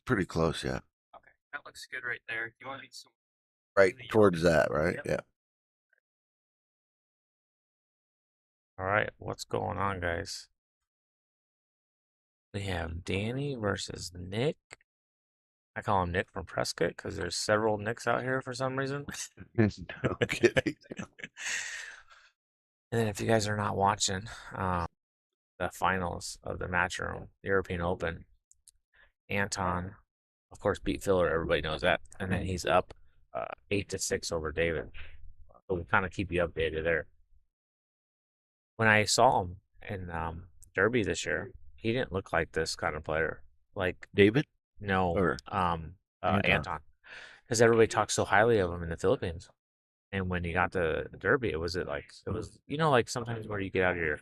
pretty close, yeah. Okay, that looks good right there. You want to need some Right in the yellow? towards that, right? Yep. Yeah. All right, what's going on, guys? We have Danny versus Nick. I call him Nick from Prescott because there's several Nicks out here for some reason. No kidding. And then if you guys are not watching the finals of the Matchroom European Open, Anton, of course, beat Filler. Everybody knows that. And then he's up 8-6 over David. So we'll kind of keep you updated there. When I saw him in Derby this year, he didn't look like this kind of player. Like, David no, or Anton? Anton. Because everybody talks so highly of him in the Philippines. And when he got to Derby, it was like sometimes where you get out of your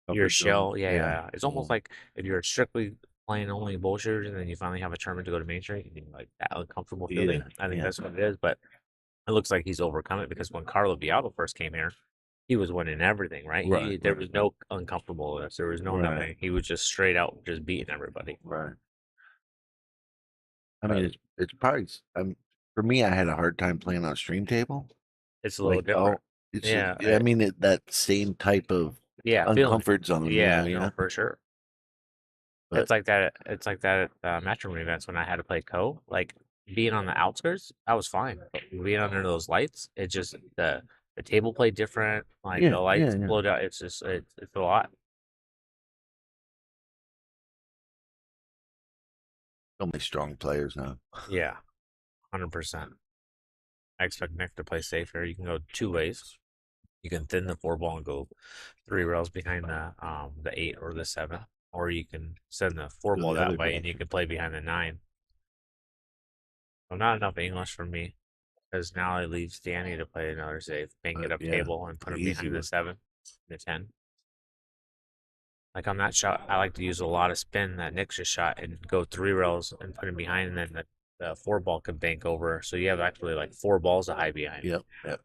Comfort zone. shell. Yeah, yeah, Yeah. yeah. It's almost like if you're strictly playing only bullshooters and then you finally have a tournament to go to main street and you like that uncomfortable feeling. Yeah. I think Yeah. that's what it is. But it looks like he's overcome it because when Carlo Bialdo first came here, he was winning everything, right? There was no uncomfortableness. There was no Right. nothing. He was just straight out just beating everybody. Right. I mean, it's probably. For me, I had a hard time playing on stream table. It's a little different. Yeah, I mean, that same type of yeah, feeling. uncomfort zone. Yeah, Yeah. for sure. But It's like that. It's like that at matchroom events when I had to play Like being on the outskirts, I was fine. But being under those lights, it just the table played different. Like yeah, the lights yeah. blowed out. It's just it's a lot. So many strong players now. Yeah, 100%. I expect Nick to play safe here. You can go two ways. You can thin the four ball and go three rails behind the eight or the seven, or you can send the four Go ball the that other way and you direction. can play behind the nine. So not enough English for me because now it leaves Danny to play another safe, bank it up Yeah, table and put him easy behind the one. seven, the 10. Like on that shot, I like to use a lot of spin that Nick just shot and go three rails and put him behind, and then the four ball can bank over. So you have actually like four balls to hide behind. Yep. Yep.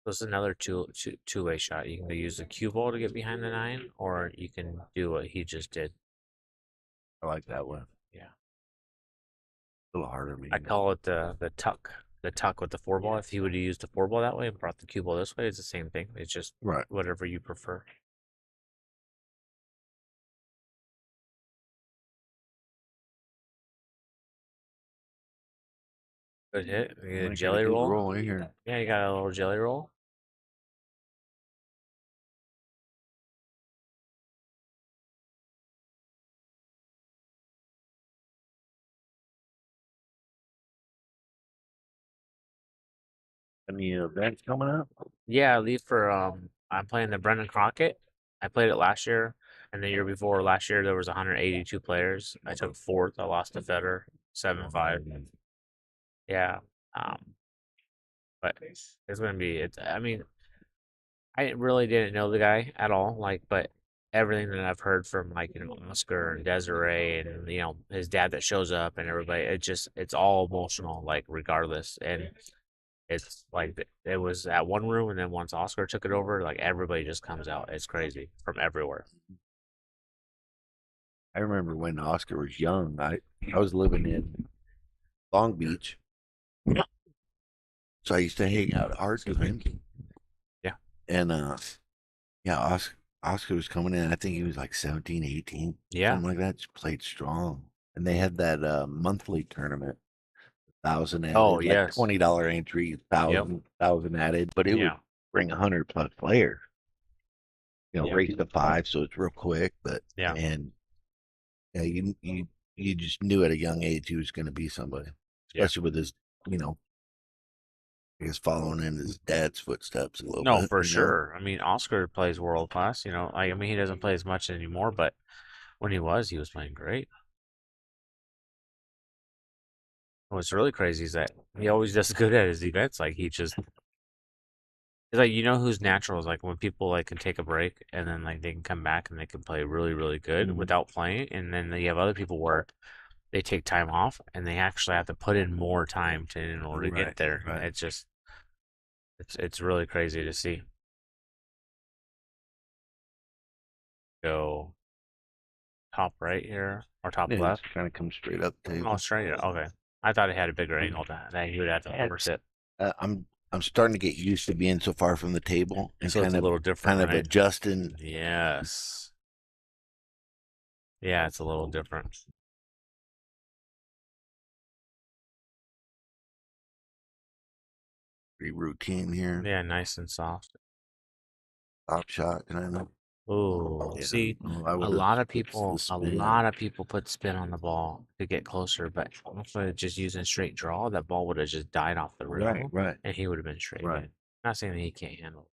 So it's another two-way shot. You can use the cue ball to get behind the nine, or you can do what he just did. I like that one. Yeah. A little harder, maybe. I call it the tuck. The tuck with the four ball. If he would have used the four ball that way and brought the cue ball this way, it's the same thing. It's just Right. whatever you prefer. Good hit. You get a jelly roll. Roll in here. Yeah, you got a little jelly roll. Any events coming up? Yeah, I leave for I'm playing the Brendan Crockett. I played it last year and the year before. Last year there was 182 players. I took fourth. I lost to Federer 7-5. Yeah. Um, but it's gonna be it's I mean, I really didn't know the guy at all, like, but everything that I've heard from like, Oscar and Desiree and his dad that shows up and everybody, it's all emotional, like regardless. And it's like it was at one room, and then once Oscar took it over, like everybody just comes out. It's crazy from everywhere. I remember when Oscar was young. I was living in Long Beach, so I used to hang out at Hard Time. Yeah. And yeah, Oscar was coming in. I think he was like 17, 18, Yeah. something like that. Just played strong. And they had that monthly tournament, 1,000 added, Oh, like yes. $20 entry, 1,000 added, but it would bring 100+ players. Race to 5, so it's real quick. But Yeah. and yeah, you just knew at a young age he was going to be somebody, especially with his, I guess following in his dad's footsteps a little No, bit. for sure. I mean, Oscar plays world class. I mean, he doesn't play as much anymore, but when he was playing great. What's really crazy is that he always does good at his events. Like it's like who's natural is like when people like can take a break and then like they can come back and they can play really really good without playing, and then you have other people where they take time off and they actually have to put in more time in order to get there. Right. It's just it's really crazy to see. go top right here or top Yeah, left. kind of come straight up the Oh, table. straight. Okay. I thought it had a bigger angle that he would have to oversit. I'm starting to get used to being so far from the table and So it's a little different, right? adjusting. Yes. Yeah, it's a little different. Pretty routine here. Yeah, nice and soft. Top shot, kind of. Oh, Yeah. see, I a would've lot of switched people, the spin. put spin on the ball to get closer, but if I just using straight draw, that ball would have just died off the rail, Right. and he would have been straight Right. in. Not saying that he can't handle it,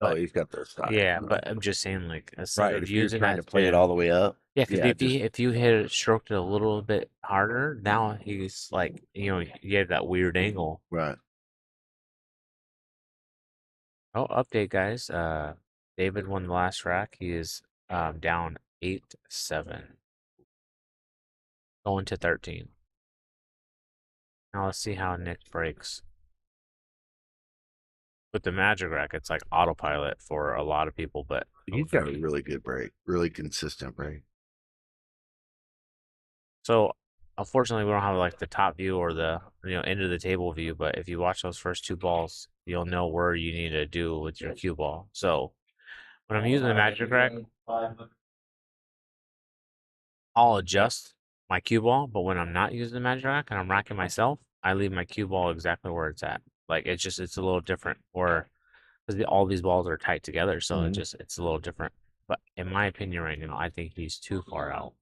Oh, but he's got the side. yeah, but I'm just saying, like, instead Right. of If you're using trying that to play it spin, all the way up, yeah, because yeah, if you hit it, stroked it a little bit harder, now he's like, you have that weird angle. right. Oh, update, guys. David won the last rack. He is down 8-7, going to 13. Now let's see how Nick breaks. With the Magic rack, it's like autopilot for a lot of people, but He's got a really good break, really consistent break. so unfortunately we don't have like the top view or the end of the table view, but if you watch those first two balls, you'll know where you need to do with your cue ball. So when I'm using the Magic rack, I'll adjust my cue ball, but when I'm not using the Magic rack and I'm racking myself, I leave my cue ball exactly where it's at. Like it's a little different, or because all these balls are tight together, so it's a little different. But in my opinion, right now, I think he's too far out.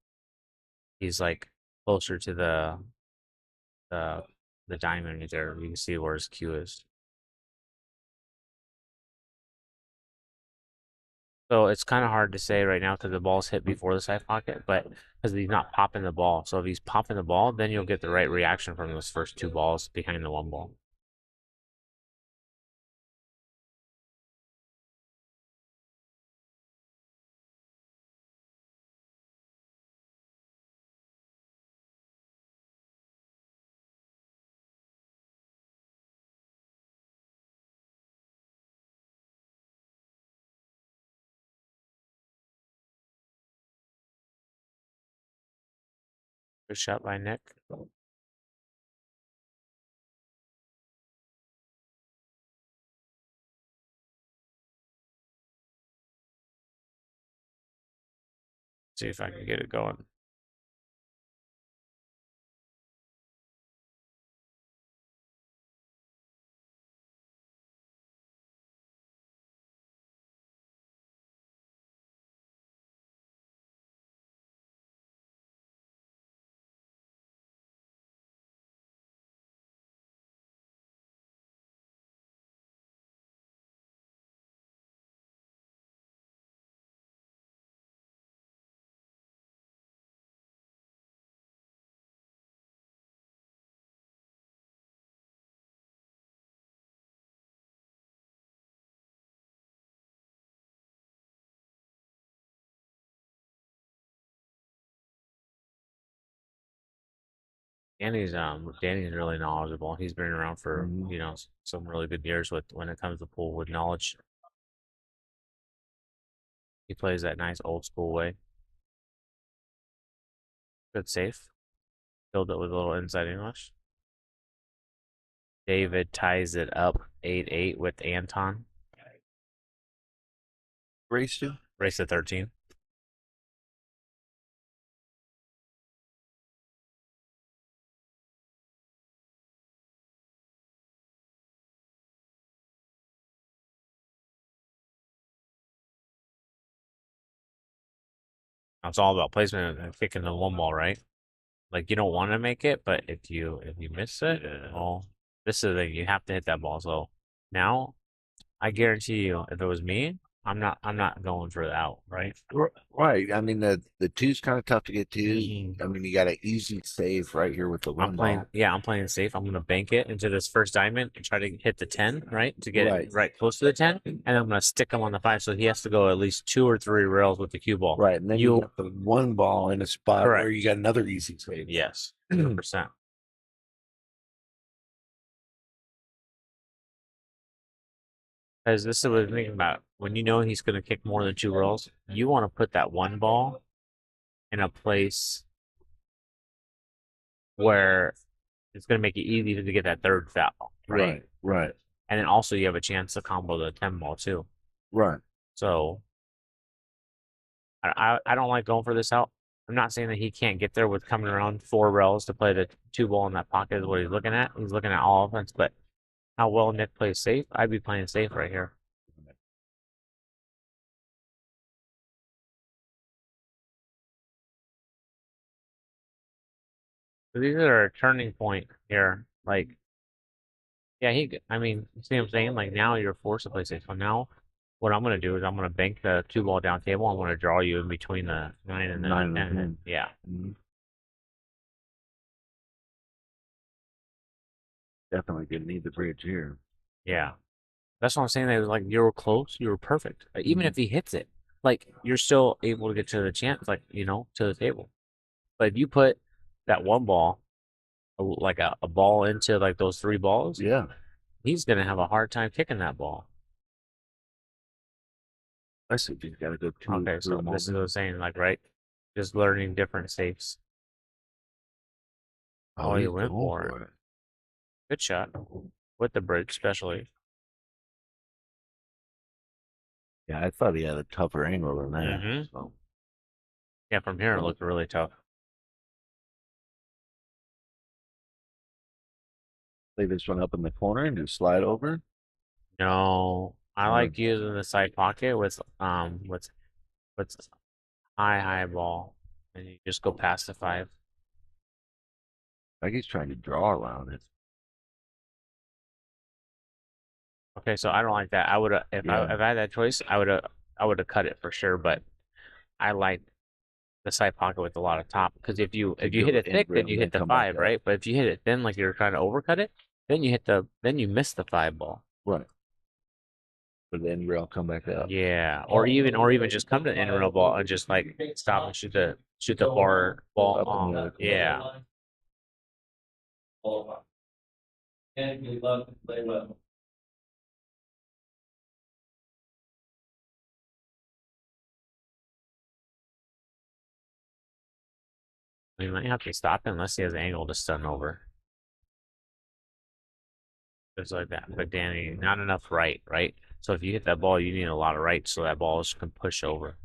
He's like closer to the the diamond right there. You can see where his cue is. So it's kind of hard to say right now because the ball's hit before the side pocket, but because he's not popping the ball. So if he's popping the ball, then you'll get the right reaction from those first two balls behind the one ball. Good shot by Nick. See if I can get it going. Danny's really knowledgeable. He's been around for some really good years with when it comes to pool with knowledge. He plays that nice old school way. Good safe. Filled it with a little inside English. David ties it up 8-8 with Anton. Race to? Race to 13. It's all about placement and kicking the one ball, right? Like you don't want to make it, but if you miss it, well, this is the thing. You have to hit that ball. So now I guarantee you, if it was me, I'm not going for the out, right? Right. I mean, the two's kind of tough to get to. I mean, you got an easy save right here with the one ball. Yeah, I'm playing safe. I'm gonna bank it into this first diamond and try to hit the 10, right? To get it right close to the 10, and I'm gonna stick him on the 5, so he has to go at least 2 or 3 rails with the cue ball. Right, and then you got the one ball in a spot where you got another easy save. Yes, 100%. Because this is what I'm thinking about. When you know he's going to kick more than 2 rolls, you want to put that one ball in a place where it's going to make it easy to get that third foul, right? Right. And then also you have a chance to combo the 10 ball too. Right. So I don't like going for this out. I'm not saying that he can't get there with coming around 4 rails to play the 2 ball in that pocket is what he's looking at. He's looking at all offense, but how well Nick plays safe, I'd be playing safe right here. So these are a turning point here. Like, yeah, I mean, you see what I'm saying? Like, now you're forced to play safe. So now what I'm going to do is I'm going to bank the 2 ball down table. I'm going to draw you in between the 9 and the 9 and 10. 10. Yeah. Definitely gonna need the bridge here. Yeah. That's what I'm saying. That was like, you were close. You were perfect. Like, even if he hits it, like, you're still able to get to the chance, like, to the table. But if you put that one ball, like a ball into like those 3 balls, Yeah. he's going to have a hard time kicking that ball. I see if he's got a good two. Okay, so this is what I'm saying, like, right? Just learning different safes. Oh, he's you went going for it. Good shot. With the bridge, especially. Yeah, I thought he had a tougher angle than that. Mhm. So. Yeah, from here it looked really tough. Play this one up in the corner and just slide over. No, I like using the side pocket with high ball, and you just go past the 5. Like he's trying to draw around it. Okay, so I don't like that. I would have if I had that choice, I would have cut it for sure. But I like the side pocket with a lot of top because if you hit it thick, then you hit the 5, right? But if you hit it thin, like you're trying to overcut it, then you miss the 5 ball. Right. But then rail come back up. Yeah, or even just come to the end rail ball and just like stop and shoot the far ball on. Yeah. And we love to play well. We might have to stop him unless he has an angle to stun over. Just like that. But Danny, not enough right? So if you hit that ball, you need a lot of right so that ball can push over.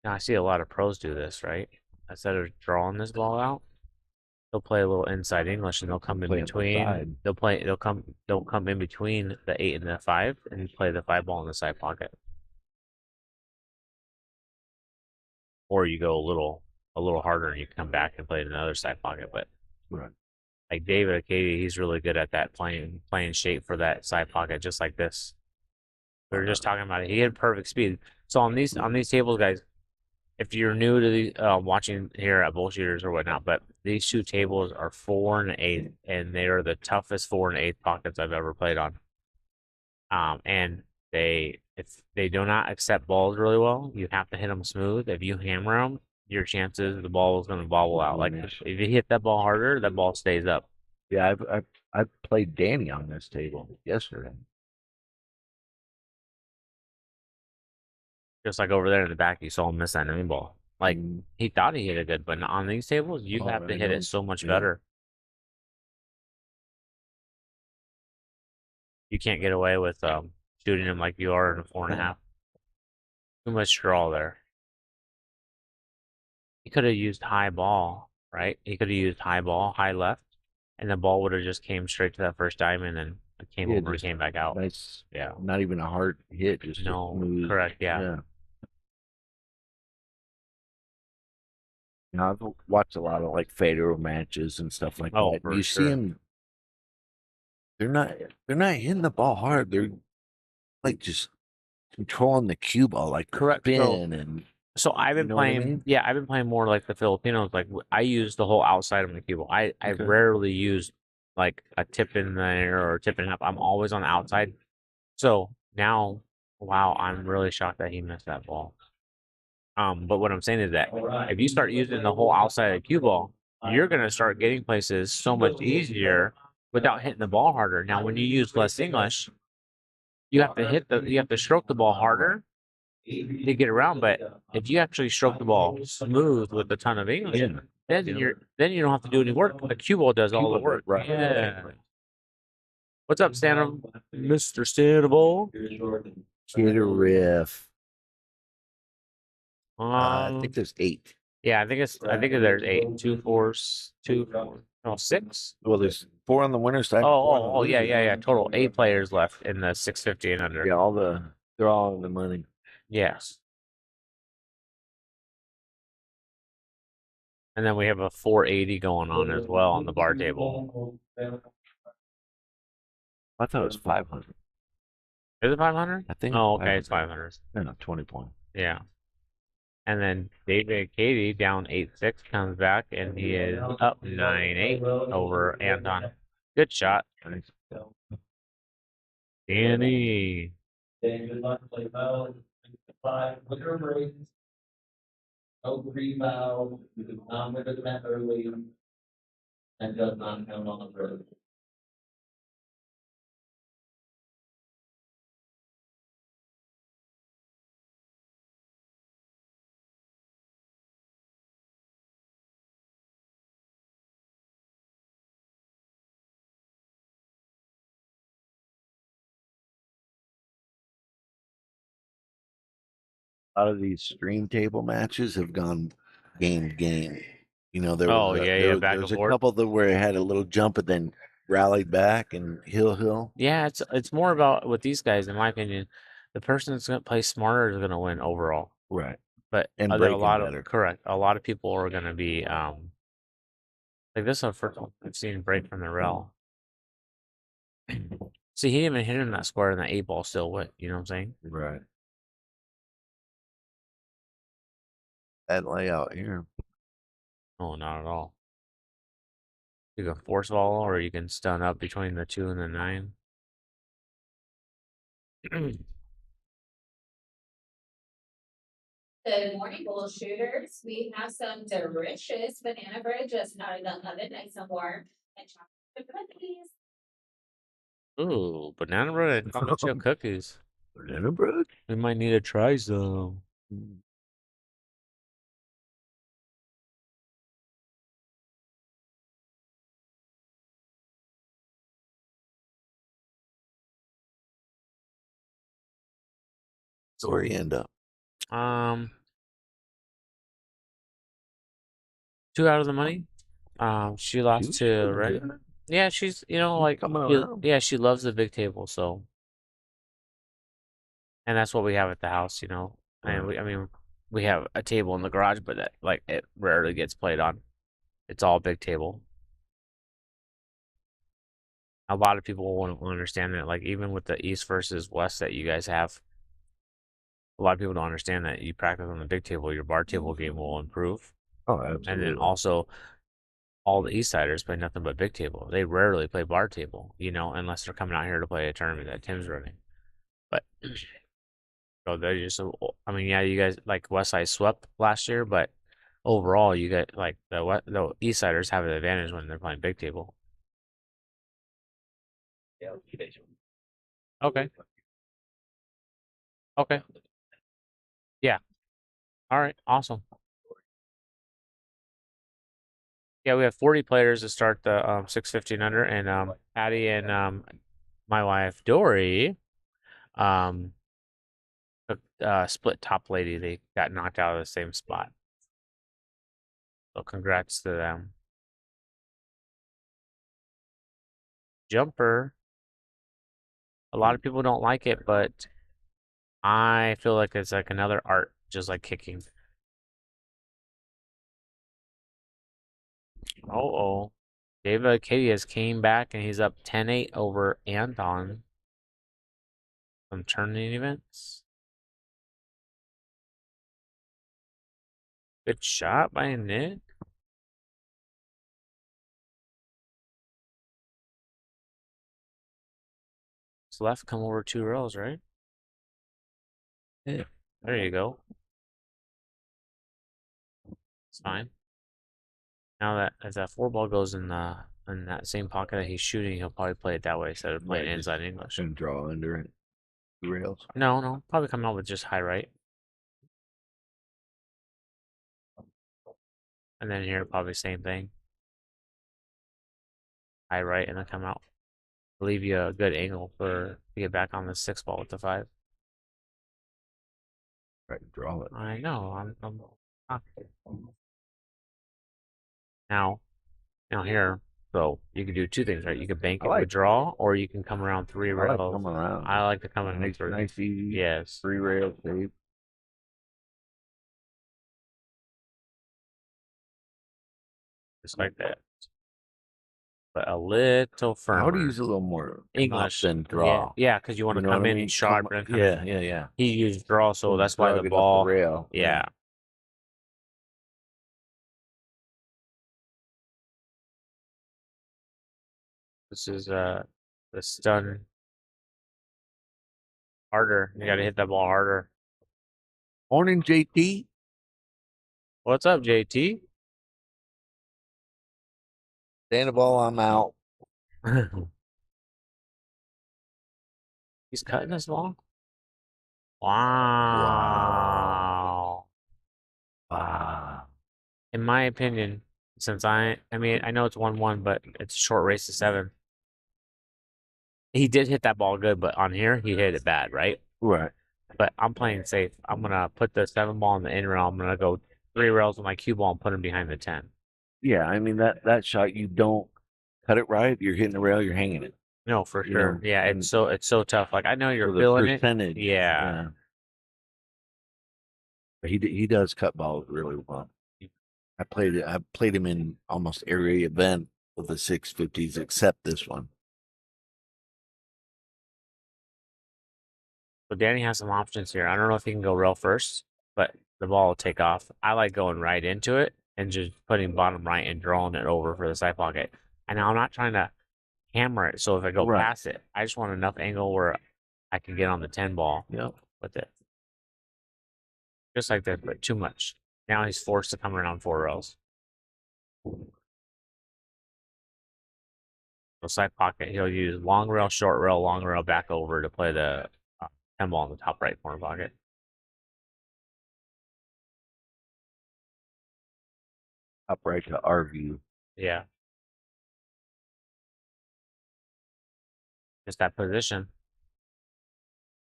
Now I see a lot of pros do this, right? Instead of drawing this ball out, they'll play a little inside English and they'll come in between. They'll come in between the 8 and the 5 and play the 5 ball in the side pocket. Or you go a little harder and you come back and play another side pocket. But right. Like David Akady, he's really good at that playing shape for that side pocket, just like this. We were just talking about it. He had perfect speed. So on these tables, guys, if you're new to the watching here at Bullshooters or whatnot, but these 2 tables are 4 and 8, and they are the toughest 4 and 8 pockets I've ever played on. And if they do not accept balls really well, you have to hit them smooth. If you hammer them, your chances the ball is going to bobble out. Like if you hit that ball harder, that ball stays up. Yeah, I've played Danny on this table yesterday. Just like over there in the back, you saw him miss that enemy ball. Like he thought he hit it good, but on these tables, you have to hit it so much better. You can't get away with shooting him like you are in a 4.5. Too much draw there. He could have used high ball, right? He could have used high ball, high left, and the ball would have just came straight to that first diamond and came over and came back out. Nice. Yeah. Not even a hard hit, just no. Smooth. Correct. Yeah. Yeah. I've watched a lot of like Federer matches and stuff like that. You see them, they're not hitting the ball hard. They're like just controlling the cue ball, like correct. So I've been playing. I mean? Yeah, I've been playing more like the Filipinos. Like I use the whole outside of the cue ball. I rarely use like a tip in there or a tip and a half. I'm always on the outside. So now, wow, I'm really shocked that he missed that ball. But what I'm saying is that if you start using the whole outside of the cue ball, you're going to start getting places so much easier without hitting the ball harder. Now, when you use less English, you have to stroke the ball harder to get around. But if you actually stroke the ball smooth with a ton of English, then you don't have to do any work. The cue ball does all the work. Right. Yeah. What's up, Stanham? Mr. Stanable? Kid riff. I Um, think there's 8. yeah, I think there's 8. 2, 4, 2, 4. No, 6. Well, there's 4 on the winner's side. Oh, yeah. Total 8 players left in the 650 and under. Yeah, they're all in the money. Yes. And then we have a 480 going on as well on the bar table. I thought it was 500. Is it 500? I think. Oh, okay, it's 500. No, 20 points. Yeah. And then David Katie down 8-6 comes back and he is up 9-8 over Anton. Good shot. Nice. Danny. Good luck, play well. 5 winner breaks. No pre-bow, you do not win the match early, and does not count on the road. A lot of these stream table matches have gone game. You know, there Oh, was yeah, back there and was a forth. couple that where it had a little jump and then rallied back and hill. Yeah, it's more about with these guys, in my opinion, the person that's going to play smarter is going to win overall. Right. But And a breaking lot better. of correct. A lot of people are going to be like this one first one I've seen break from the rail. See, he didn't even hit him that square, and the 8 ball still went. You know what I'm saying? Right. That layout here. Oh, not at all. You can force volley, or you can stun up between the 2 and the 9. Good morning, Bullshooters. We have some delicious banana bread just out of the oven, nice and warm, and chocolate cookies. Ooh, banana bread and chocolate chip cookies. Banana bread? We might need to try some. So where you end up? 2 out of the money. She lost to Red. Yeah, she's like she loves the big table, so and that's what we have at the house, And we have a table in the garage, but that it rarely gets played on. It's all big table. A lot of people won't understand that, like even with the East versus West that you guys have, a lot of people don't understand that you practice on the big table, your bar table game will improve. Oh, absolutely. And then also all the East Siders play nothing but big table. They rarely play bar table, unless they're coming out here to play a tournament that Tim's running. But so they're just, yeah, you guys like Westside swept last year, but overall, you get like the East Siders have an advantage when they're playing big table. Okay. Okay. Yeah. All right. Awesome. Yeah, we have 40 players to start the 650 and under, and Patty and my wife Dory split top lady. They got knocked out of the same spot. So congrats to them. Jumper. A lot of people don't like it, but I feel like it's like another art, just like kicking. Oh. David Katie has came back and he's up 10-8 over Anton. Some tournament events. Good shot by Nick. It's left come over 2 rows, right? Yeah. There you go. It's fine. Now that as that 4 ball goes in that same pocket that he's shooting, he'll probably play it that way instead of playing inside English. And draw under it. The rails. No, probably come out with just high right. And then here, probably same thing. High right, and then come out. Leave you a good angle to get back on the 6 ball with the 5. Right, draw it. I know. I'm now here. So you can do 2 things, right? You can bank it with draw, or you can come around 3 rails. Come around. I like to come in nice, through. nice easy. Yes. 3 rail shape. Just like that. But a little firmer. I would use a little more English than draw. Yeah, because you want to come in sharp. Yeah. He used draw, so that's why the ball. Rail. Yeah. This is the stun harder. You got to hit that ball harder. Morning, JT. What's up, JT? Stand the ball, I'm out. He's cutting this ball. Wow. In my opinion, since I mean, I know it's 1-1, but it's a short race to 7. He did hit that ball good, but on here, he hit it bad, right? Right. But I'm playing safe. I'm going to put the 7 ball in the in rail. I'm going to go 3 rails with my cue ball and put him behind the 10. Yeah, I mean, that shot, you don't cut it right, you're hitting the rail, you're hanging it. No, for sure. know, Yeah, it's so tough. Like, I know you're So the feeling it. percentage. Yeah. But he does cut balls really well. I played him in almost every event with the 650s except this one. So Danny has some options here. I don't know if he can go rail first, but the ball will take off. I like going right into it and just putting bottom right and drawing it over for the side pocket. And now I'm not trying to hammer it. So if I go past it, I just want enough angle where I can get on the 10 ball with it. Just like that, but too much. Now he's forced to come around 4 rails. So side pocket, he'll use long rail, short rail, long rail back over to play the 10 ball in the top right corner pocket. Upright to our view. Yeah. Just that position.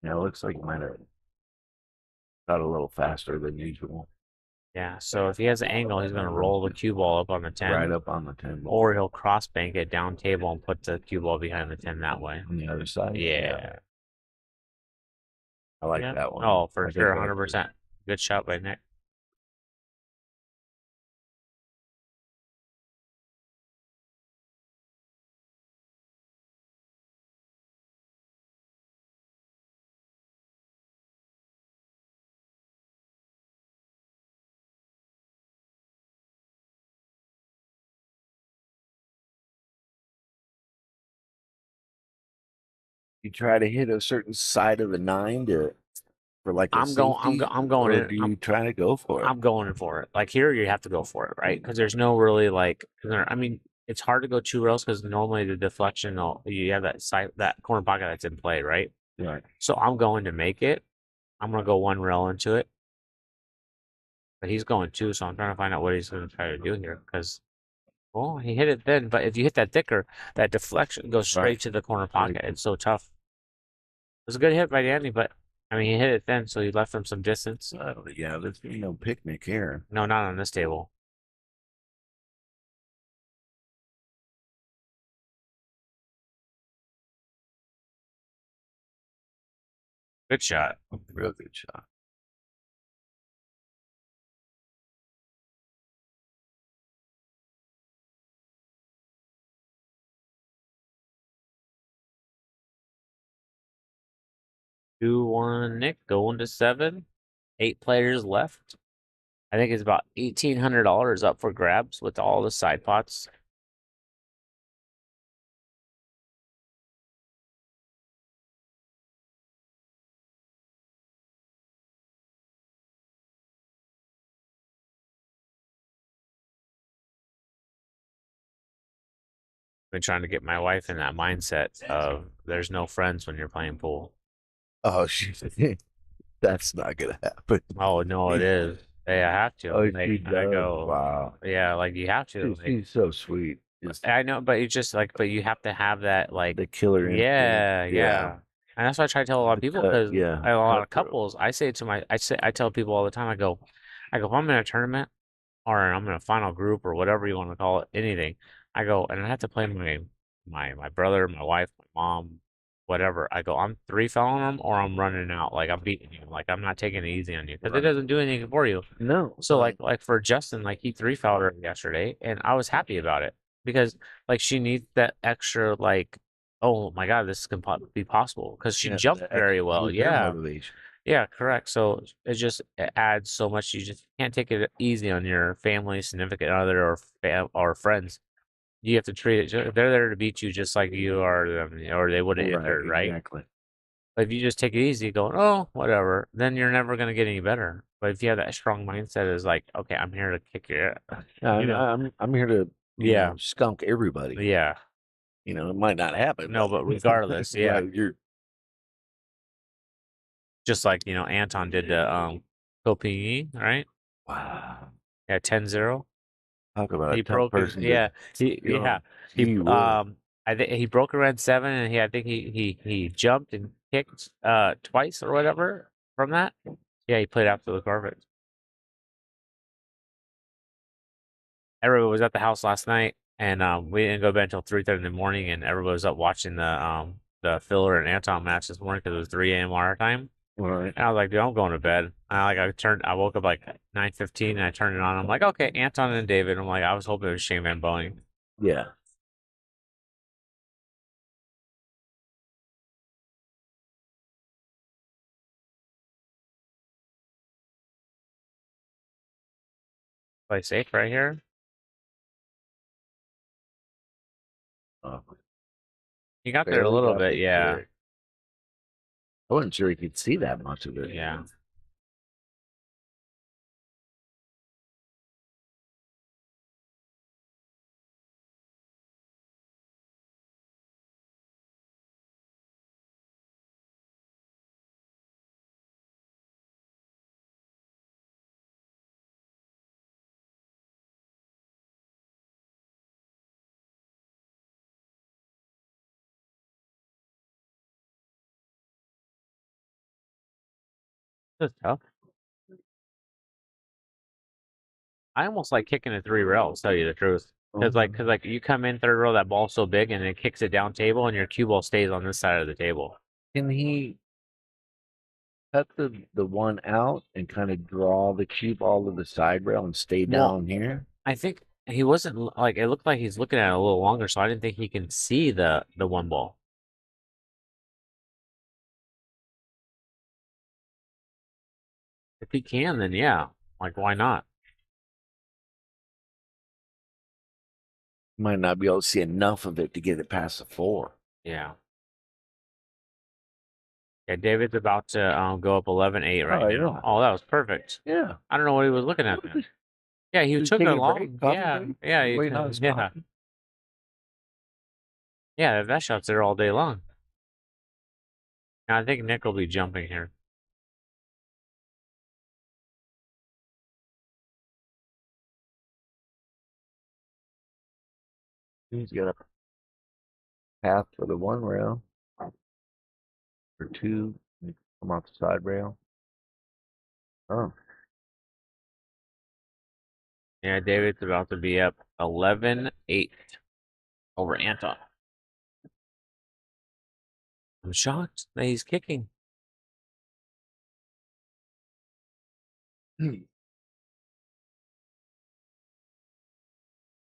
Yeah, it looks like he might have got a little faster than usual. Yeah, so if he has an angle, he's going to roll the cue ball up on the 10. Right up on the 10 ball. Or he'll cross bank it down table and put the cue ball behind the 10 that way. On the other side? Yeah. I like that one. Oh, for sure, 100%. Good shot by Nick. You try to hit a certain side of the 9 for like a I'm going or do you try to go for it? I'm going in for it. Like here, you have to go for it, right? Because there's no really like. I mean, it's hard to go 2 rails because normally the deflection, you have that corner pocket that's in play, right? Right. So I'm going to make it. I'm gonna go 1 rail into it, but he's going 2, so I'm trying to find out what he's gonna try to do here because. Well, he hit it then, but if you hit that thicker, that deflection goes straight to the corner pocket. It's so tough. It was a good hit by Danny, but I mean, he hit it thin, so he left him some distance. Yeah, there's no picnic here. No, not on this table. Good shot. Real good shot. Two, 1, Nick, going to 7. 8 players left. I think it's about $1,800 up for grabs with all the side pots. been trying to get my wife in that mindset of there's no friends when you're playing pool. Oh, that's not gonna happen. Oh no, it is. Hey, I have to. Oh, Like, she I does. go, Wow. yeah, like you have to. Like, She's so sweet. Just I know, but you just like, but you have to have that like, the killer instinct. yeah, Yeah. and that's why I try to tell a lot of people because Yeah. a lot of Cutthroat. couples. I tell people all the time. If I'm in a tournament or I'm in a final group or whatever you want to call it, anything. I go and I have to play my brother, my wife, my mom, whatever. I go, I'm three fouling them or I'm running out. Like I'm beating you. Like I'm not taking it easy on you because it doesn't do anything for you. No. So like for Justin, like he three fouled her yesterday, and I was happy about it because like she needs that extra like, oh my God, this can be possible because she jumped very well. Yeah. Motivation. Yeah, correct. So it adds so much. You just can't take it easy on your family, significant other, or friends. You have to treat it. If they're there to beat you, just like you are them, or they wouldn't hit her, right? Exactly. But if you just take it easy, going, oh, whatever, then you're never gonna get any better. But if you have that strong mindset, is like, okay, I'm here to kick your, I'm here to skunk everybody. Yeah. It might not happen. No, but regardless, yeah. Right, you're just like Anton did to Copini, right? wow. Yeah, 10-0. Talk about He a tough broke his, person. yeah, he would. I think he broke around 7, and I think he jumped and kicked twice or whatever from that. Yeah, he played absolutely perfect. Everybody was at the house last night, and we didn't go to bed until 3:30 in the morning, and everybody was up watching the Filler and Anton match this morning because it was 3 a.m. our time. Right. And I was like, dude, I'm going to bed. I woke up like 9:15 and I turned it on. I'm like, okay, Anton and David. I'm like, I was hoping it was Shane Van Boeing. Yeah. Play safe right here. He got there a little bit, yeah. I wasn't sure he could see that much of it. Yeah. That's tough. I almost like kicking a 3 rail, to tell you the truth. Because like you come in third row, that ball's so big and it kicks it down table and your cue ball stays on this side of the table. Can he cut the one out and kind of draw the cue ball to the side rail and stay down here? I think he wasn't like it looked like he's looking at it a little longer, so I didn't think he can see the one ball. If he can, then yeah. Like why not? Might not be able to see enough of it to get it past the 4. Yeah. Yeah, David's about to go up 11-8 right now. Yeah. Oh, that was perfect. Yeah. I don't know what he was looking at then. Yeah, he took it long. Yeah. Yeah, that shot's there all day long. Now, I think Nick will be jumping here. He's got a path for the 1 rail. For 2, come off the side rail. Oh. Yeah, David's about to be up 11-8 over Anton. I'm shocked that he's kicking.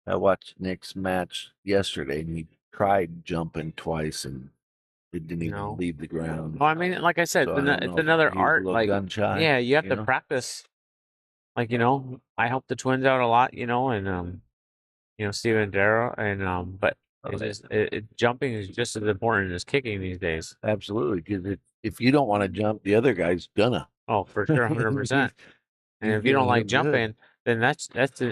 I watched Nick's match yesterday, and he tried jumping twice, and it didn't even leave the ground. Well, I mean, like I said, it's another art. Like, gun-shy, yeah, you have to practice. Like, I helped the twins out a lot, and Steven and Dara, and but jumping is just as important as kicking these days. Absolutely, because if you don't want to jump, the other guy's gonna. Oh, for sure, 100%. And if you don't like jumping, then that's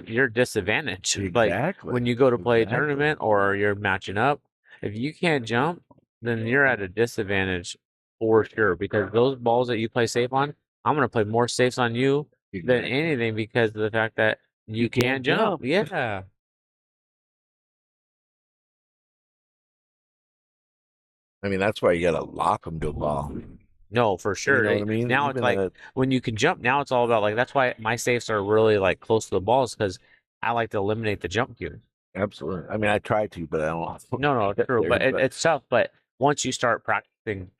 your disadvantage. Like Exactly. when you go to play a Exactly. tournament or you're matching up, if you can't jump, then you're at a disadvantage for sure. Because those balls that you play safe on, I'm gonna play more safes on you than Exactly. anything because of the fact that you can't jump. Yeah. I mean, that's why you gotta lock them to a ball. No, for sure. You know what I mean? Now it's Even like when you can jump, now it's all about like that's why my safes are really like close to the balls because I like to eliminate the jump cue. absolutely. I mean, I try to, but I don't. No, true. there, But but it's tough. But once you start practicing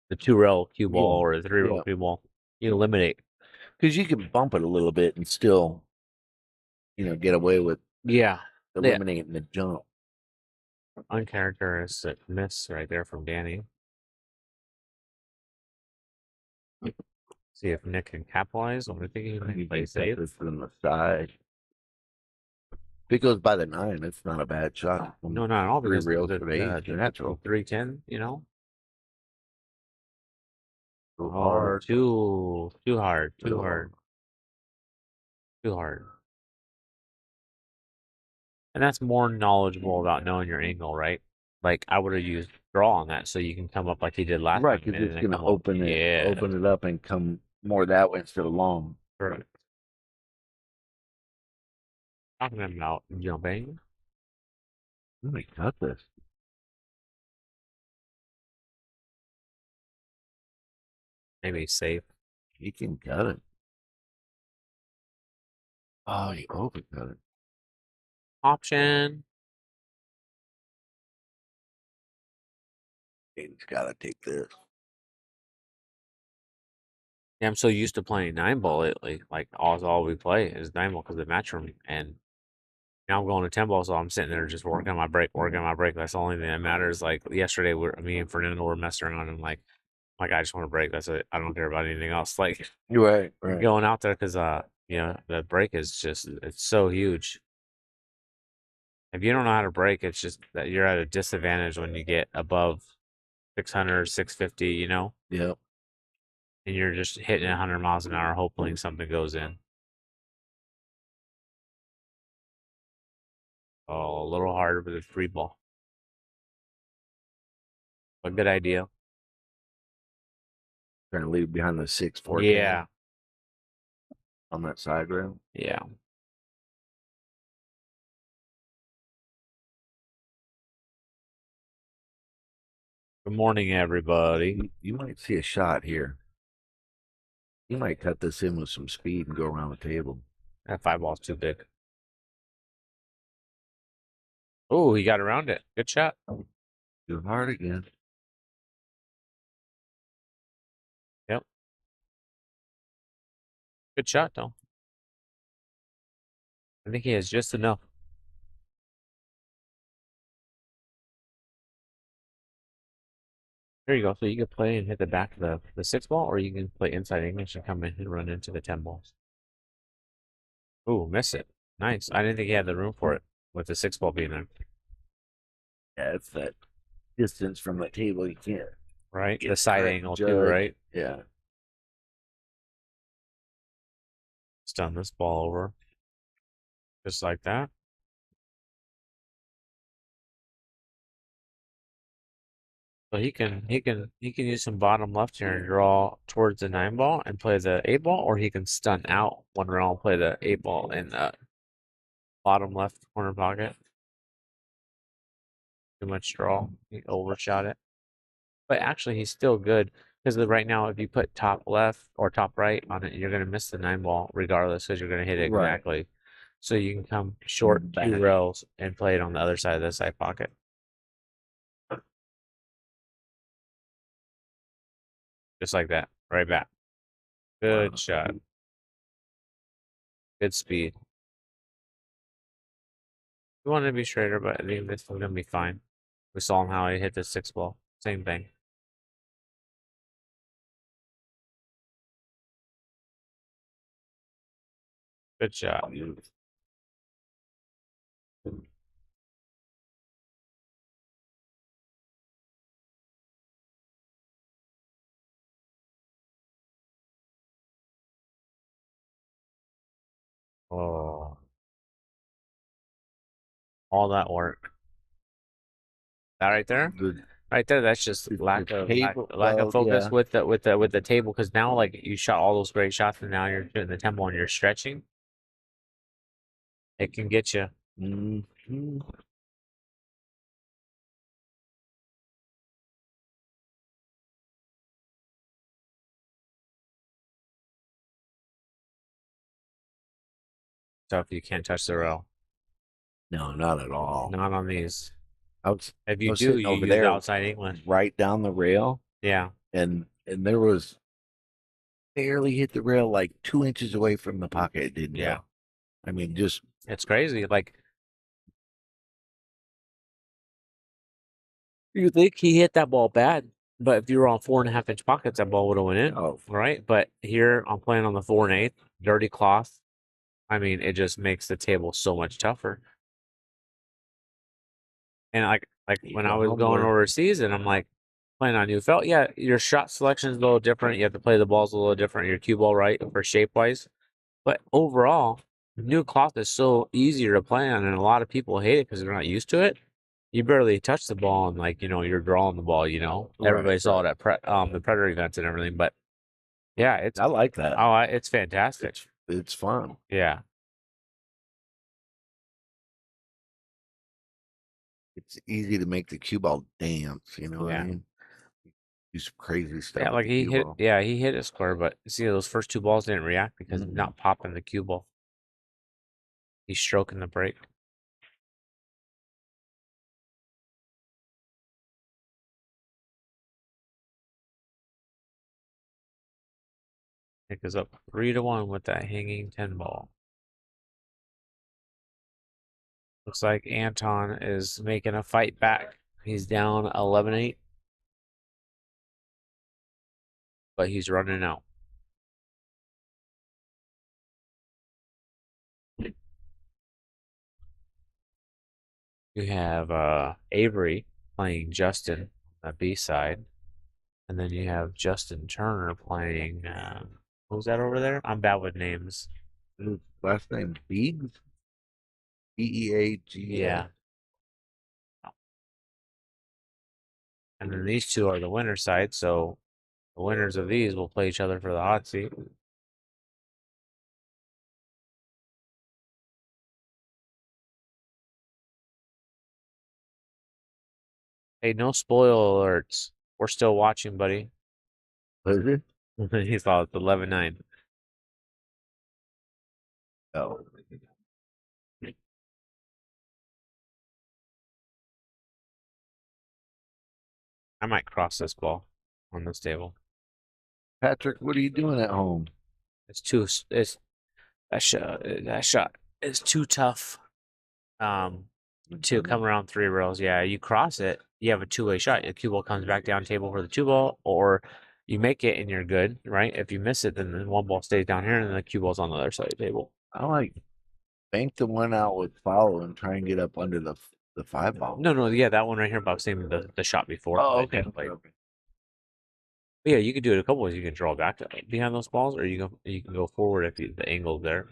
the 2-rail cue ball Yeah, or the 3-rail yeah. cue ball, you eliminate. because you can bump it a little bit and still, get away with Yeah. eliminating the jump. Uncharacteristic miss right there from Danny. See if Nick can capitalize. I'm thinking he might play safe. This from the side. If it goes by the 9, it's not a bad shot. No, not at all. Three Because rails the, for the 8, natural. 310, Go Oh, hard. too hard. Too Go hard. Too hard. And that's more knowledgeable about knowing your angle, right? Like I would have used draw on that so you can come up like he did last Right, time. because and it's then going to come up. open it up and come more that way instead of long. Correct. Talking about jumping. Let me cut this. Maybe safe. He can cut it. Oh, he open cut it. Option. He's got to take this. Yeah, I'm so used to playing 9-ball lately. Like all we play is 9-ball because of the match room. And now I'm going to 10-ball, so I'm sitting there just working on my break, That's the only thing that matters. Like yesterday, me and Fernando were messing around and like I just want to break. That's it. I don't care about anything else. Like Right. going out there because the break is just it's so huge. If you don't know how to break, it's just that you're at a disadvantage when you get above 600, 650, Yep. and you're just hitting 100 miles an hour, hoping something goes in. Oh, a little harder with a 3-ball. But good idea. Trying to leave behind the 6-4. Yeah. On that side rail. Yeah. Good morning, everybody. You might see a shot here. You might cut this in with some speed and go around the table. That 5-ball's too big. Oh, he got around it. Good shot. Too hard again. Yep. Good shot, though. I think he has just enough. There you go. So you can play and hit the back of the 6-ball, or you can play inside English and come in and run into the 10 balls. Ooh, miss it. Nice. I didn't think he had the room for it with the 6-ball being there. Yeah, it's that distance from the table. You can't. Right? The side angle, too, judge. right? Yeah. Stun this ball over. Just like that. So he can use some bottom left here and draw towards the 9-ball and play the 8-ball, or he can stun out one round and play the 8-ball in the bottom left corner pocket. Too much draw. He overshot it. But actually he's still good because right now if you put top left or top right on it, you're gonna miss the 9-ball regardless because you're gonna hit it Right. exactly. So you can come short Back. 2 rails and play it on the other side of the side pocket. Just like that. Right back. Good shot. Good speed. We wanted to be straighter, but I think this is gonna be fine. We saw him how he hit the 6-ball. Same thing. Good shot. Oh, all that work. That right there, right there. That's just lack of focus yeah. with the table. Because now, like, you shot all those great shots, and now you're doing the tempo and you're stretching. It can get you. Mhm. Tough. You can't touch the rail. No, not at all. Not on these. If If you do, sitting you over use there outside English. right down the rail, Yeah. and there was barely hit the rail, like 2 inches away from the pocket. It didn't Yeah. go. I mean, just It's crazy. Like, you think he hit that ball bad, but if you were on 4.5 inch pockets, that ball would have went in. oh, Right. But here I'm playing on the 4 1/8, dirty cloth. I mean, it just makes the table so much tougher. And like when I was going overseas and I'm like playing on new felt, yeah, your shot selection is a little different. You have to play the balls a little different. Your cue ball right for shape wise. But overall, new cloth is so easier to play on, and a lot of people hate it because they're not used to it. You barely touch the ball, and like you're drawing the ball. Everybody saw it at the Predator events and everything. But yeah, I like that. It's fantastic. It's fun. Yeah, It's easy to make the cue ball dance. You know what Yeah. I mean? Do some crazy stuff. yeah. with Like the he cue hit, ball. yeah, he hit it square. But see, those first two balls didn't react because he's not popping the cue ball. He's stroking the break. It goes up 3-1 with that hanging 10 ball. Looks like Anton is making a fight back. He's down 11-8, but he's running out. You have Avery playing Justin on the B side, and then you have Justin Turner playing. Who's that over there? I'm bad with names. His last name Beags. Beag. Yeah. And then these two are the winner side, so the winners of these will play each other for the hot seat. Hey, no spoil alerts. We're still watching, buddy. Was it? He thought it's 11-9. Oh. I might cross this ball on this table. Patrick, what are you doing at home? It's that shot is too tough. To come around 3 rails. Yeah, you cross it, you have a two-way shot. The cue ball comes back down table for the 2 ball, or you make it and you're good, right? If you miss it, then the 1 ball stays down here and the cue ball's on the other side of the table. I like bank the one out with follow and try and get up under the 5 ball. No, yeah, that one right here. But I was saying the shot before. Oh, that I okay. didn't play. But yeah, you could do it a couple ways. You can draw back behind those balls, or you can go forward if the angle's there.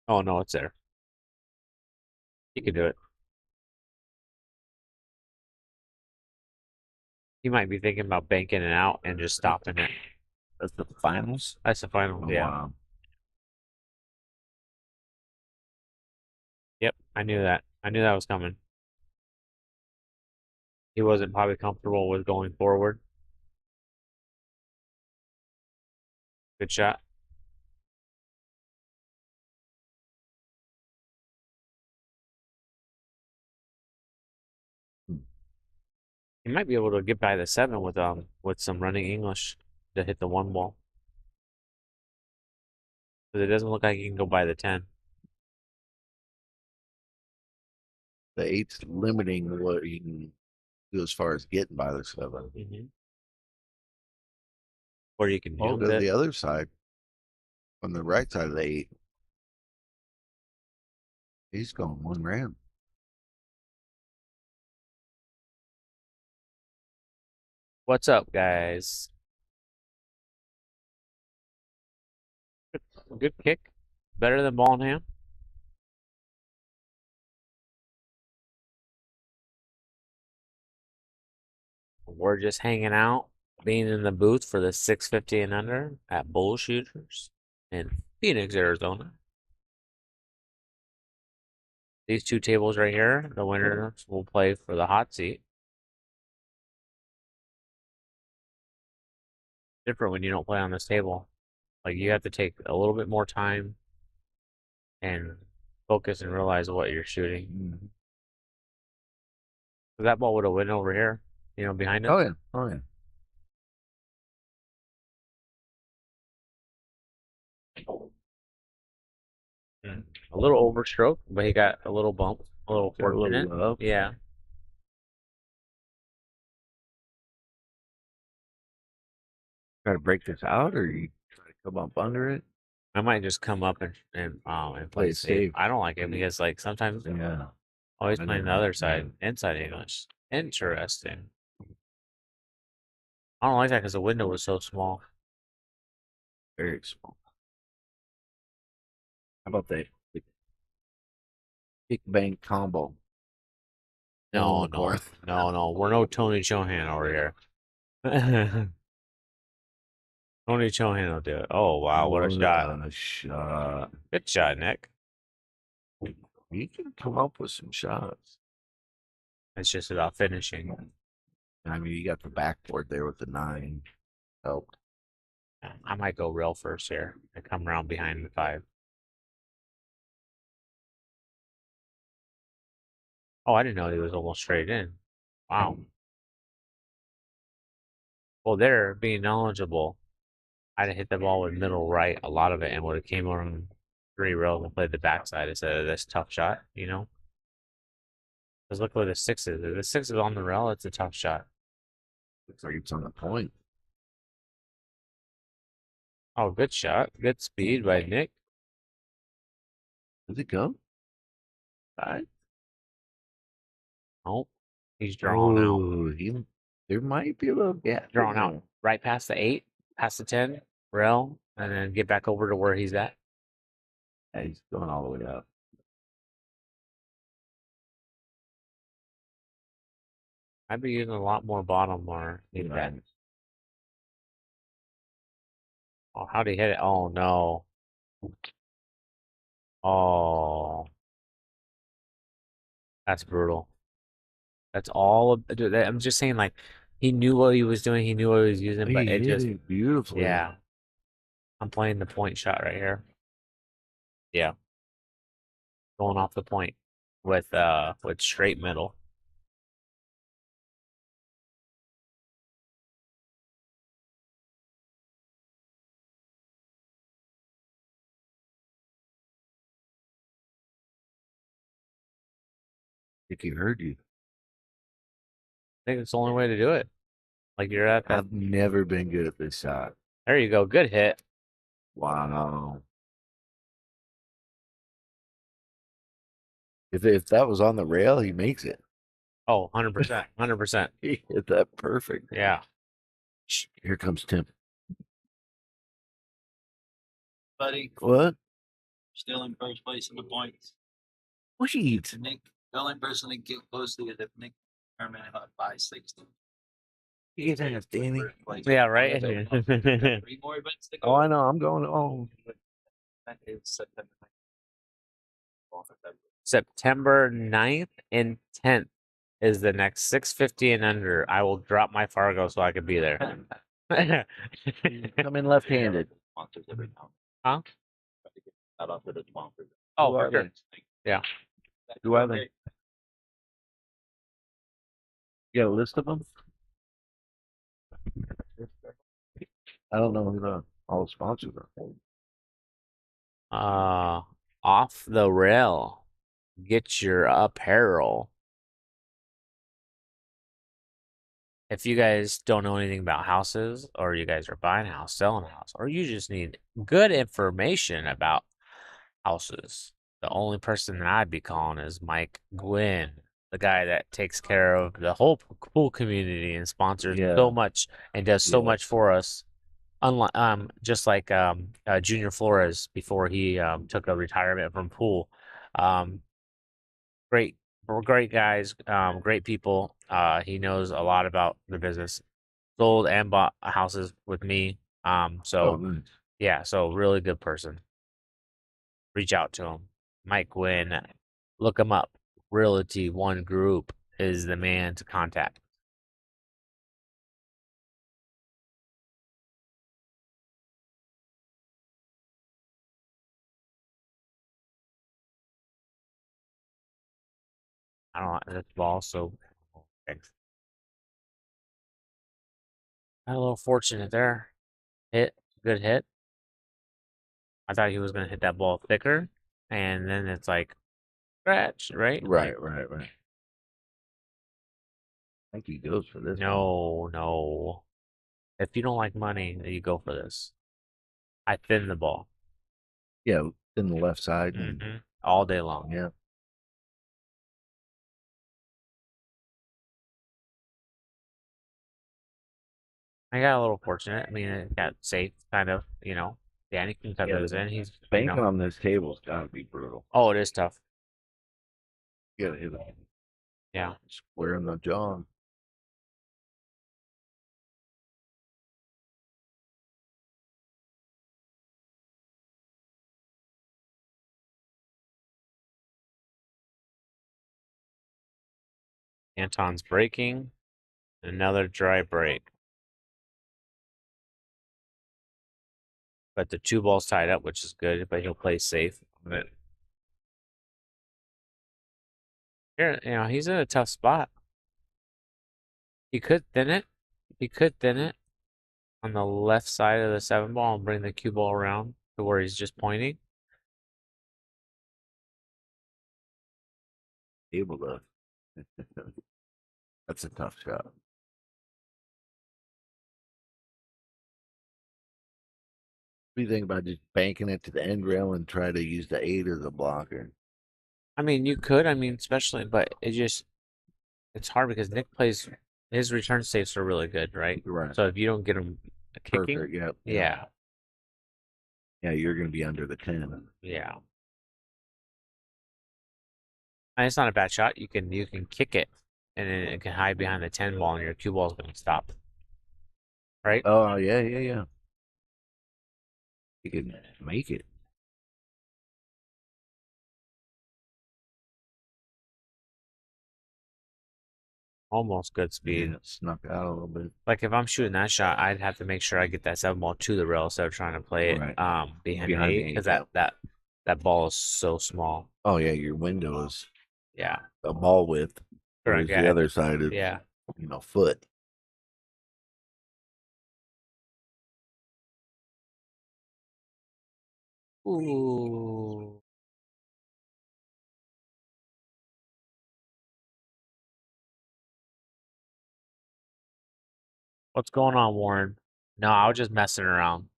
Oh no, it's there. You can do it. He might be thinking about banking it out and just stopping it. That's the finals. That's the final. Oh, Yeah. wow. Yep. I knew that. I knew that was coming. He wasn't probably comfortable with going forward. Good shot. He might be able to get by the 7 with some running English to hit the 1 ball. But it doesn't look like he can go by the 10. The 8's limiting what you can do as far as getting by the 7. Mm-hmm. Or you can Oh, jump to it. the other side, on the right side of the 8. He's going 1 round. What's up, guys? Good kick. Better than ball in hand. We're just hanging out, being in the booth for the 650 and under at Bullshooters in Phoenix, Arizona. These two tables right here, the winners will play for the hot seat. Different when you don't play on this table. Like, you have to take a little bit more time and focus and realize what you're shooting. So that ball would have went over here, behind us. Oh yeah. Oh yeah. A little overstroke, but he got a little bump, a little Got a little fortunate. love. Yeah. Try to break this out, or you try to come up under it? I might just come up and play it safe. safe. I don't like it because like sometimes Yeah. always I playing the know. other side, inside English. Interesting. I don't like that because the window was so small. Very small. How about the big bang combo? No, McCord. no. We're no Tony Chohan over here. Tony Chohan will do it. Oh wow, what a shot! A shot. Good shot, Nick. You can come up with some shots. It's just about finishing. I mean, you got the backboard there with the 9. Helped. I might go rail first here and come around behind the 5. Oh, I didn't know he was almost straight in. Wow. Well, there, being knowledgeable, I'd have hit the ball with middle right, a lot of it, and would have came on 3 rails and played the backside instead of this tough shot, Because look where the 6 is. If the 6 is on the rail, it's a tough shot. Looks like it's on the point. Oh, good shot. Good speed by Nick. Does it go? 5? Oh, he's drawing out. Ooh, there might be a little gap. Drawing out right past the 8, past the 10, rail, and then get back over to where he's at. Yeah, he's going all the way up. I'd be using a lot more bottom or leave that. Oh, how'd he hit it? Oh no. Oh, that's brutal. That's all. Dude, I'm just saying, like, he knew what he was doing. He knew what he was using, but He it hit just, it beautifully. yeah. I'm playing the point shot right here. Yeah. Going off the point with straight middle. I think he heard you. I think it's the only way to do it. Like, you're at that. I've never been good at this shot. There you go. Good hit. Wow. If that was on the rail, he makes it. Oh, 100%. 100%. He hit that perfect. Yeah. Here comes Tim. Buddy, What? still in first place in the points. What you eat? Nick, the only person that get close to it if Nick Herman about 560. You get that, Danny. Yeah, right. 3 more events to go. Oh, I know. I'm going. Oh, That is September 9th. September 9th and 10th is the next 650 and under. I will drop my Fargo so I can be there. come in left-handed. Sponsors every now. Huh? Shout out to the sponsors. Oh, Who for are sure. they? Yeah. Who are they? You got a list of them? I don't know who all the sponsors are. Off the rail. Get your apparel. If you guys don't know anything about houses, or you guys are buying a house, selling a house, or you just need good information about houses, the only person that I'd be calling is Mike Gwynn, the guy that takes care of the whole pool community and sponsors so much and does so much for us. just like Junior Flores before he took a retirement from pool. Um, great, great guys, great people. He knows a lot about the business. Sold and bought houses with me. Oh, So nice. yeah, so really good person. Reach out to him. Mike Gwynn, look him up. Realty One Group is the man to contact. I don't know. This ball, so thanks. Got a little fortunate there. Hit, good hit. I thought he was gonna hit that ball thicker, and then it's like scratch, right? Right, Like, right. I think he goes for this. no, no. If you don't like money, then you go for this. I thin the ball. Yeah, in the left side. All day long. Yeah. I got a little fortunate. I mean, it got safe, kind of. Danny can cut those in. He's banking on this table's got to be brutal. Oh, it is tough. You got to hit it. Yeah. Square in the jaw. Anton's breaking. Another dry break. But the two balls tied up, which is good, but he'll play safe. But here, he's in a tough spot. He could thin it. He could thin it on the left side of the 7 ball and bring the cue ball around to where he's just pointing. Able to. That's a tough shot. What do you think about just banking it to the end rail and try to use the 8 as a blocker? I mean, you could. I mean, especially, but it's hard because Nick plays. His return safes are really good, right? Right. So if you don't get him kicking, Perfect. yeah, you're going to be under the 10. yeah. And it's not a bad shot. You can kick it, and then it can hide behind the 10 ball, and your cue ball is going to stop. Right? Oh, yeah. You can make it. Almost good speed. Yeah, snuck out a little bit. Like if I'm shooting that shot, I'd have to make sure I get that 7 ball to the rail instead of trying to play it Right. behind Behind the 8 because eight, that ball is so small. Oh, yeah, your window is Yeah. a ball width, whereas Correct. the other side is, Yeah. Foot. Ooh. What's going on, Warren? No, I was just messing around.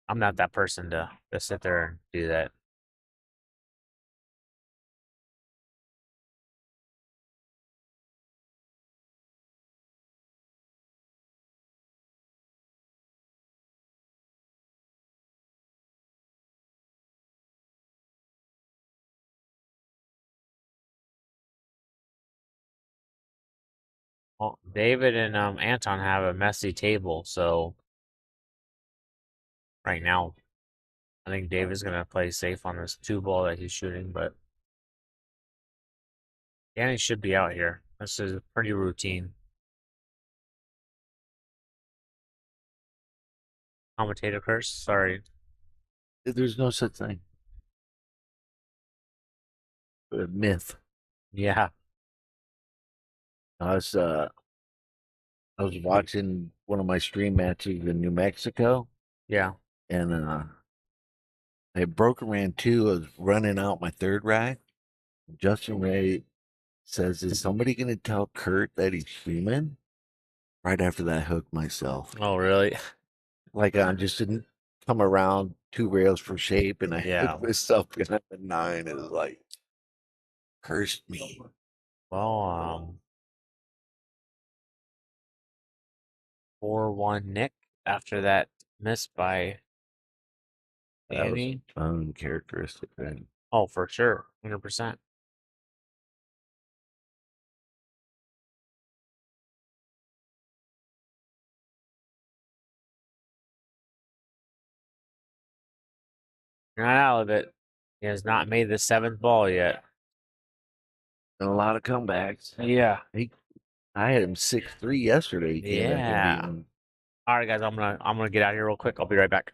I'm not that person to sit there and do that. Well, David and Anton have a messy table, so right now I think David's gonna play safe on this 2 ball that he's shooting, but Danny should be out here. This is pretty routine. Commentator curse, sorry. There's no such thing. A myth. Yeah. I was watching one of my stream matches in New Mexico. Yeah. And I broke around 2. I was running out my 3rd rack. Justin Ray says, "Is somebody going to tell Kurt that he's streaming?" Right after that, I hooked myself. Oh, really? Like I just didn't come around 2 rails for shape, and I hooked myself behind the 9. It was like cursed me. Well, 4-1 Nick after that miss by That was Danny. uncharacteristic then. Oh, for sure. 100%. You're not out of it. He has not made the 7th ball yet. And a lot of comebacks. Yeah. I had him 6-3 yesterday. He came back and Yeah. beat him. All right, guys. I'm gonna get out of here real quick. I'll be right back.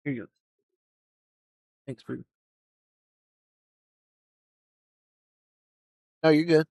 Here you go. Thanks for. No, you're good.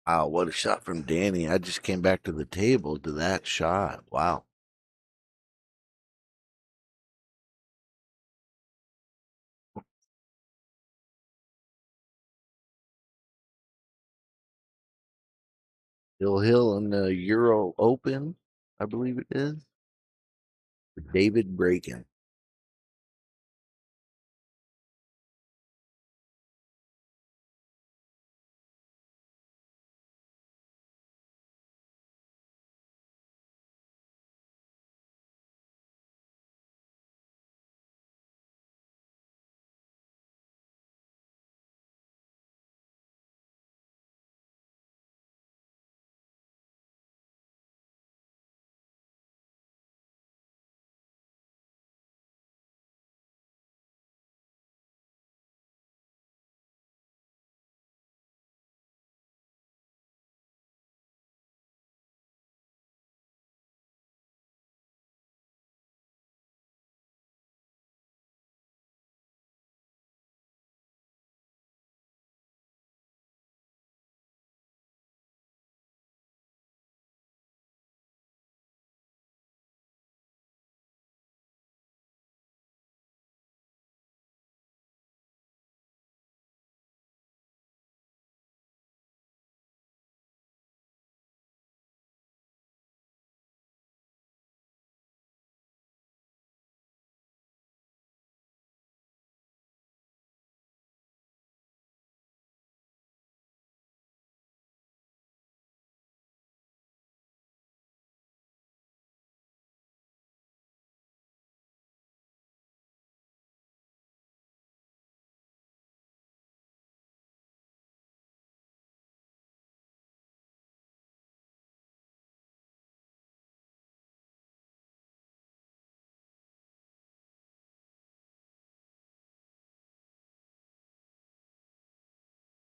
Wow, what a shot from Danny. I just came back to the table to that shot. Wow. Hill in the Euro Open, I believe it is. David Braken.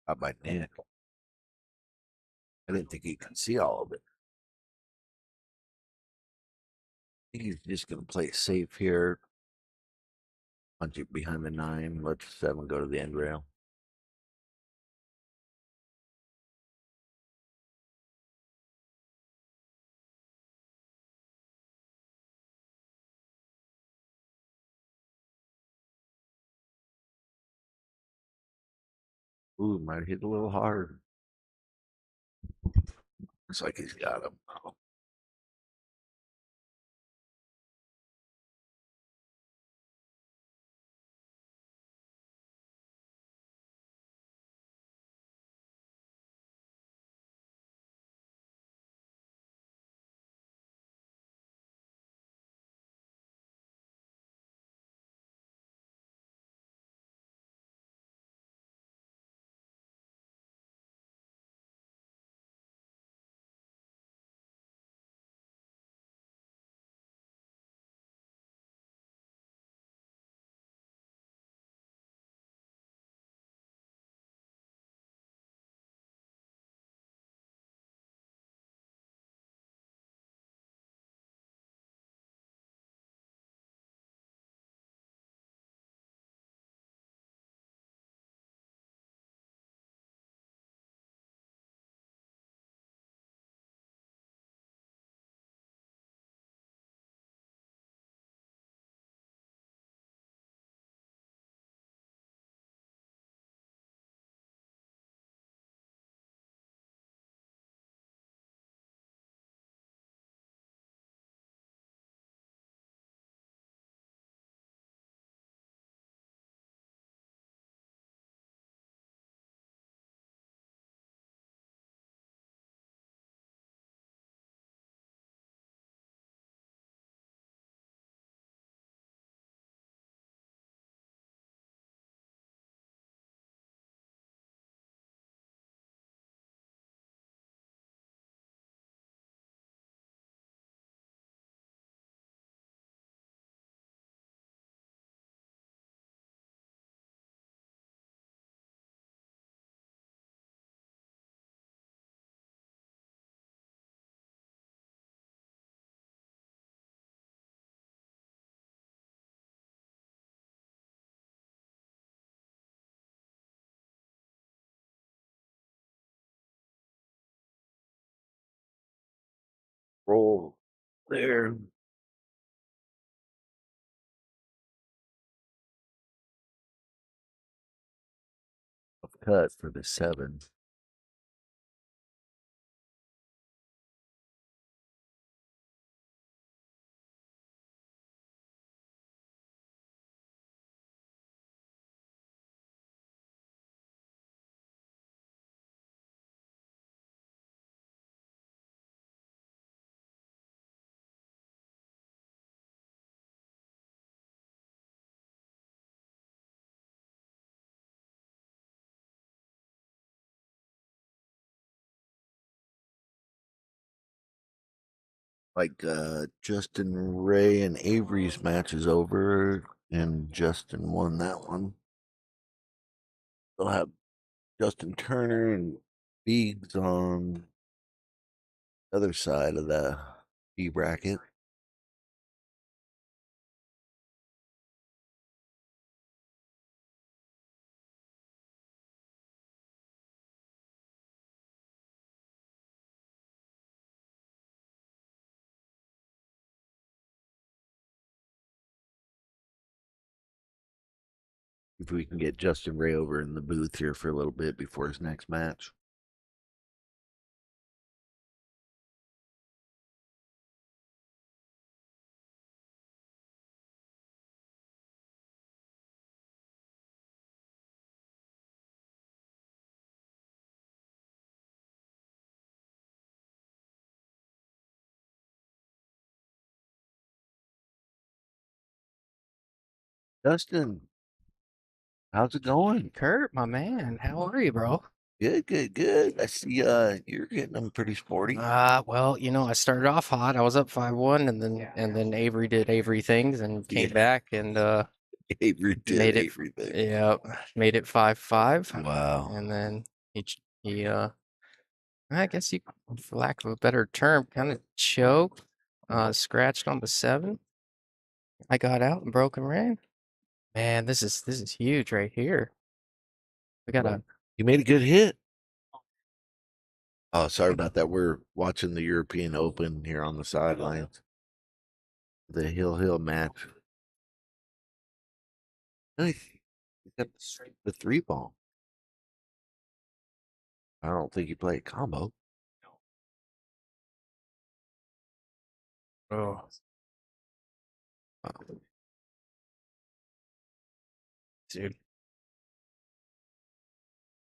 Up my neck. I didn't think he could see all of it. I think he's just going to play it safe here. Punch it behind the 9. Let the 7 go to the end rail. Ooh, might hit a little hard. Looks like he's got him. Oh. roll there. Cut for the 7. Like Justin Ray and Avery's match is over, and Justin won that one. They'll have Justin Turner and Biggs on the other side of the B bracket. If we can get Justin Ray over in the booth here for a little bit before his next match. Justin, how's it going? Kurt, my man, how are you, bro? Good, good, good. I see you're getting them pretty sporty. Well, I started off hot. I was up 5-1, and then Avery did Avery things and came Yeah. back and Avery did made it everything. yeah, made it 5-5. Wow. And then he I guess you, for lack of a better term, kind of choked, scratched on the 7. I got out and broke and ran. Man, this is huge right here. We got a You made a good hit. Oh, sorry about that. We're watching the European Open here on the sidelines. The Hill match. Nice. You got the 3 ball. I don't think you play a combo. oh. Dude.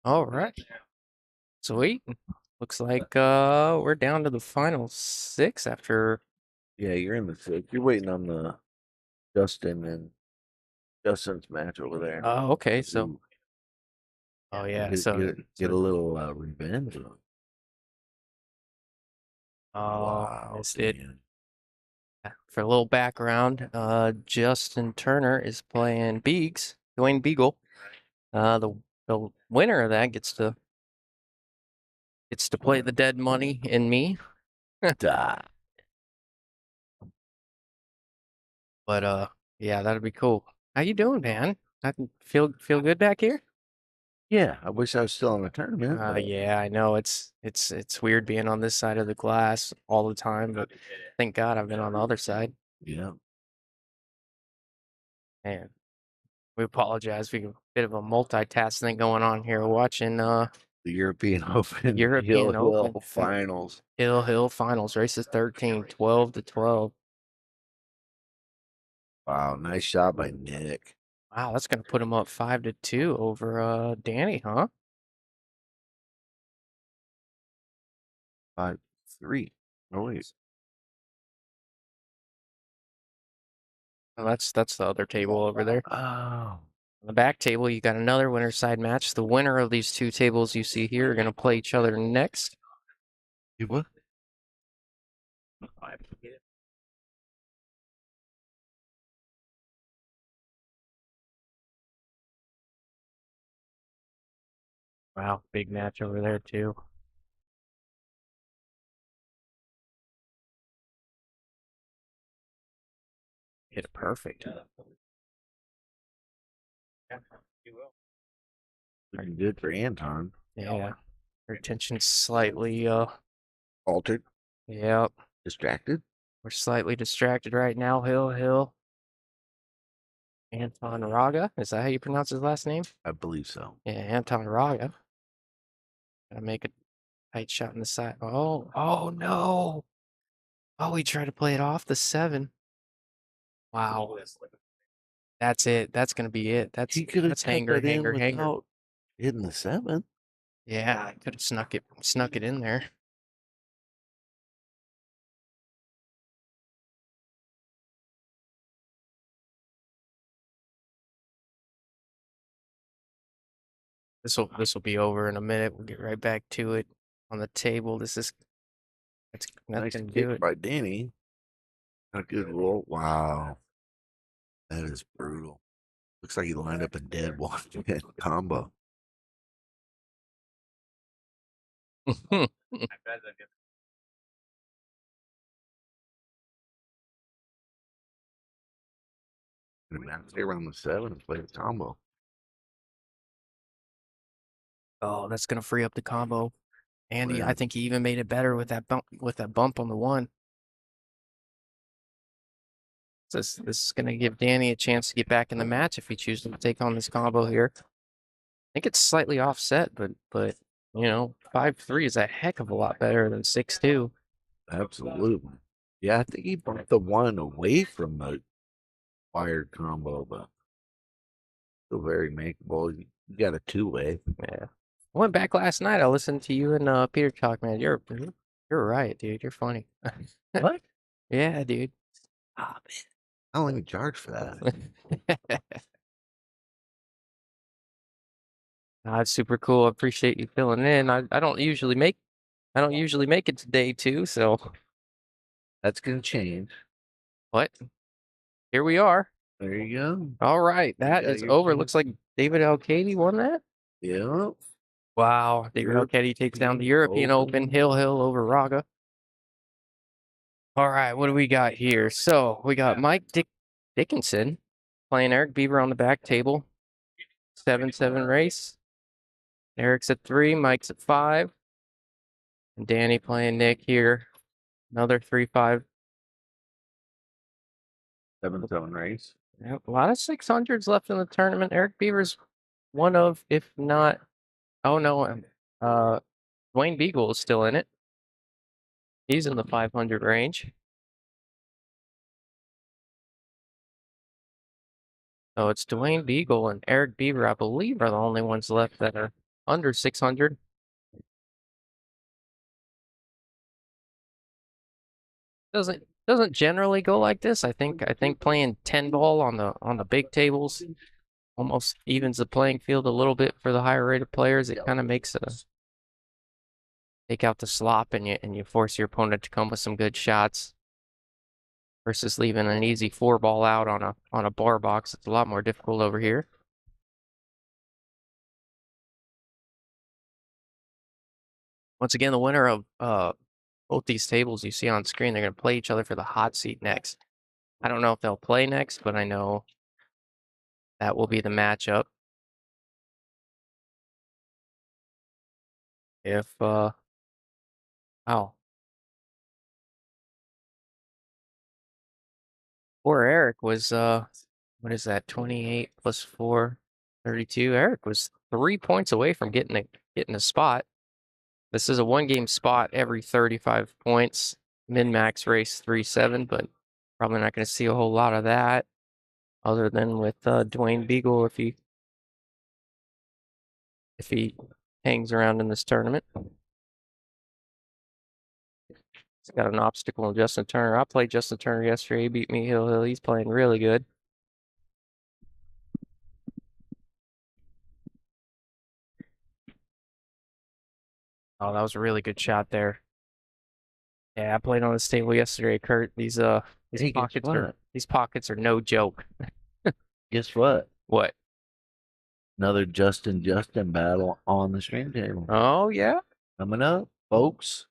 All right. Sweet. Looks like we're down to the final 6 after. Yeah, you're in the 6. You're waiting on the Justin's match over there. Oh, okay. So, Ooh, oh yeah. get, So, get a little revenge. oh, missed it. Dan. For a little background, Justin Turner is playing Biggs, Dwayne Beagle. The winner of that gets to play the dead money in me. Duh. But yeah, that'd be cool. How you doing, man? I can feel good back here. Yeah, I wish I was still in the tournament. Yeah, I know it's weird being on this side of the glass all the time, but thank God I've been on the other side. Yeah. And we apologize. We have a bit of a multitask thing going on here. Watching The European Open European Hill Open finals. Hill finals races 13, 12-12. Wow, nice shot by Nick. Wow, that's gonna put him up 5-2 over Danny, huh? 5-3. Oh wait. Well, that's the other table over there. Oh. On the back table, you got another winner side match. The winner of these 2 tables you see here are gonna play each other next. You what? Wow, big match over there too. Hit it perfect. Looking good for Anton. Yeah. Retention slightly Altered. yep. Distracted? We're slightly distracted right now. Hill. Anton Raga. Is that how you pronounce his last name? I believe so. Yeah, Anton Raga. Gotta make a tight shot in the side. Oh no. Oh, he tried to play it off the 7. Wow. That's it. That's gonna be it. He could have That's cut hanger. that in Hanger. without hitting the 7. Yeah, I could have snuck it in there. This will be over in a minute. We'll get right back to it on the table. That's Nice gonna do kick it. by Danny. A good roll. Wow. That is brutal. Looks like he lined up a dead one-hit combo. Stay around the 7 and play the combo. Oh, that's gonna free up the combo. And I Man. think he even made it better with that bump on the 1. This is gonna give Danny a chance to get back in the match if he chooses to take on this combo here. I think it's slightly offset, but 5-3 is a heck of a lot better than 6-2. Absolutely. Yeah, I think he bumped the 1 away from the wired combo, but still very makeable. You got a 2-way. Yeah. I went back last night. I listened to you and Peter talk, man. You're right, dude. You're funny. What? Yeah, dude. Ah, man. I don't even charge for that. That's super cool. I appreciate you filling in. I don't usually make it to day 2, so That's gonna change. but here we are. There you go. All right, that got is your over. chance. Looks like David Alcady won that. Yeah. Wow, David Alcady takes down the European Open. Hill over Raga. All right, what do we got here? So we got Mike Dickinson playing Eric Beaver on the back table. 7-7 race. Eric's at 3, Mike's at 5. And Danny playing Nick here. Another 3-5. 7-7 race. Yep, a lot of 600s left in the tournament. Eric Beaver's one of, if not, oh no, Dwayne Beagle is still in it. He's in the 500 range. So it's Dwayne Beagle and Eric Beaver, I believe, are the only ones left that are under 600. Doesn't generally go like this. I think playing 10 ball on the big tables almost evens the playing field a little bit for the higher rated players. It kind of makes take out the slop and you force your opponent to come with some good shots versus leaving an easy 4 ball out on a bar box. It's a lot more difficult over here. Once again, the winner of both these tables you see on screen, they're going to play each other for the hot seat next. I don't know if they'll play next, but I know that will be the matchup. If oh, poor Eric was what is that, 28 plus 4, 32. Eric was 3 points away from getting a spot. This is a 1-game spot every 35 points. Min-max race 3-7, but probably not going to see a whole lot of that other than with Dwayne Beagle if he hangs around in this tournament. He's got an obstacle in Justin Turner. I played Justin Turner yesterday. He beat me. Hill. He's playing really good. Oh, that was a really good shot there. Yeah, I played on this table yesterday, Kurt. These Hey, pockets are no joke. Guess what? What? Another Justin battle on the stream table. Oh yeah. Coming up, folks.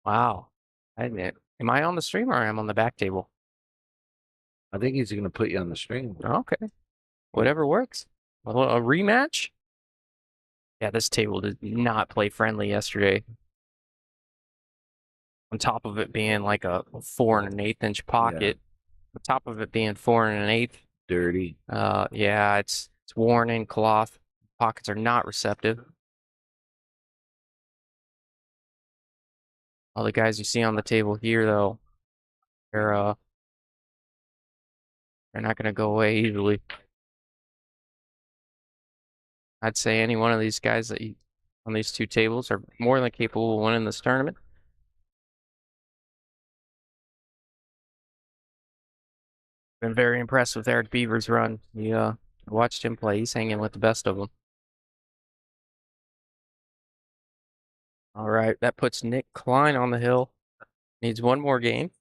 Wow. I admit. Am I on the stream or am I on the back table? I think he's going to put you on the stream. Okay. Whatever works. A rematch? Yeah, this table did not play friendly yesterday. on top of it being like a 4 1/8 inch pocket, on top of it being 4 1/8. Dirty. Yeah, it's worn in cloth. Pockets are not receptive. All the guys you see on the table here, though, they're not gonna go away easily. I'd say any one of these guys on these 2 tables are more than capable of winning this tournament. Been very impressed with Eric Beaver's run. I watched him play. He's hanging with the best of them. All right, that puts Nick Klein on the hill. Needs one more game.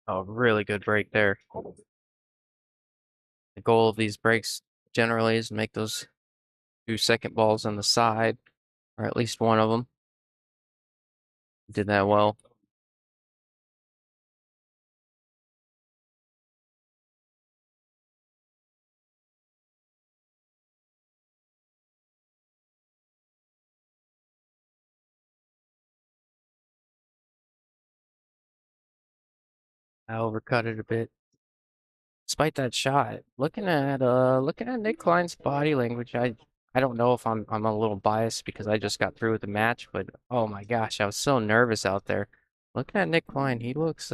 Oh, really good break there. The goal of these breaks generally is to make those 2 second balls on the side, or at least one of them. Did that well. I overcut it a bit. Despite that shot, looking at Nick Klein's body language, I don't know if I'm a little biased because I just got through with the match, but oh my gosh, I was so nervous out there. Looking at Nick Klein, he looks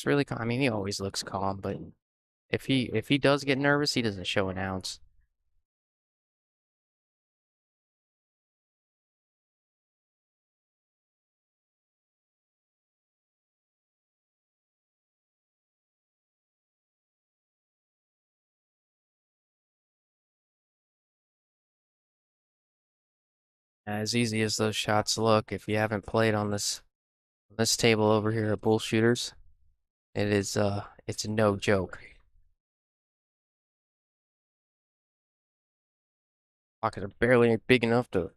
really calm. I mean, he always looks calm, but if he does get nervous, he doesn't show an ounce. As easy as those shots look, if you haven't played on this table over here at Bullshooters, it's no joke. Pockets are barely big enough to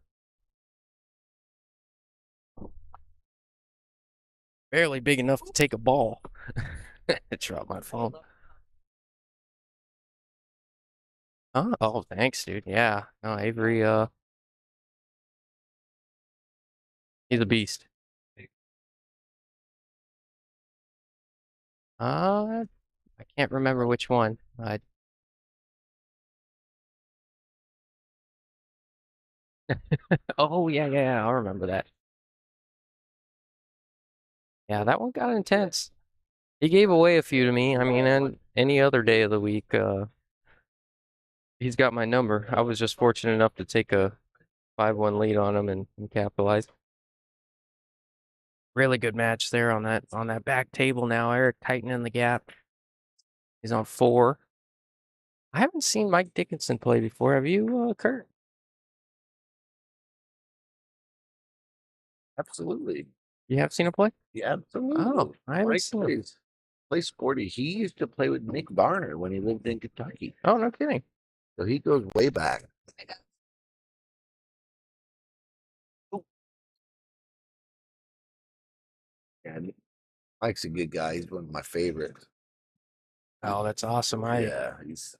take a ball. Drop my phone. Oh, thanks, dude. Yeah. No, Avery, he's a beast. I can't remember which one. Oh, yeah, I remember that. Yeah, that one got intense. He gave away a few to me. I mean, and any other day of the week, he's got my number. I was just fortunate enough to take a 5-1 lead on him and capitalize. Really good match there on that back table now. Eric tightening the gap. He's on 4. I haven't seen Mike Dickinson play before. Have you, Kurt? Absolutely. You have seen him play? Yeah, absolutely. Oh, I haven't Mike seen him. plays sporty. He used to play with Nick Varner when he lived in Kentucky. Oh, no kidding. So he goes way back. And Mike's a good guy. He's one of my favorites. Oh, that's awesome. He's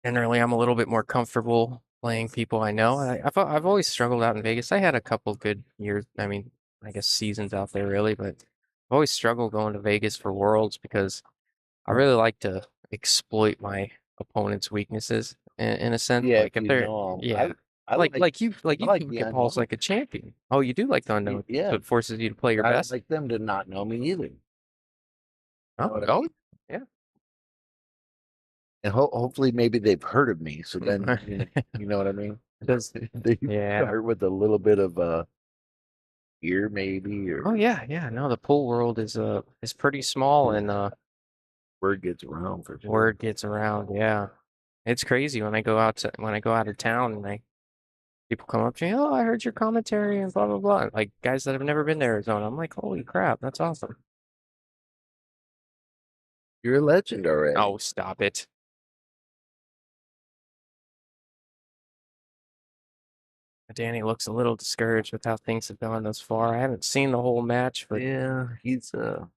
Generally, I'm a little bit more comfortable playing people I know. I've always struggled out in Vegas. I had a couple good years. I mean, I guess seasons out there really, but I've always struggled going to Vegas for Worlds because I really like to exploit my opponent's weaknesses in a sense. yeah. Like If if you they're know him, yeah, I like you I like can the get balls unknown. like a champion. Oh, you do like the unknown. Yeah. So it forces you to play your I don't best. like them to not know me either. Oh, know what I oh, mean? yeah. And hopefully maybe they've heard of me. So then you know what I mean? Does They yeah. start with a little bit of fear maybe Oh or yeah. No, the pool world is pretty small and Word gets around for sure. Word gets around. Yeah, it's crazy when I go out of town and people come up to me. Oh, I heard your commentary and blah blah blah. Like guys that have never been to Arizona. I'm like, holy crap, that's awesome. You're a legend already. Oh, stop it. Danny looks a little discouraged with how things have gone thus far. I haven't seen the whole match, but yeah, he's good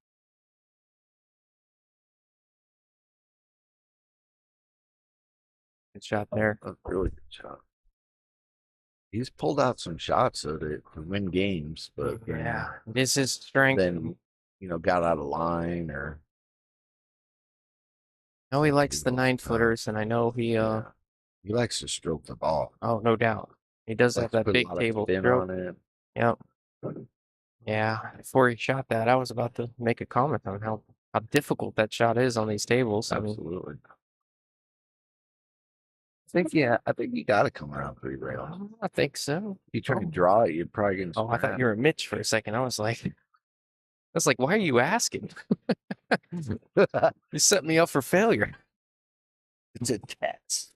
shot there. a really good shot. He's pulled out some shots so to win games, but Yeah, this is strength. then got out of line or. No, he likes the 9-footers, and I know he he likes to stroke the ball. Oh, no doubt. He does have that big table stroke. On it. Yep. Yeah. Before he shot that, I was about to make a comment on how difficult that shot is on these tables. Absolutely. I think you got to come around 3 rails. I think so. You try to draw it, you're probably going to. Oh, I thought you were Mitch for a second. I was like, why are you asking? You set me up for failure. It's a test.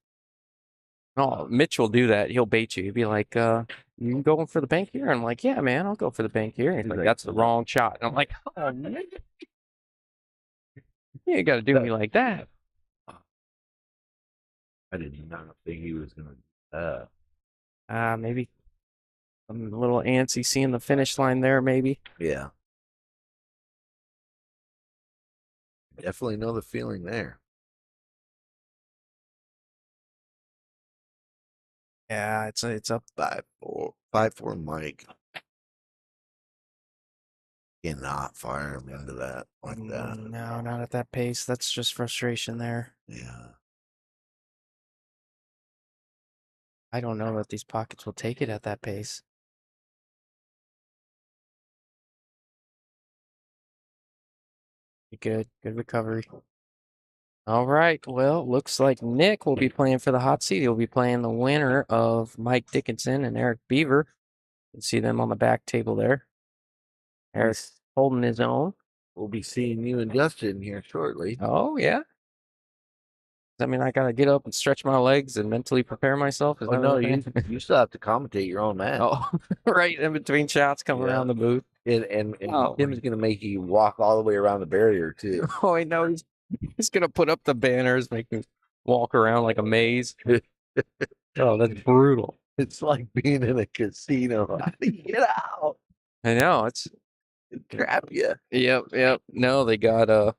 Oh, Mitch will do that. He'll bait you. He'll be like, you going for the bank here? I'm like, yeah, man, I'll go for the bank here. And he's like, that's the wrong shot. And I'm like, oh, man. You ain't got to do me like that. I did not think he was going to. Maybe I'm a little antsy seeing the finish line there, maybe. Yeah. Definitely know the feeling there. Yeah, it's up 5-4 Mike. Cannot fire him into that like that. No, not at that pace. That's just frustration there. Yeah. I don't know if these pockets will take it at that pace. Good recovery. All right. Well, looks like Nick will be playing for the hot seat. He'll be playing the winner of Mike Dickinson and Eric Beaver. You can see them on the back table there. Eric's holding his own. We'll be seeing you and Justin here shortly. Oh, yeah. I mean, I got to get up and stretch my legs and mentally prepare myself. Oh, no, you still have to commentate your own match. Oh, right in between shots coming around the booth. And Tim's going to make you walk all the way around the barrier, too. Oh, I know. He's going to put up the banners, make me walk around like a maze. Oh, that's brutal. It's like being in a casino. Get out. I know. It's trap you. Yep. No, they got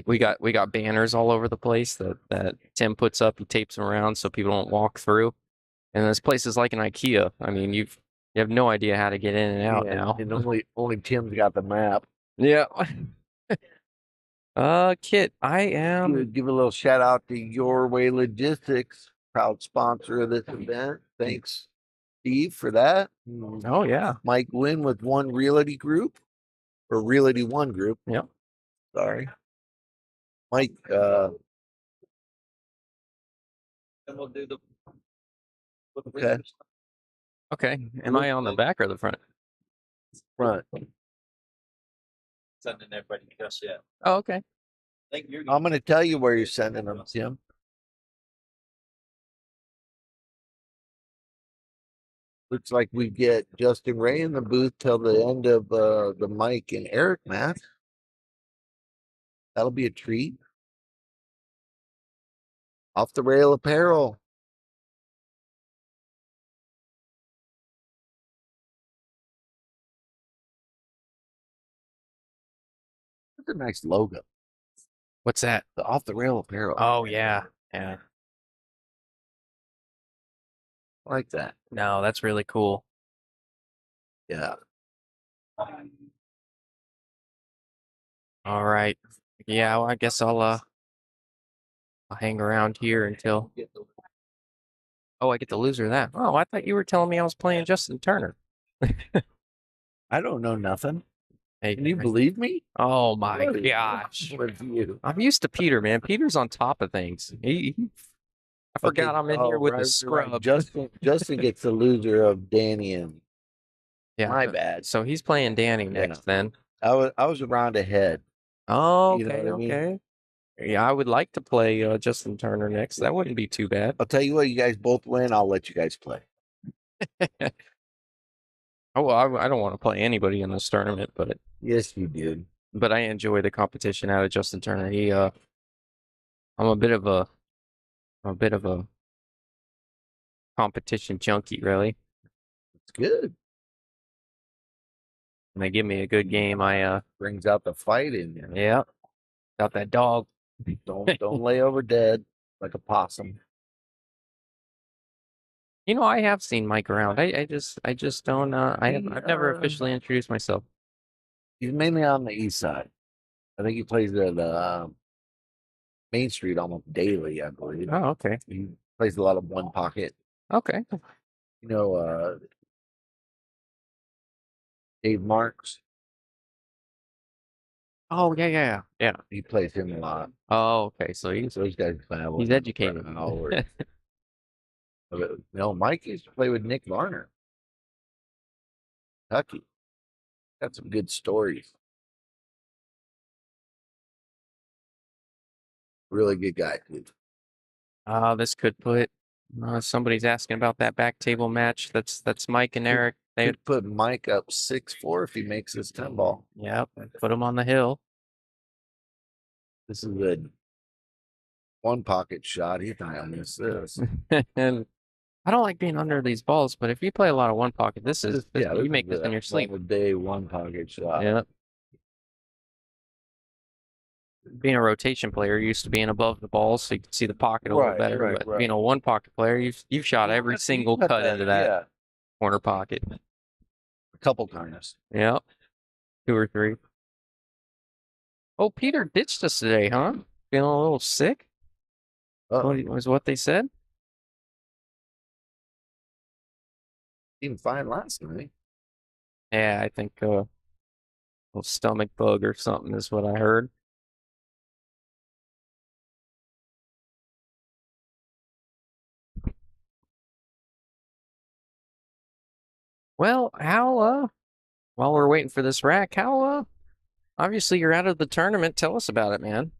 we got banners all over the place that Tim puts up. He tapes them around so people don't walk through. And this place is like an IKEA. I mean, you have no idea how to get in and out now. And only Tim's got the map. Yeah. Kit, I am. Give a little shout out to Your Way Logistics, proud sponsor of this event. Thanks, Steve, for that. Oh yeah. Mike Wynn with One Realty Group, or Realty One Group. Yep. Sorry, Mike. And we'll do the. Okay. Okay. Am I on the back or the front? Front. Sending everybody just yet. Oh, okay. I think you're. I'm going to tell you where you're sending them, Tim. Looks like we get Justin Ray in the booth till the end of the Mike and Eric match. That'll be a treat. Off the Rail Apparel. That's a nice logo. What's that? The Off the Rail Apparel. Oh yeah. Yeah. I like that. No, that's really cool. Yeah. All right. Yeah, well, I guess I'll hang around here until. Oh, I get the loser of that. Oh, I thought you were telling me I was playing Justin Turner. I don't know nothing. Hey, can you believe me? Oh my gosh! With you, I'm used to Peter, man. Peter's on top of things. I forgot I'm in here with the scrub. Right. Justin gets the loser of Danny and. Yeah, my bad. So he's playing Danny next. Then I was around ahead. Oh, You know okay, what I mean? okay. Yeah, I would like to play Justin Turner next. That wouldn't be too bad. I'll tell you what, you guys both win. I'll let you guys play. Oh, well, I don't want to play anybody in this tournament, Yes, you did. but I enjoy the competition out of Justin Turner. I'm a bit of a competition junkie, really. It's good. When they give me a good game, Brings out the fight in you. yeah, got that dog. Don't lay over dead like a possum. You know, I have seen Mike around. I just don't. I've never officially introduced myself. He's mainly on the east side. I think he plays at the Main Street almost daily, I believe. Oh, okay, He plays a lot of one pocket. okay. You know, Dave Marks. Oh, yeah. He plays him a lot. Oh, okay. So Those guys travel. he's educated. No, Mike used to play with Nick Varner. Kentucky. Got some good stories. Really good guy, dude. This could put. Somebody's asking about that back table match. That's Mike and Eric. They Could put Mike up 6-4 if he makes this 10 ball. Yep, put him on the hill. This is a one pocket shot. He's not gonna miss this. And I don't like being under these balls, but if you play a lot of one pocket, you make this in your sleep. Day one pocket shot. Yeah. Being a rotation player, you're used to being above the ball, so you can see the pocket a little better. But being a one pocket player, you've shot every single cut into that corner pocket. A couple times. Yeah, 2 or 3. Oh, Peter ditched us today, huh? Feeling a little sick? Was what they said? Seemed fine last night. Yeah, I think a little stomach bug or something is what I heard. Well, while we're waiting for this rack, obviously you're out of the tournament. Tell us about it, man.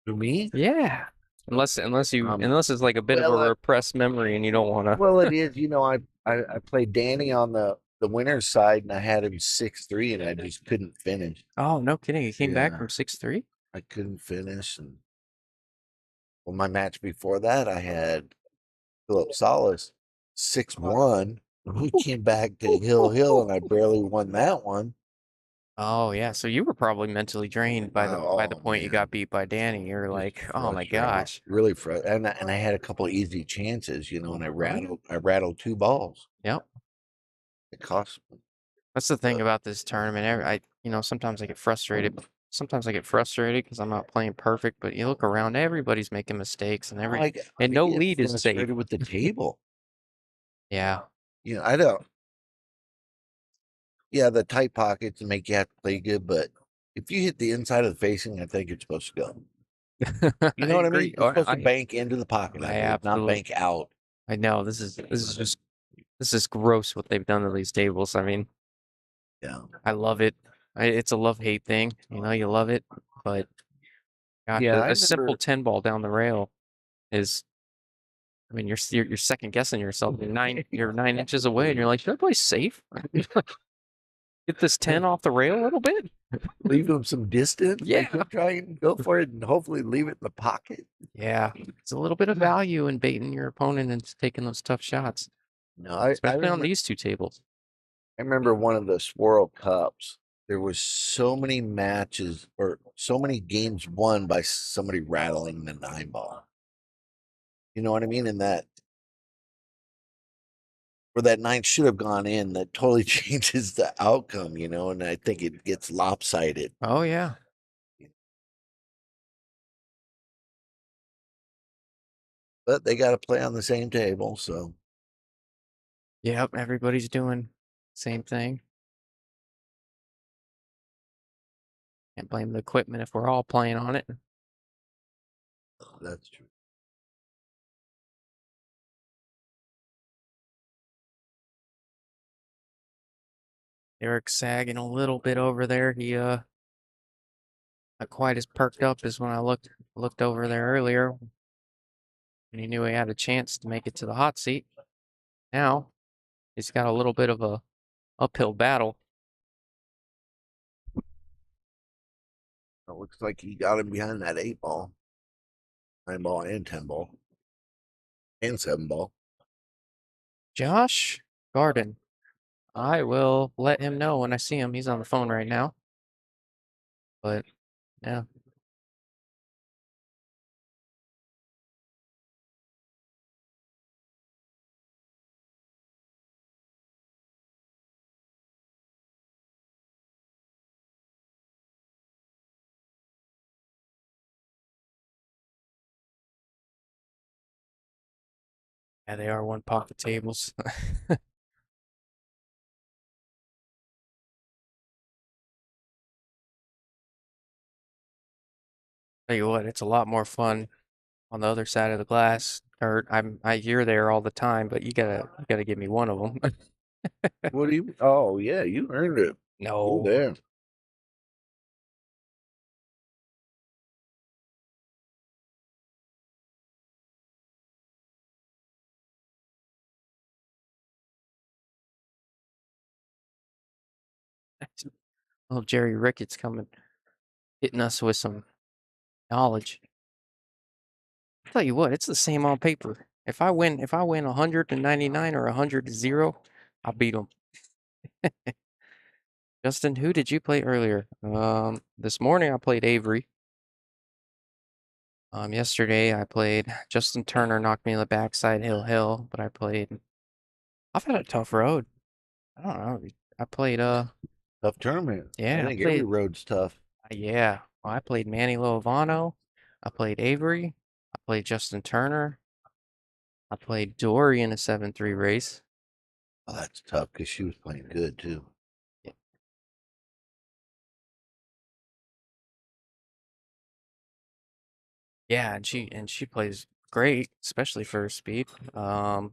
To me? Yeah. Unless it's like a bit of a repressed memory and you don't want to. Well, it is. You know, I played Danny on the winner's side and I had him 6-3 and I just couldn't finish. Oh, no kidding. He came back from 6-3? I couldn't finish. And well, my match before that, I had Philip Solis 6-1. We came back to Hill and I barely won that one. Oh yeah, so you were probably mentally drained by the point you got beat by Danny. You're like, oh my gosh, really frustrated. And I had a couple easy chances, you know, and I rattled 2 balls. Yep, it cost me. That's the thing about this tournament. Sometimes I get frustrated. Sometimes I get frustrated because I'm not playing perfect. But you look around, everybody's making mistakes, and no lead is safe with the table. Yeah, you know, I don't. Yeah, the tight pockets make you have to play good, but if you hit the inside of the facing, I think you're supposed to go. You know what I mean? You're supposed to bank into the pocket, not bank out. I know this is gross what they've done to these tables. I mean, yeah, I love it. It's a love-hate thing. You know, you love it, but gosh, a simple 10 ball down the rail is. I mean, you're second guessing yourself. You're 9 inches away, and you're like, should I play safe? Get this 10 off the rail a little bit. Leave them some distance. Yeah, try and go for it, and hopefully leave it in the pocket. Yeah, it's a little bit of value in baiting your opponent into taking those tough shots. No, especially on these 2 tables. I remember one of the Swirl Cups. There was so many matches or so many games won by somebody rattling the 9 ball. You know what I mean? And that where that 9 should have gone in, that totally changes the outcome, you know, and I think it gets lopsided. Oh yeah. But they got to play on the same table, so. Yep, everybody's doing same thing. Can't blame the equipment if we're all playing on it. That's true. Eric's sagging a little bit over there. not quite as perked up as when I looked over there earlier, and he knew he had a chance to make it to the hot seat. Now he's got a little bit of a uphill battle. It looks like he got him behind that 8 ball, 9 ball, and 10 ball, and 7 ball. Josh Garden. I will let him know when I see him. He's on the phone right now. But yeah. Yeah, they are one pocket tables. Tell you what, it's a lot more fun on the other side of the glass. Or you're there all the time, but you gotta give me one of them. What do you? Oh yeah, you earned it. No. You're there. Little Jerry Ricketts coming, hitting us with some knowledge. Tell you what, it's the same on paper. If I win 199 or 100-0, I'll beat them. Justin, who did you play earlier? This morning I played Avery. Yesterday I played Justin Turner, knocked me in the backside hill, but I've had a tough road. I don't know. I played Tough tournament. yeah, I think every road's tough. yeah. Well, I played Manny Lovano. I played Avery. I played Justin Turner. I played Dory in a 7-3 race. Oh, that's tough because she was playing good too. Yeah, and she plays great, especially for her speed. Yeah.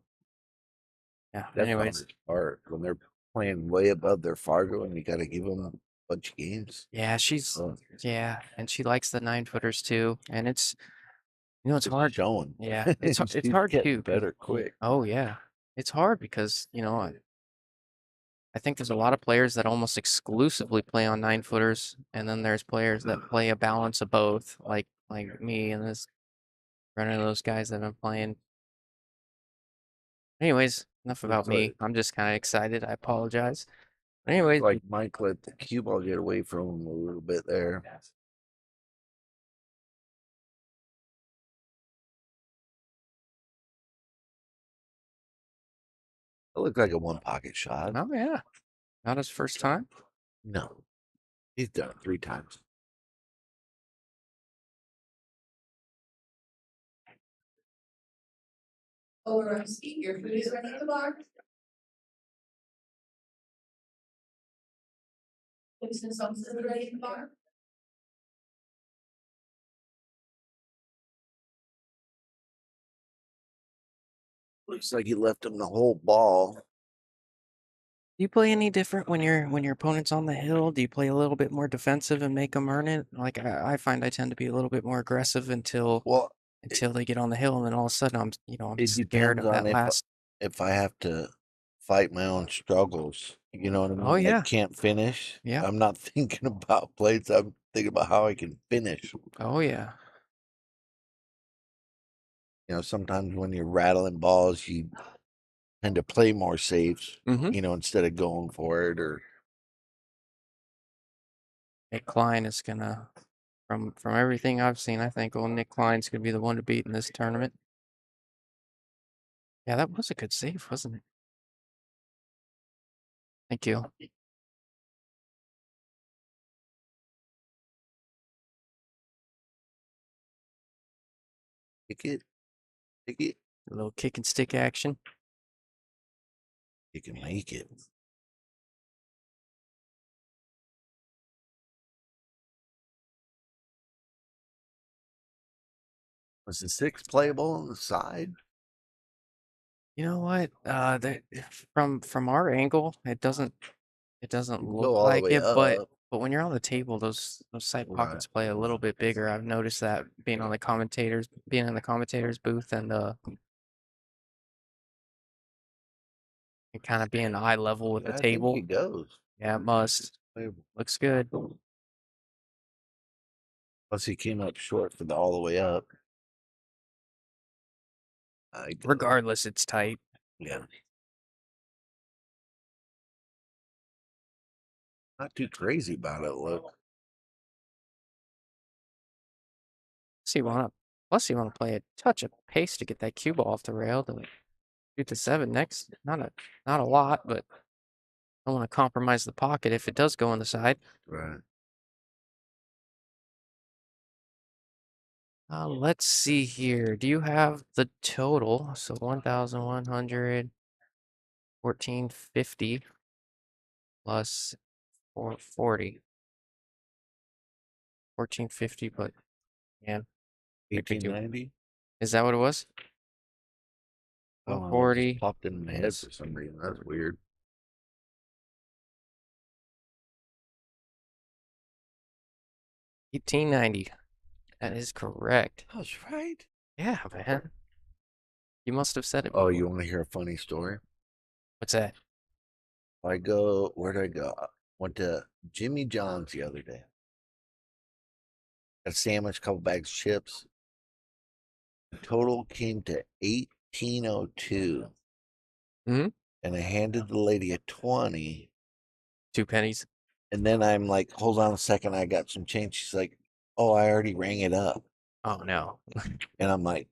That's Anyways, hard when they're playing way above their Fargo, and you got to give them a bunch of games. yeah, yeah, and she likes the 9-footers too, and it's it's hard. Showing. Yeah, it's She's hard getting too. better quick. Oh yeah, it's hard because I think there's a lot of players that almost exclusively play on 9-footers, and then there's players that play a balance of both, like me and this one of those guys that have been playing. Anyways, enough about me. I'm just kind of excited. I apologize. Anyways, like Mike let the cue ball get away from him a little bit there. It looked like a one pocket shot. Oh yeah, not his first time. No, he's done it 3 times. Or Steve, your food is ready at the bar. Is the sauce ready at the bar? Looks like he left him the whole ball. Do you play any different when your opponent's on the hill? Do you play a little bit more defensive and make them earn it? Like I find I tend to be a little bit more aggressive until they get on the hill, and then all of a sudden I'm scared of that last. If I have to fight my own struggles, you know what I mean? Oh yeah, I can't finish. Yeah. I'm not thinking about plays. I'm thinking about how I can finish. Oh yeah. Sometimes when you're rattling balls, you tend to play more safe, Mm-hmm. Instead of going for it or. Nick Klein is gonna, from everything I've seen, I think Nick Klein's gonna be the one to beat in this tournament. Yeah, that was a good save, wasn't it? Thank you. Take it. A little kick and stick action. You can make it. Was the 6 playable on the side? You know what? From our angle, it doesn't You can look go all the like way it, but up. But when you're on the table, those side Right. pockets play a little bit bigger. I've noticed that being in the commentators booth and kind of being eye level with Yeah, the I think table. he goes. Yeah, it must. Looks good. Plus, he came up short for the all the way up. Regardless, it's tight. Yeah. Not too crazy about it, look. Plus, you want to play a touch of pace to get that cue ball off the rail to shoot the 7 next. Not a lot, but I don't want to compromise the pocket if it does go on the side. Right. Let's see here. Do you have the total? So 1,100, 1,450 plus 440. 1,450, but man, 1890. is that what it was? Oh, it 440. just popped in my head for some reason. That's weird. 1,890. That is correct. That's right. Yeah, man. You must have said it. Oh, before. you want to hear a funny story? What's that? Where'd I go? Went to Jimmy John's the other day. Got a sandwich, couple bags of chips. The total came to 1802. Mhm. And I handed the lady a 20. 2 pennies. And then I'm like, hold on a second, I got some change. She's like, oh, I already rang it up. Oh no. And I'm like,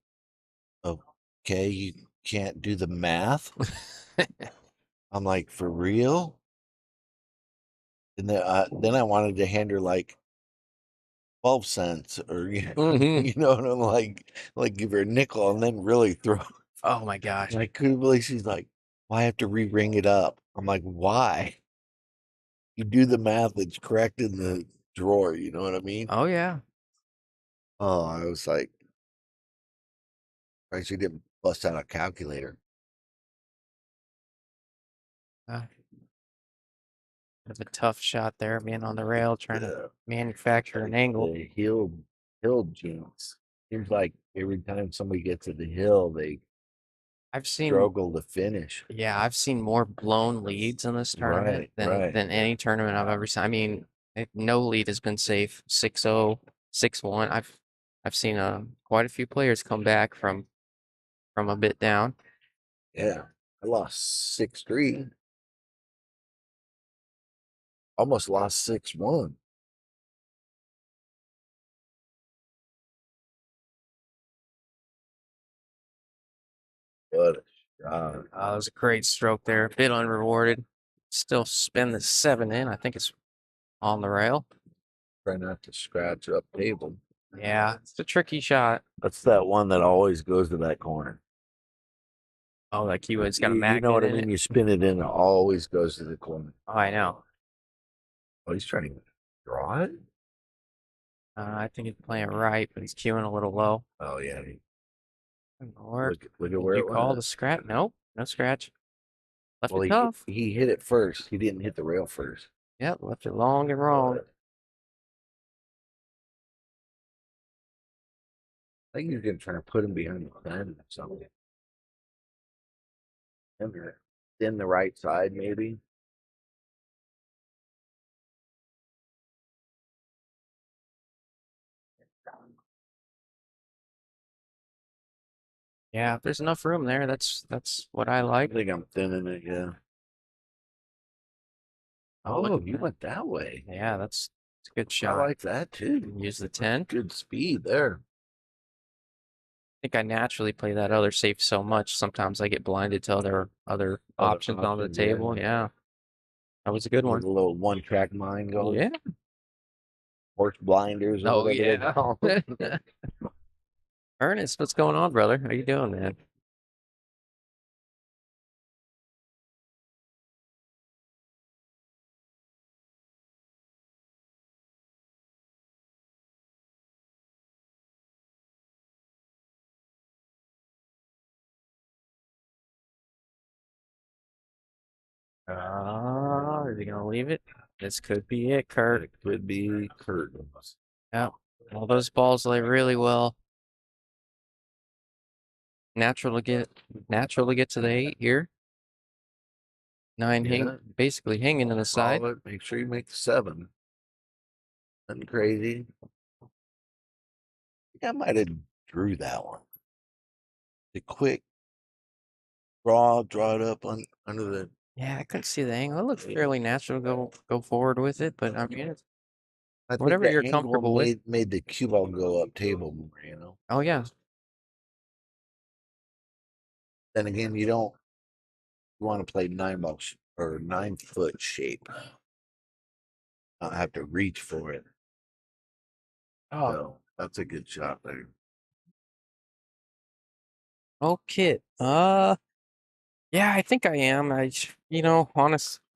okay, you can't do the math. I'm like, for real? And then I wanted to hand her like 12 cents or Mhm. you know, and I'm like give her a nickel and then really throw. Oh my gosh. And I couldn't believe she's like, well, I have to re-ring it up. I'm like, why? You do the math, it's correct in the drawer, you know what I mean? Oh yeah. Oh, I was like, I she didn't bust out a calculator. Bit of a tough shot there, being on the rail, trying to Yeah. manufacture an angle. The hill jinx. Seems like every time somebody gets to the hill, they I've seen struggle to finish. Yeah, I've seen more blown leads in this tournament Right. than any tournament I've ever seen. I mean, no lead has been safe. 6-0, 6-1. I've seen quite a few players come back from a bit down. Yeah. I lost 6-3. Almost lost 6-1. What a shot. It was a great stroke there. A bit unrewarded. Still spin the 7 in. I think it's on the rail. Try not to scratch up table. Yeah, it's a tricky shot. That's that one that always goes to that corner. Oh, like it's got a You magnet know what I in mean? it. You spin it in, it always goes to the corner. Oh, I know. Oh, he's trying to draw it? I think he's playing right, but he's queuing a little low. Oh, yeah. Or Look at where you it call went. the scratch? No, no scratch. Left Well, it tough. he hit it first. He didn't hit the rail first. Yep, left it long and wrong. I think you're gonna try to put him behind the pen or something. In the right side, maybe. Yeah, if there's enough room there, that's what I I like. think I'm thinning it, yeah. Oh, look Oh, at you that. went that way. Yeah, that's a good I shot. like that too. Use the 10. Good speed there. I think I naturally play that other safe so much. Sometimes I get blinded to other options on the options, yeah. table. Yeah. That was a good With one. a little one-track mind going. Yeah. Horse blinders or Oh whatever they yeah. call them. Ernest, what's going on, brother? How you doing, man? Is he gonna leave it? This could be it, Kurt. It could be curtains. Yep. All those balls lay really well. Natural to get to the 8 here. 9 Yeah. basically hanging to the side. Follow it. Make sure you make the 7. Nothing crazy. I think I might have drew that one. The quick draw it up under the. Yeah, I couldn't see the angle. It looked fairly natural to go forward with it, but I mean, I think whatever the you're angle comfortable with. made the cue ball go up table more, you know. Oh yeah. Then again, you want to play 9 ball or 9-foot shape. Not have to reach for it. Oh, So that's a good shot there. oh, Kit. Yeah, I think I am.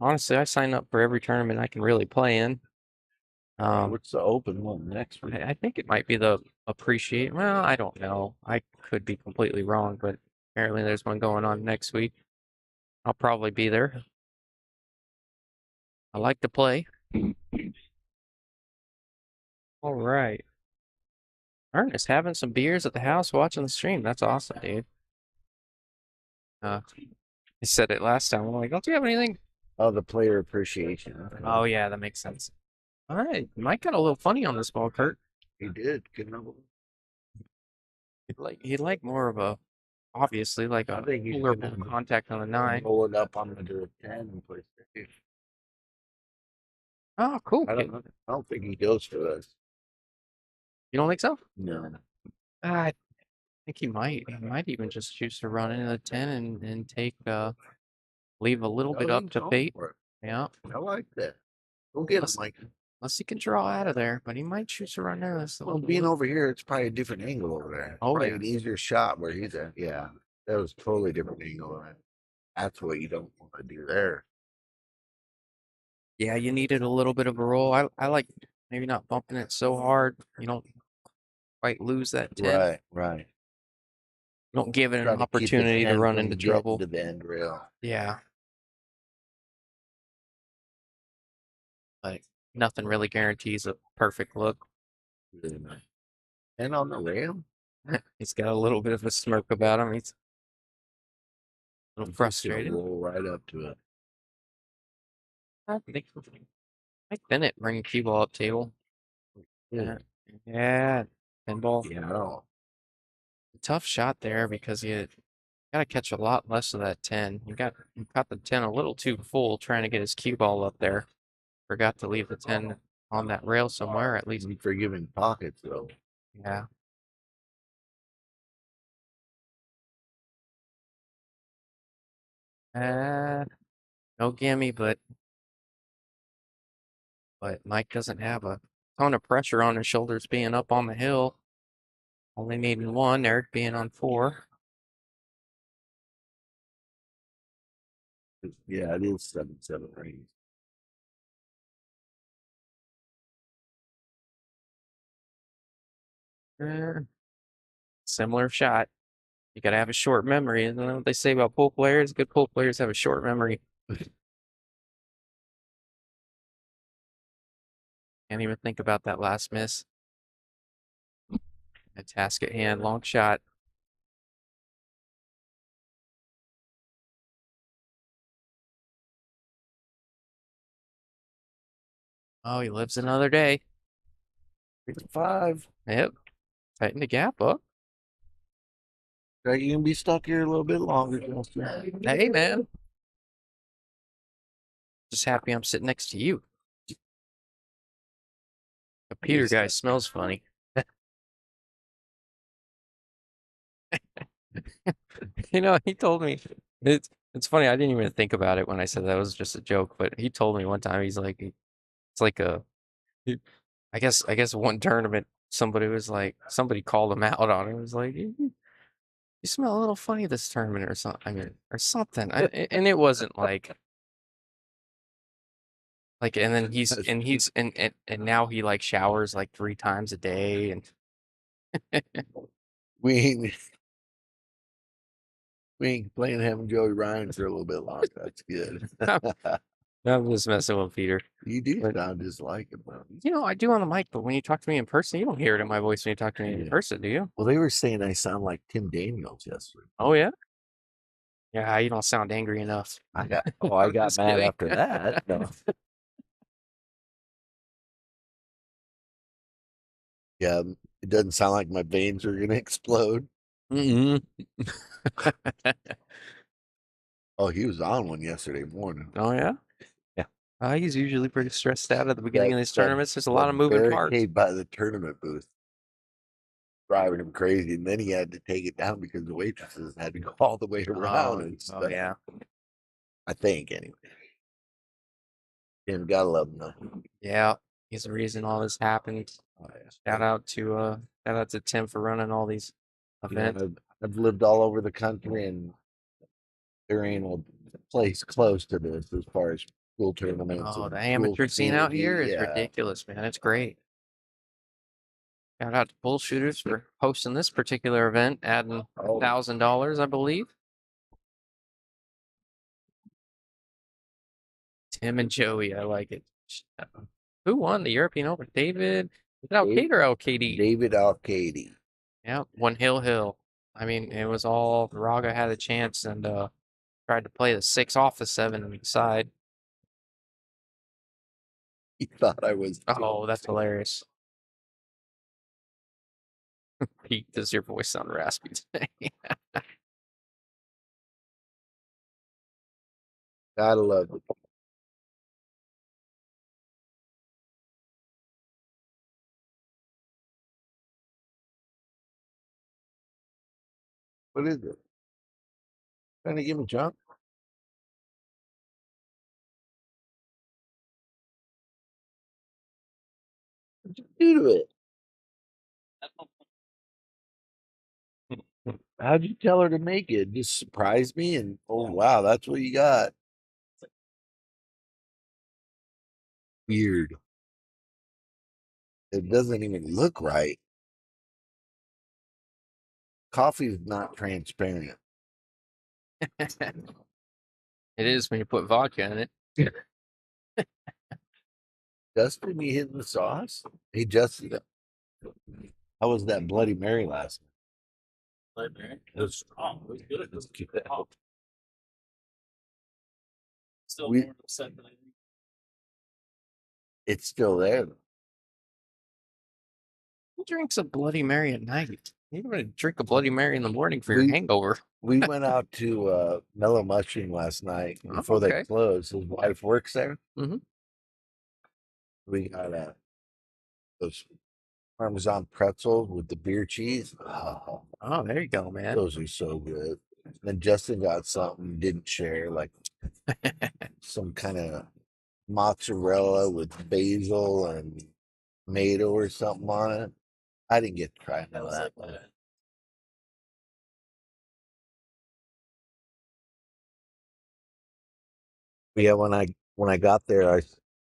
Honestly, I sign up for every tournament I can really play in. What's the open one next week? I think it might be the appreciate. Well, I don't know. I could be completely wrong, but apparently there's one going on next week. I'll probably be there. I like to play. All right. Ernest having some beers at the house watching the stream. That's awesome, dude. I said it last time. I'm like, don't you have anything? Oh, the player appreciation. Oh yeah, that makes sense. All right, Mike got a little funny on this ball, Kurt. He did. Good number. He'd like more of a, obviously, like a I think he's cooler gonna ball contact on the 9. Roll it up on the 10 and play straight. Oh, cool. I don't think he goes for this. You don't think so? No. I think he might. He might even just choose to run into the 10 and take leave a little bit up to fate. Yeah. I like that. Go get him, Mike. Unless he can draw out of there, but he might choose to run there. Well, being over here, it's probably a different angle over there. Oh, probably yeah. an easier shot where he's at. Yeah. That was totally different angle. That's what you don't want to do there. Yeah, you needed a little bit of a roll. I like maybe not bumping it so hard. You don't quite lose that 10. Right. Don't give it Try an to keep the opportunity to 10 run from into getting trouble. to the end rail. Yeah. But nothing really guarantees a perfect look. And on the rail? He's got a little bit of a smirk about him. He's a little frustrated. Roll right up to it. I think Mike Bennett bringing cue ball up table. Yeah. 10 ball. Yeah. Tough shot there because you got to catch a lot less of that 10. You got the 10 a little too full trying to get his cue ball up there. Forgot to leave the 10 on that rail somewhere, at least. Forgiving pockets, though. Yeah. No gimme, but Mike doesn't have a ton of pressure on his shoulders being up on the hill. Only needing 1, Eric being on 4. Yeah, it is 7-7 range. Similar shot. You gotta have a short memory. Isn't that what they say about pool players? Good pool players have a short memory. Can't even think about that last miss. A task at hand, long shot. Oh, he lives another day. 5. Yep. Tighten the gap up. Right, you can be stuck here a little bit longer. Hey, man. Just happy I'm sitting next to you. The Peter guy smells funny. He told me it's funny. I didn't even think about it when I said that was just a joke, but he told me one time, he's like, it's like I guess one tournament somebody called him out on it. It was like, you smell a little funny this tournament or something. I mean, or something. And it wasn't like, and then and now he like showers like 3 times a day and We ain't playing having Joey Ryan for a little bit longer. That's good. I'm just messing with Peter. You do But- sound just like him, bro. You know, I do on the mic, but when you talk to me in person, you don't hear it in my voice when you talk to me in Yeah. person, do you? Well, they were saying I sound like Tim Daniels yesterday. Oh yeah. Yeah, you don't sound angry enough. I got I'm mad just kidding. after that. No. Yeah, it doesn't sound like my veins are gonna explode. Mm-mm. Oh, he was on one yesterday morning. Oh yeah. Yeah. He's usually pretty stressed out at the beginning of these tournaments. There's a lot of that moving parts. barricade by the tournament booth, driving him crazy, and then he had to take it down because the waitresses had to go all the way around and stuff. Oh yeah. I think anyway. Tim, gotta love him though. Yeah. He's the reason all this happened. Oh, yeah. Shout out to Tim for running all these You know, events. I've lived all over the country, and there ain't a place close to this as far as school tournaments. Oh, and the school amateur scene out here is community. Yeah. ridiculous, man. It's great. Shout out to Bullshooters for hosting this particular event, adding Oh. $1,000, I believe. Tim and Joey, I like it. Who won the European Open? David? Was it Alcade or LKD? David Alcady. Yeah, won Hill. I mean, it was all Raga had a chance and tried to play the 6 off the 7 on the side. He thought I was. Oh, that's hilarious. Pete, does your voice sound raspy today? Gotta love it. What is it? Trying to give me junk? What'd you do to it? How'd you tell her to make it? Just surprise me and oh wow, that's what you got. Weird. It doesn't even look right. Coffee's not transparent. It is when you put vodka in it. Justin, you hitting the sauce? Hey Justin, how was that Bloody Mary last night? It was strong. It was good. It was good. Still We- more upset than I think. It's still there. Who drinks a Bloody Mary at night? You're going to drink a Bloody Mary in the morning for your We- hangover. We went out to Mellow Mushroom last night Oh, before they okay. closed. His wife works there. Mhm. We got those Parmesan pretzels with the beer cheese. Oh, Oh, there you go, man. those are so good. Then Justin got something didn't share, like some kind of mozzarella with basil and tomato or something on it. I didn't get to try none of that. Like that. But yeah, when I got there,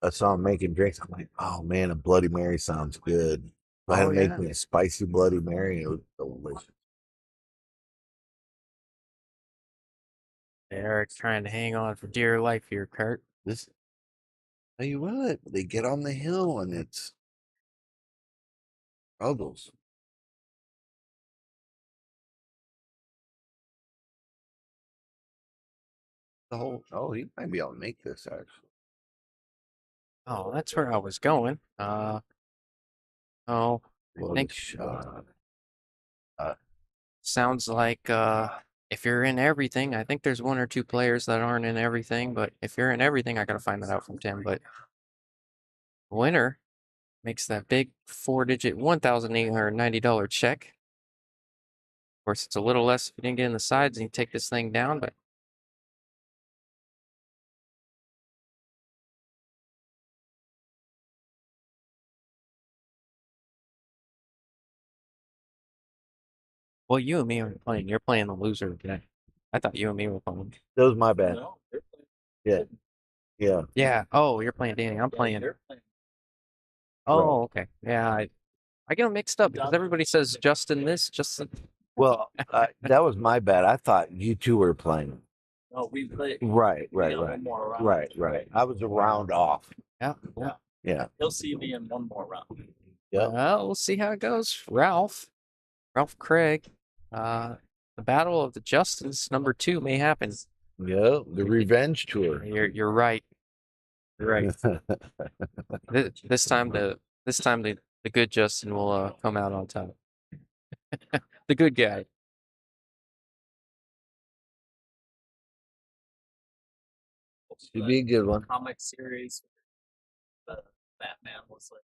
I saw him making drinks. I'm like, oh man, a Bloody Mary sounds good. So I had Oh, to make yeah. me a spicy Bloody Mary. It was delicious. Eric's trying to hang on for dear life here, Kurt. This, tell you what, they get on the hill and it's struggles. The whole he might be able to make this actually. Oh, that's where I was going. Oh, What a think- shot. sounds like if you're in everything, I think there's 1 or 2 players that aren't in everything, but if you're in everything, I gotta find that out from Tim. But winner makes that big 4-digit $1,890 check. Of course, it's a little less if you didn't get in the sides and you take this thing down, but well, you and me are playing. You're playing the loser today. I thought you and me were playing. That was my bad. No, they're playing. Yeah. Yeah. Oh, you're playing Danny. I'm playing. They're playing. Oh, okay. Yeah, I get them mixed up because everybody says Justin this, Justin. Well, that was my bad. I thought you two were playing. No, we play. Right, we right, got right, one more round. right. I was a round off. Yeah. Cool. Yeah. He'll see me in one more round. Yep. Well, we'll see how it goes. Ralph Craig. The Battle of the Justins #2 may happen. Yeah, the revenge tour. You're right. You're right. This time the good Justin will come out on top. The good guy. Should be a good one. Comic series. The Batman was like.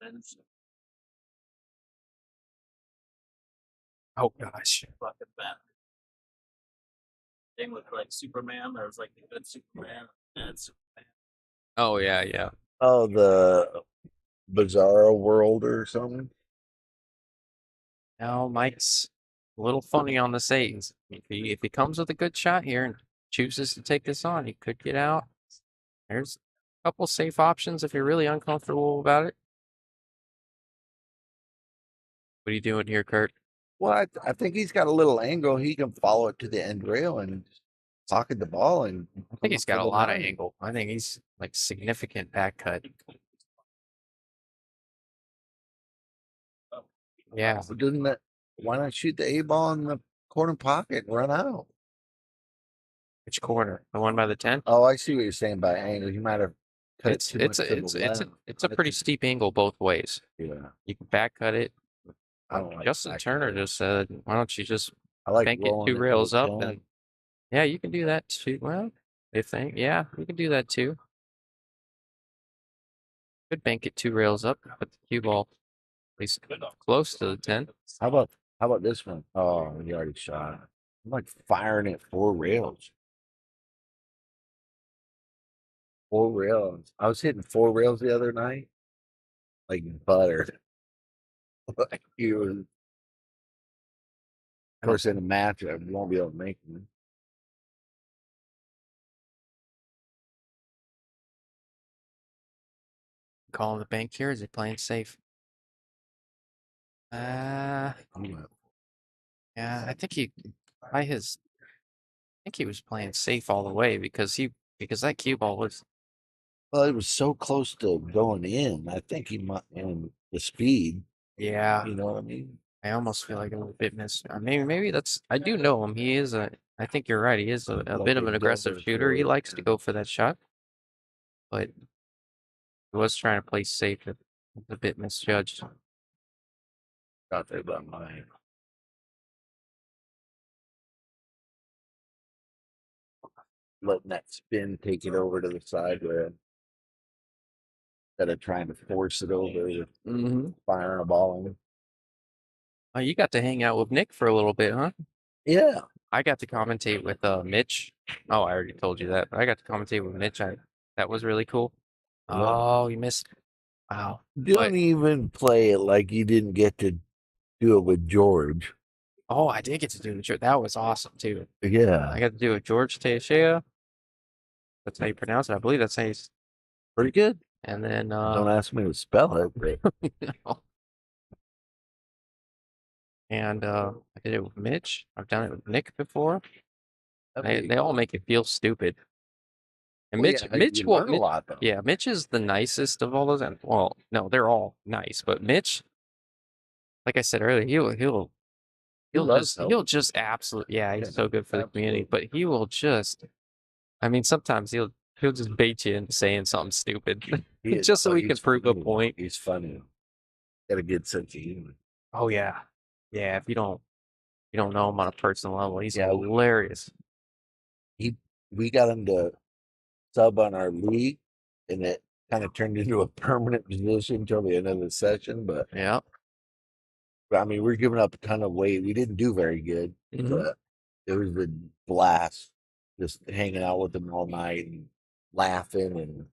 Revenge. Oh gosh. Fucking Batman. Thing with like Superman, there was like the good Superman and Superman. Oh yeah. Oh, the Bizarro World or something. Now Mike's a little funny on the Satans. If he comes with a good shot here and chooses to take this on, he could get out. There's a couple safe options if you're really uncomfortable about it. What are you doing here, Kurt? Well, I think he's got a little angle. He can follow it to the end rail and pocket the ball. And I think he's got a lot of angle. I think he's like significant back cut. Yeah. But doesn't that? Why not shoot the A ball in the corner pocket and run out? Which corner? The one by the 10? Oh, I see what you're saying by angle. You might have cut It's it too much to the left. it's a pretty steep angle both ways. Yeah, You can back cut it. I don't like Justin back Turner cut. just said, "Why don't you just I like bank it rolling 2 to rails the up?" 10. And yeah, you can do that too. Well, yeah, you can do that too. Could bank it 2 rails up, put the cue ball at least close to the 10. How about this one? Oh, you already shot it. I'm like firing at 4 rails. 4 rails. I was hitting 4 rails the other night, like butter. Like you was, of course, in a match, I won't be able to make them. Calling the bank here. Is he playing safe? Yeah, I think he was playing safe all the way because that cue ball was. Well, it was so close to going in. I think he might, and the speed. Yeah, You know what I mean? I almost feel like it was a bit missed. Maybe that's. I do know him. He is a. I think you're right. He is a Like bit of a an aggressive double shooter. He throw, likes to yeah. go for that shot, but he was trying to play safe. It was a bit misjudged. Got there by mine. Letting that spin take it over to the side rail. Instead of trying to force it over with firing a ball in. Oh, you got to hang out with Nick for a little bit, huh? Yeah. I got to commentate with Mitch. Oh, I already told you that, but I got to commentate with Mitch. That was really cool. Yeah. Oh, you missed. Wow. Don't even play it like you didn't get to do it with George. Oh, I did get to do it. That was awesome too. Yeah. I got to do it with George Teixeira. That's how you pronounce it. I believe that's how you. Pretty good. And then Don't ask me to spell it. But no. And I did it with Mitch. I've done it with Nick before. They all make it feel stupid. And well, Mitch, yeah, Mitch, you well, learn a lot though. yeah, Mitch is the nicest of all those. And well, no, they're all nice, but Mitch, like I said earlier, he'll just absolutely, yeah, he's so good for the community. But he will just, I mean, sometimes he'll just bait you into saying something stupid just so he can prove a point. He's funny. Got a good sense of humor. Oh yeah, yeah. If you don't know him on a personal level, he's hilarious. We got him to sub on our league, and it kind of turned into a permanent position until the end of the session. But yeah, I mean, we're giving up a ton of weight. We didn't do very good, but it was a blast just hanging out with him all night and laughing and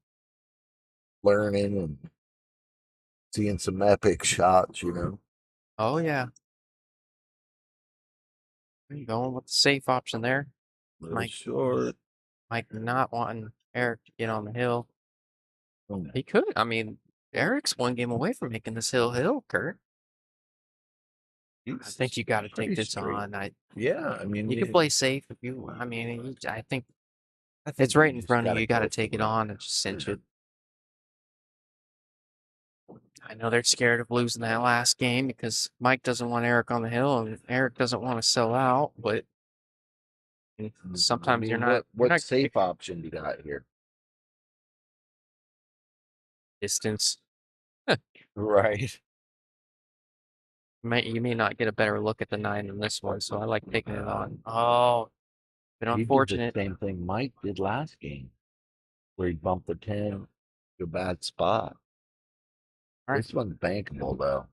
learning and seeing some epic shots, you know. Oh yeah. You going with the safe option there? Mike Short. Mike not wanting Eric to get on the hill. He could. I mean, Eric's one game away from making this hill, Kurt. I think you got to take this on. Yeah, I mean, You can play safe if you. I mean, I think it's right in front of you. You got to take it on and just cinch it. I know they're scared of losing that last game because Mike doesn't want Eric on the hill and Eric doesn't want to sell out. But sometimes you're not. What safe option you got here? Distance. Right. You may not get a better look at the 9 than this one, so I like taking it on. Oh, been He did the unfortunate. same thing Mike did last game, where he bumped the 10 to a bad spot. All right. This one's bankable though.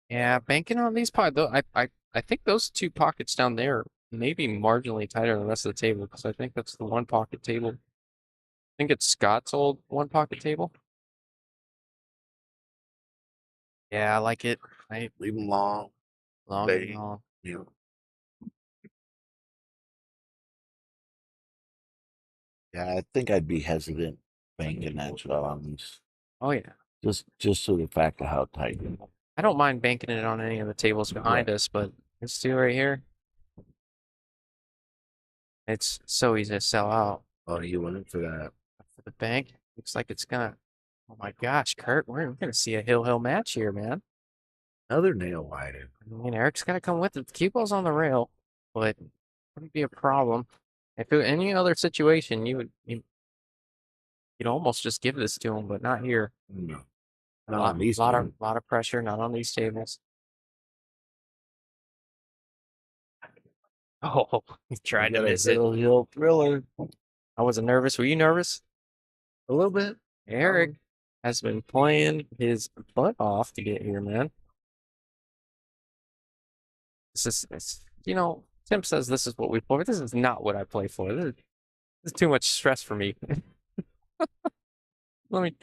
Yeah, banking on these pockets. Though I think those 2 pockets down there may be marginally tighter than the rest of the table because I think that's the 1 pocket table. I think it's Scott's old 1 pocket table. Yeah, I like it. Right, Leave them long. long and long. You know. Yeah, I think I'd be hesitant banking that well on these. Oh yeah. Just for the fact of how tight. I don't mind banking it on any of the tables behind us, but this 2 right here, it's so easy to sell out. Oh, you went for that. For the bank, looks like it's gonna. Oh my gosh, Kurt, we're gonna see a hill match here, man. Another nail wider. I mean, Eric's got to come with it. The cue ball's on the rail, but it wouldn't be a problem. If it, any other situation, you'd almost just give this to him, but not here. No. A Not lot, on these lot tables. of pressure, not on these tables. Oh, he tried to miss it. Hill thriller. I wasn't nervous. Were you nervous? A little bit. Eric has been playing his butt off to get here, man. You know, Tim says this is what we play. This is not what I play for. This is too much stress for me. Let me.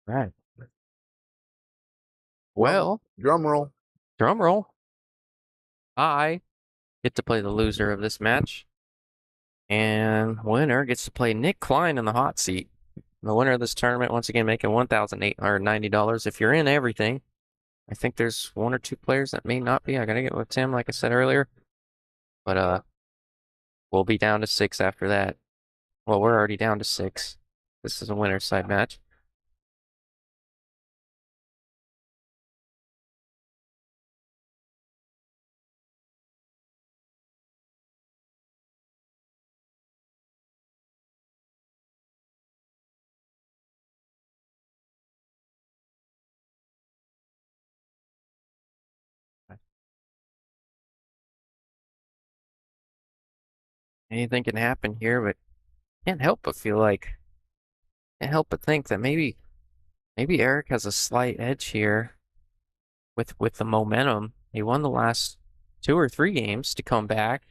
Right. Well, Drum roll. drum roll. I get to play the loser of this match. And winner gets to play Nick Klein in the hot seat. The winner of this tournament, once again, making $1,890. If you're in everything, I think there's 1 or 2 players that may not be. I gotta get with Tim, like I said earlier. But we'll be down to 6 after that. Well, we're already down to 6. This is a winner's side match. Anything can happen here, but can't help but think that maybe Eric has a slight edge here with the momentum. He won the last 2 or 3 games to come back,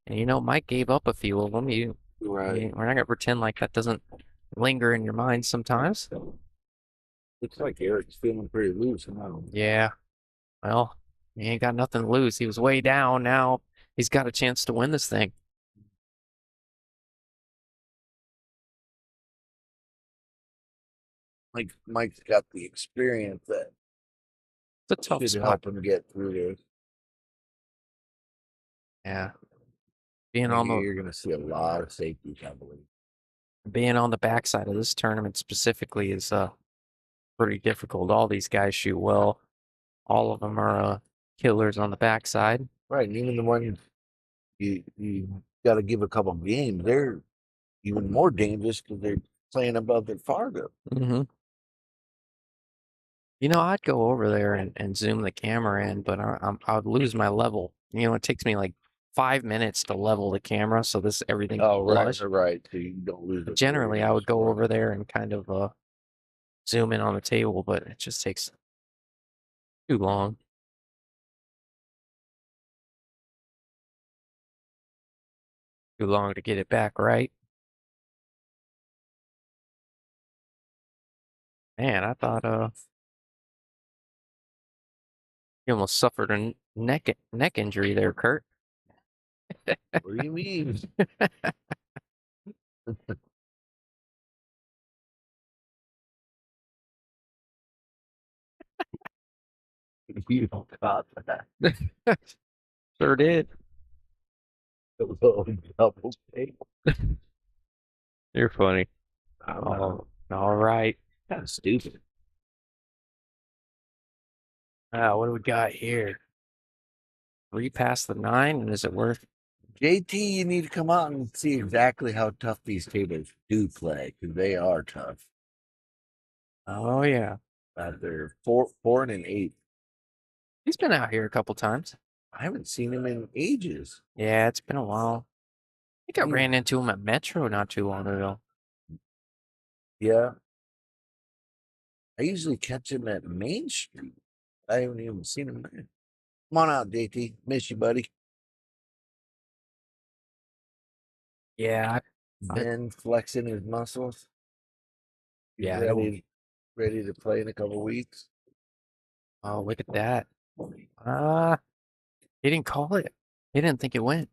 and Mike gave up a few of them. We're not gonna pretend like that doesn't linger in your mind sometimes. Looks like Eric's feeling pretty loose now. Yeah. Well, he ain't got nothing to lose. He was way down. Now he's got a chance to win this thing. Mike's got the experience that It's a tough should spot. help him get through this. Yeah. You're gonna see a lot of safeties, I believe. Being on the backside of this tournament specifically is pretty difficult. All these guys shoot well. All of them are killers on the backside. Right, and even the ones you got to give a couple games, they're even more dangerous because they're playing above their Fargo. Mm-hmm. I'd go over there and zoom the camera in, but I'd lose my level. It takes me like 5 minutes to level the camera, so everything. Oh, right, right. So you don't lose. Generally, I would go over there and kind of zoom in on the table, but it just takes too long. Too long to get it back right. Man, I thought you almost suffered a neck injury there, Kurt. What do you mean? You got that. Sure did. Little double take. You're funny. Oh, All right. kind of stupid. What do we got here? 3 past the 9, and is it worth? JT, you need to come out and see exactly how tough these tables do play, because they are tough. Oh yeah, They're 4 and an 8. he's been out here a couple times. I haven't seen him in ages. Yeah, it's been a while. I think I Yeah. ran into him at Metro not too long ago. Yeah. I usually catch him at Main Street. I haven't even seen him there. Come on out, JT. Miss you, buddy. Yeah, Ben flexing his muscles. He's yeah. ready to play in a couple weeks. Oh, look at that. He didn't call it. He didn't think it went.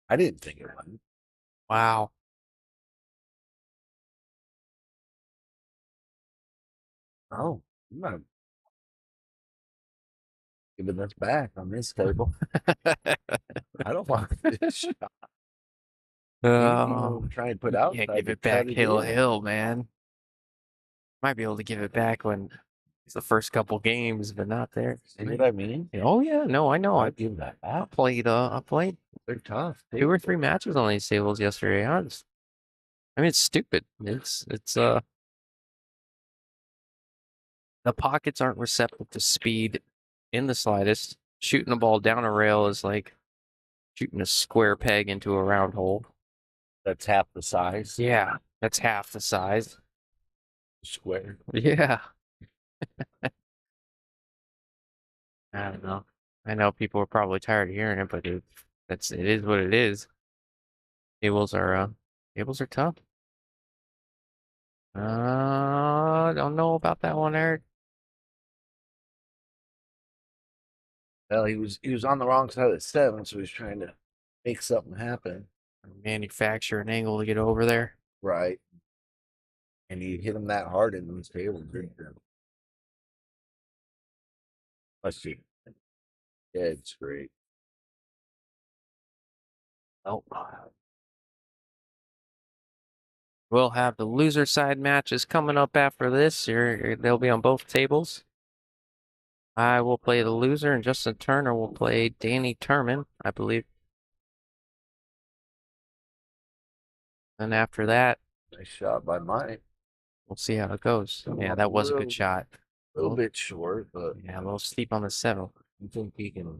I didn't think it would. Wow. Oh, I'm not giving this back on this table. I don't want this shot. Oh, Try and put out. can't give it back hill, man. Might be able to give it back when it's the first couple games, but not there. See what I mean? Oh yeah, no, I know. I'd give that I back. played They're tough. 2 or 3 matches on these tables yesterday. I mean, it's stupid. It's the pockets aren't receptive to speed in the slightest. Shooting the ball down a rail is like shooting a square peg into a round hole. That's half the size. Yeah, that's half the size. Square. Yeah. I don't know. I know people are probably tired of hearing it, but it is what it is. Tables are tough. Don't know about that one, Eric. Well, he was on the wrong side of the 7, so he's trying to make something happen. Manufacture an angle to get over there. Right. And he hit him that hard in those tables. Let's see. Yeah, it's great. Oh. We'll have the loser side matches coming up after this. They'll be on both tables. I will play the loser, and Justin Turner will play Danny Turman, I believe. And after that, Nice shot by Mike. we'll see how it goes. Yeah, that was a good shot. A little bit short, but yeah, a little steep on the 7. I think he can.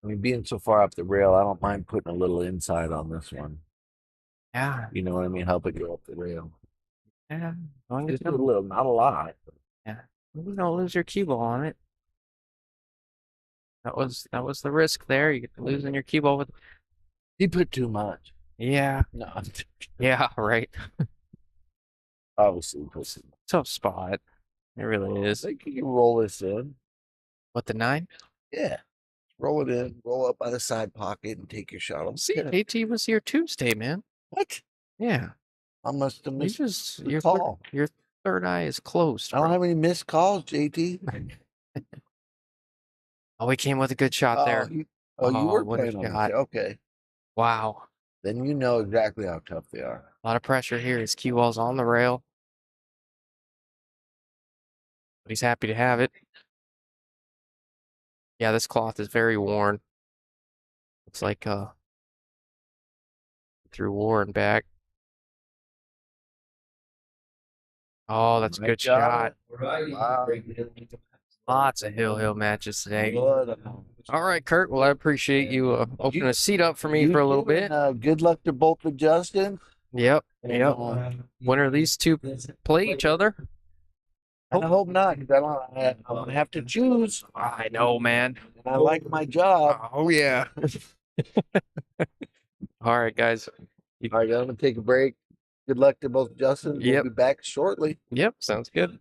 I mean, being so far up the rail, I don't mind putting a little inside on this one. Yeah. You know what I mean? Help it go up the rail. Yeah. Long as Just a little, not a lot. yeah. You don't lose your cue ball on it. That was the risk there. You get losing your cue ball with. He put too much. Yeah. No, Yeah. Right. obviously he put too much. Tough spot. It really I is. think you can roll this in. What, the 9? Yeah. Roll it in, roll up by the side pocket, and take your shot on See, the KT was here Tuesday, man. What? Yeah. I must have You missed just the call. your third eye is closed. I don't bro. have any missed calls, JT. Oh, he came with a good shot there. You Oh, were what a playing on shot. this. Okay. Wow. Then you know exactly how tough they are. A lot of pressure here. His cue ball's on the rail. But he's happy to have it. Yeah, this cloth is very worn. Looks like through Warren back. Oh, that's a good shot. Wow. Lots of hill matches today. Good. All right, Kurt. Well, I appreciate you opening a seat up for me for a little bit. Good luck to both of Justin. Yep. And, Yep. When are these two play each other? I hope not, because I'm going to have to choose. I know, man. And I like my job. Oh, yeah. All right, guys. All right, I'm going to take a break. Good luck to both Justin. We'll Yep. be back shortly. Yep, sounds good.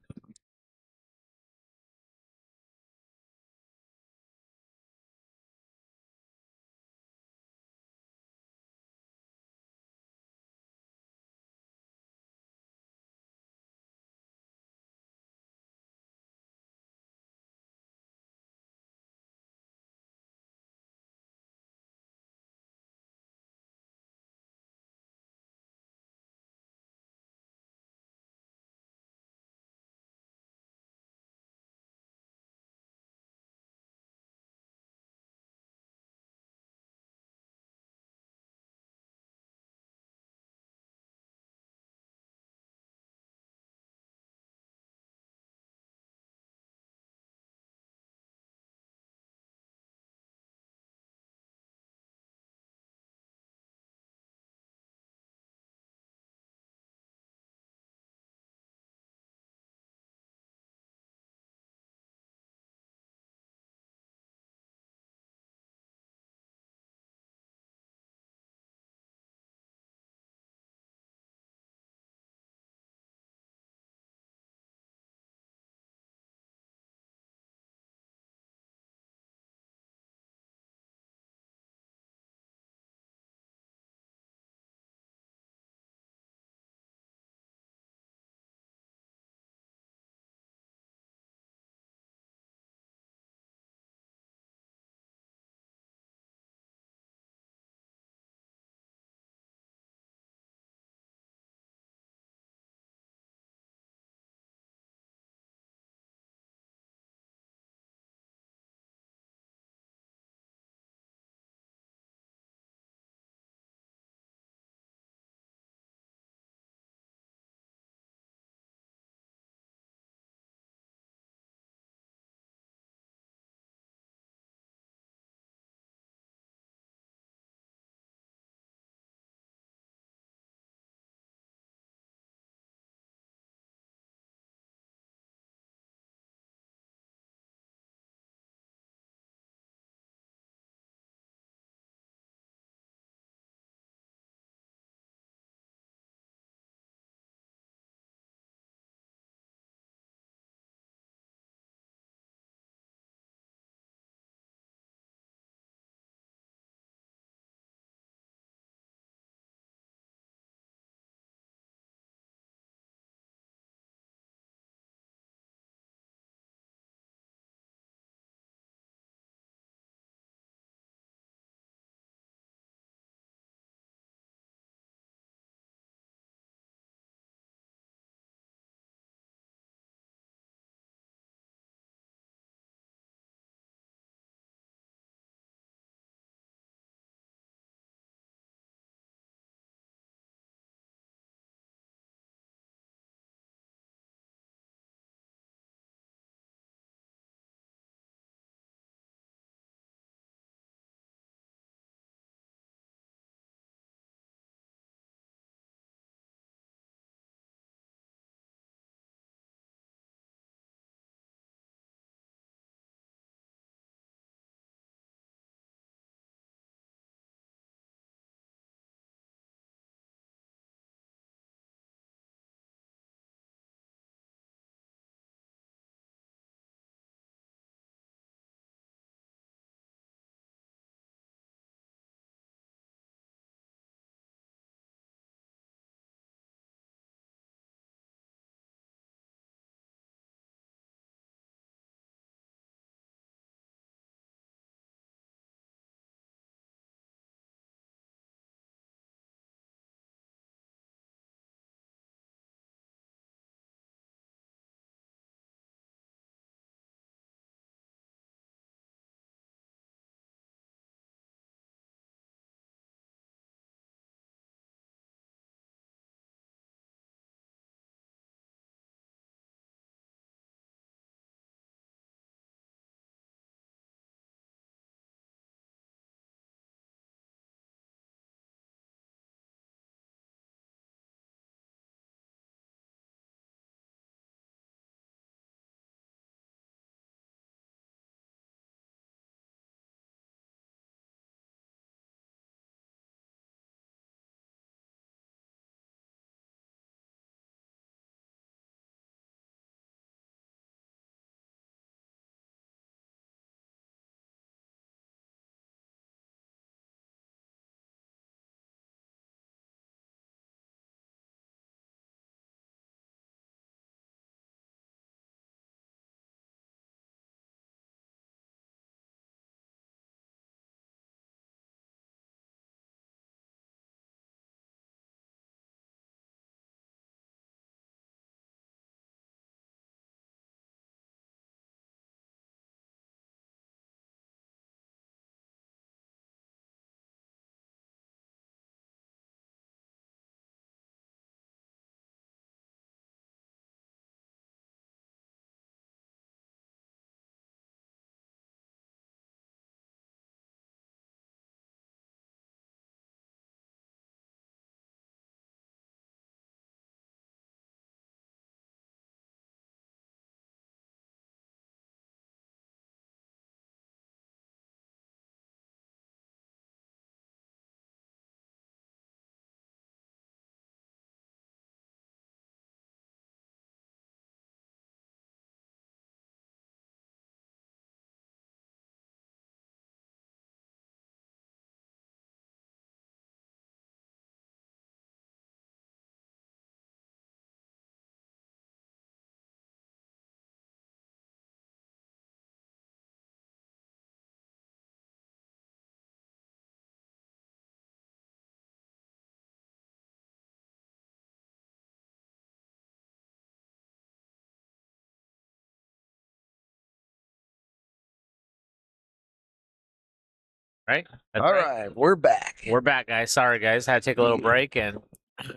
right? That's All right, we're back. We're back, guys. Sorry, guys. Had to take a little break, and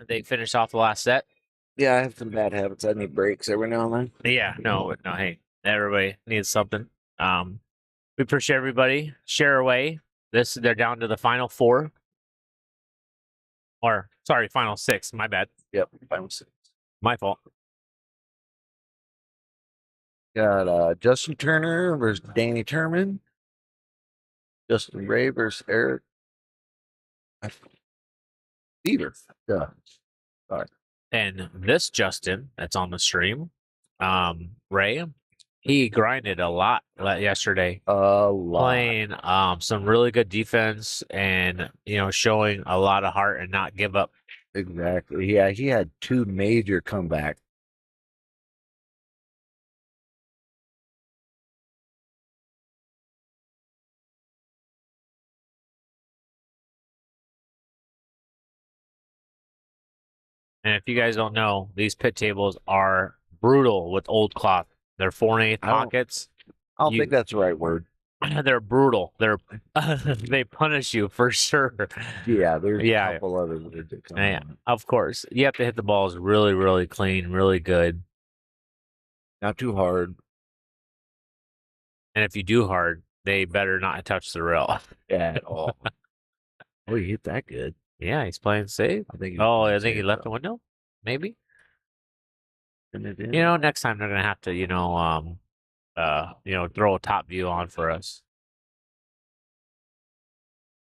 they finished off the last set. Yeah, I have some bad habits. I need breaks every now and then. Yeah, no. Hey, everybody needs something. We appreciate everybody. Share away. They're down to the final 4. Or sorry, final 6. My bad. Yep, final 6. My fault. Got Justin Turner versus Danny Turman. Justin Ray versus Eric Beaver. Yeah. Sorry. And this Justin that's on the stream, Ray, he grinded a lot yesterday. A lot. Playing some really good defense and showing a lot of heart and not give up. Exactly. Yeah, he had 2 major comebacks. And if you guys don't know, these pit tables are brutal with old cloth. They're 4 1/8 pockets. I don't think that's the right word. They're brutal. They're they punish you for sure. Yeah, there's a couple other words that come on. Of course. You have to hit the balls really, really clean, really good. Not too hard. And if you do hard, they better not touch the rail. At all. Oh, he hit that good. Yeah, he's playing safe. I think he left the window. Maybe. Next time they're gonna have to, throw a top view on for us.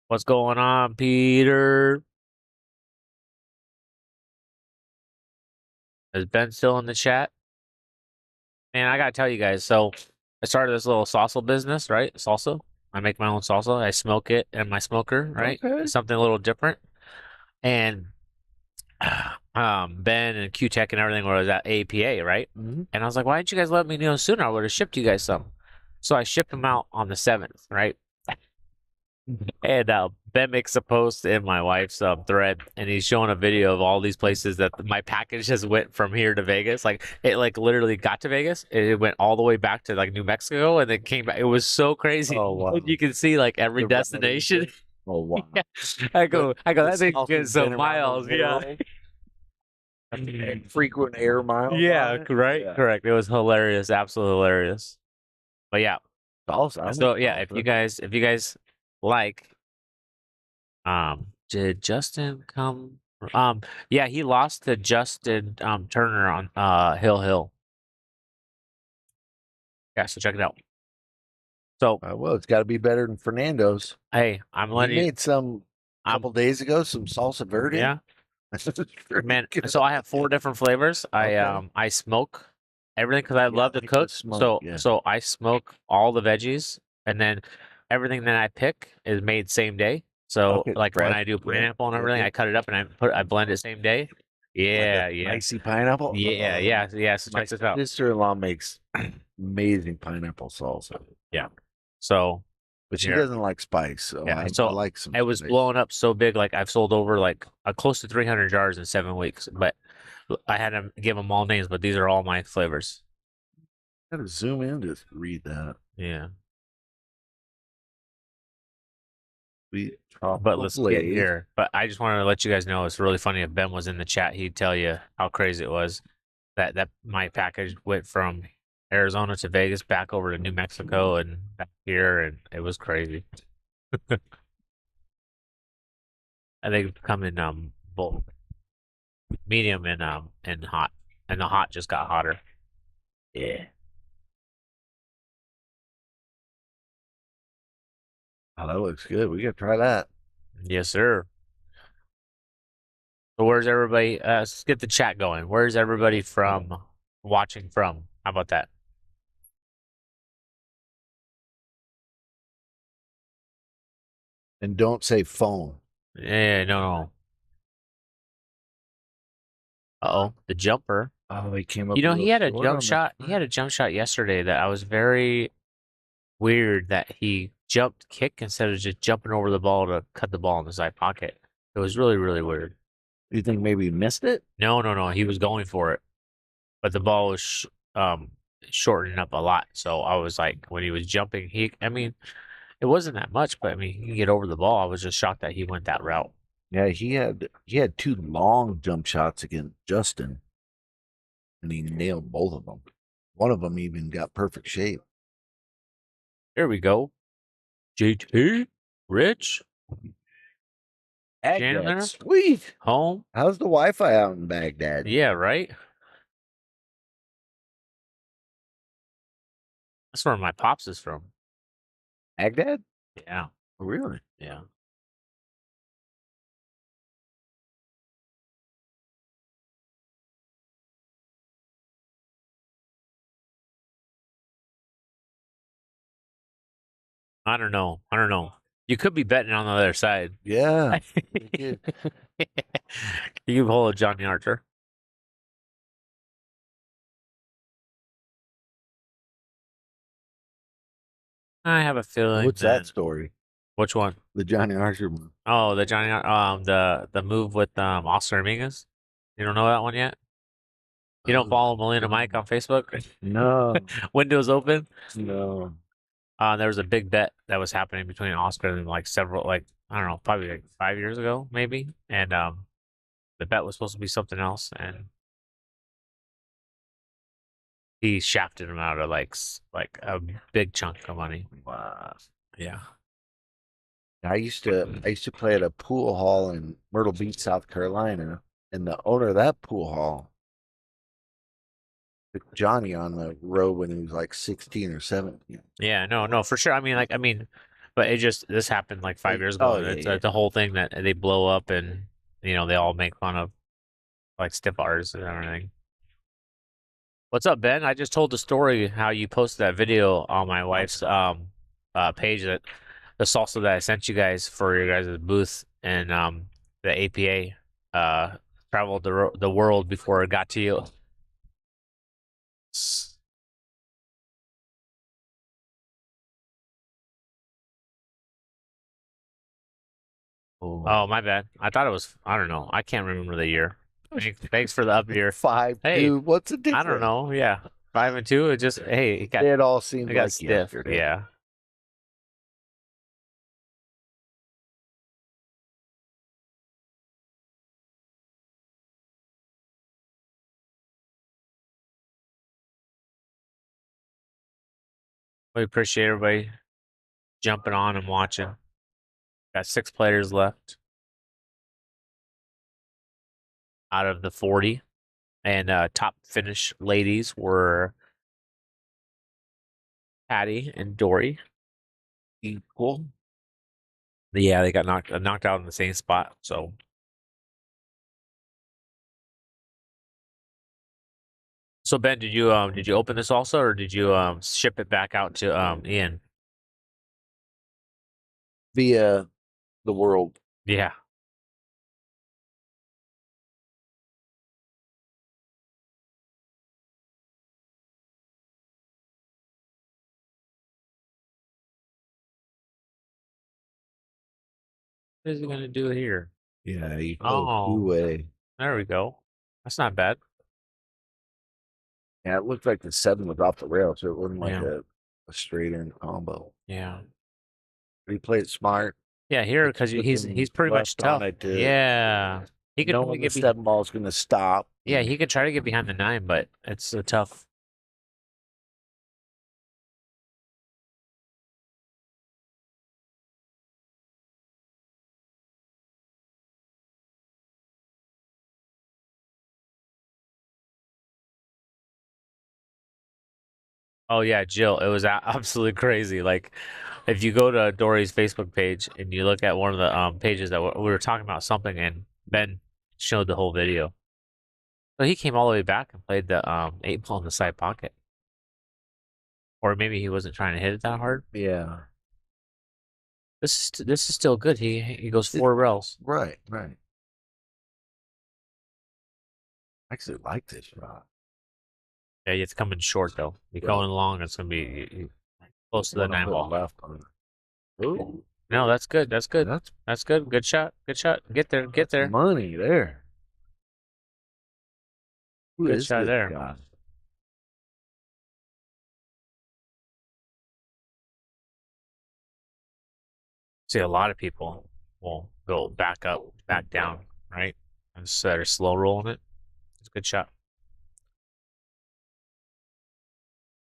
What's going on, Peter? Is Ben still in the chat? Man, I gotta tell you guys. So I started this little salsa business, right? Salsa. I make my own salsa. I smoke it in my smoker, right? Okay. Something a little different. And Ben and Q-Tech and everything was at APA, right? Mm-hmm. And I was like, why didn't you guys let me know sooner? I would have shipped you guys some. So I shipped them out on the 7th, right? And Ben makes a post in my wife's thread, and he's showing a video of all these places that my package just went from here to Vegas. Like it, literally got to Vegas. It went all the way back to New Mexico, and then came back. It was so crazy. Oh wow! You can see every destination. Oh wow! Yeah. I go. That thing gets some miles. Yeah. Frequent air miles. Yeah. Right. Yeah. Correct. It was hilarious. Absolutely hilarious. But yeah. Awesome. So yeah, if you guys like, did Justin come? Yeah, he lost to Justin Turner on Hill. Yeah, so check it out. So well, it's got to be better than Fernando's. Hey, I'm letting you made some a couple days ago, some salsa verde. Yeah, man. Good. So I have 4 different flavors. Okay. I smoke everything because I love to cook. So I smoke all the veggies, and then everything that I pick is made same day. So when I do pineapple and everything, I cut it up and I blend it same day. Yeah, yeah. Icy pineapple. Yeah. So check this out. My sister-in-law makes amazing pineapple salsa. Yeah. So, but she doesn't like spice. So yeah. I like some. It was blowing up so big. I've sold over close to 300 jars in 7 weeks. But I had to give them all names. But these are all my flavors. I gotta zoom in to read that. Yeah. But let's get here. But I just wanted to let you guys know it's really funny. If Ben was in the chat, he'd tell you how crazy it was that my package went from Arizona to Vegas, back over to New Mexico, and back here, and it was crazy. And they come in both medium and hot, and the hot just got hotter. Yeah. Oh, that looks good. We gotta try that. Yes, sir. So where's everybody? Let's get the chat going. Where's everybody watching from? How about that? And don't say phone. Yeah, no. Uh-oh, the jumper. Oh, he came up. He had a jump shot. He had a jump shot yesterday that I was very weird that he jumped kick instead of just jumping over the ball to cut the ball in the side pocket. It was really, really weird. You think maybe he missed it? No. He was going for it, but the ball was shortening up a lot. So I was like, when he was jumping, It wasn't that much, but I mean, he can get over the ball. I was just shocked that he went that route. Yeah, he had 2 long jump shots against Justin, and he nailed both of them. One of them even got perfect shape. Here we go. JT, Rich, Chandler, Sweet. home. How's the Wi-Fi out in Baghdad? Yeah, right. That's where my pops is from. Baghdad? Yeah, Oh, really? yeah. I don't know. You could be betting on the other side. Yeah. You can pull a Johnny Archer. I have a feeling. What's that story? Which one? The Johnny Archer one. Oh, the Johnny the move with Oscar Dominguez. You don't know that one yet? You don't follow Melina Mike on Facebook? No. Windows open? No. There was a big bet that was happening between Oscar and like several, like, I don't know, probably like 5 years ago, maybe. And the bet was supposed to be something else, and he shafted him out of like a big chunk of money. Wow. Yeah. I used to play at a pool hall in Myrtle Beach, South Carolina, and the owner of that pool hall took Johnny on the road when he was like 16 or 17. Yeah, no, for sure. I mean, but this happened like 5 years ago. Oh, and yeah, it's yeah. the whole thing that they blow up, and they all make fun of like stiff artists and everything. What's up, Ben? I just told the story how you posted that video on my wife's page, that the salsa that I sent you guys for your guys' booth, and the APA traveled the world before it got to you. Oh, my bad. I thought it was, I don't know. I can't remember the year. Thanks for the up year. 5, Hey, 2. What's the difference? I don't know. Yeah. 5 and 2. It just, hey, It all seemed it got like stiff. yesterday. Yeah. We appreciate everybody jumping on and watching. Got 6 players left out of the 40. And top finish ladies were Patty and Dory. Equal. Yeah, they got knocked out in the same spot. So Ben, did you open this also, or did you ship it back out to Ian? Via the world. Yeah. What is he gonna do here? Yeah, you Oh. two-way. There we go. That's not bad. Yeah, it looked like the 7 was off the rail, so it wasn't like Yeah. a straight in combo. Yeah. But he played smart. Yeah, here because With he's him pretty much left on tough. it to- Yeah. He could probably Knowing the get 7 ball's going to stop. Yeah, he could try to get behind the 9, but it's a tough. Oh yeah, Jill, it was absolutely crazy. Like, if you go to Dory's Facebook page and you look at one of the pages that we were talking about something, and Ben showed the whole video. So he came all the way back and played the 8 ball in the side pocket, or maybe he wasn't trying to hit it that hard. Yeah. This is still good. He goes 4 rails. Right. I actually like this shot. Yeah, you have to come in short though. You're going long, it's gonna be close to the 9 ball. Left on it. Ooh. No, that's good. That's good. That's good. Good shot. Get there. Get there. Money there. Who Good is shot this there. guy? See, a lot of people will go back up, back down, right? Instead of slow rolling it. It's a good shot.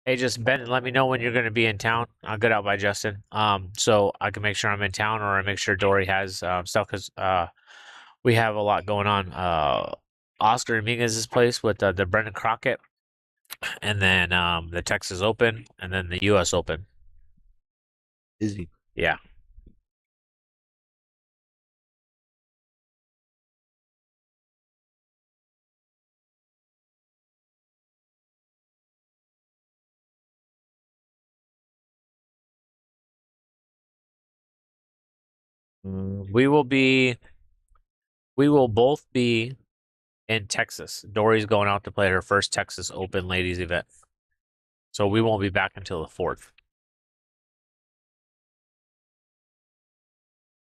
Hey, just Ben, let me know when you're going to be in town. I'll get out by Justin. So I can make sure I'm in town, or I make sure Dory has stuff, because we have a lot going on. Oscar Dominguez's place with the Brendan Crockett, and then the Texas Open, and then the U.S. Open. Is he? Yeah. We will both be in Texas. Dory's going out to play her first Texas Open ladies event. So we won't be back until the 4th.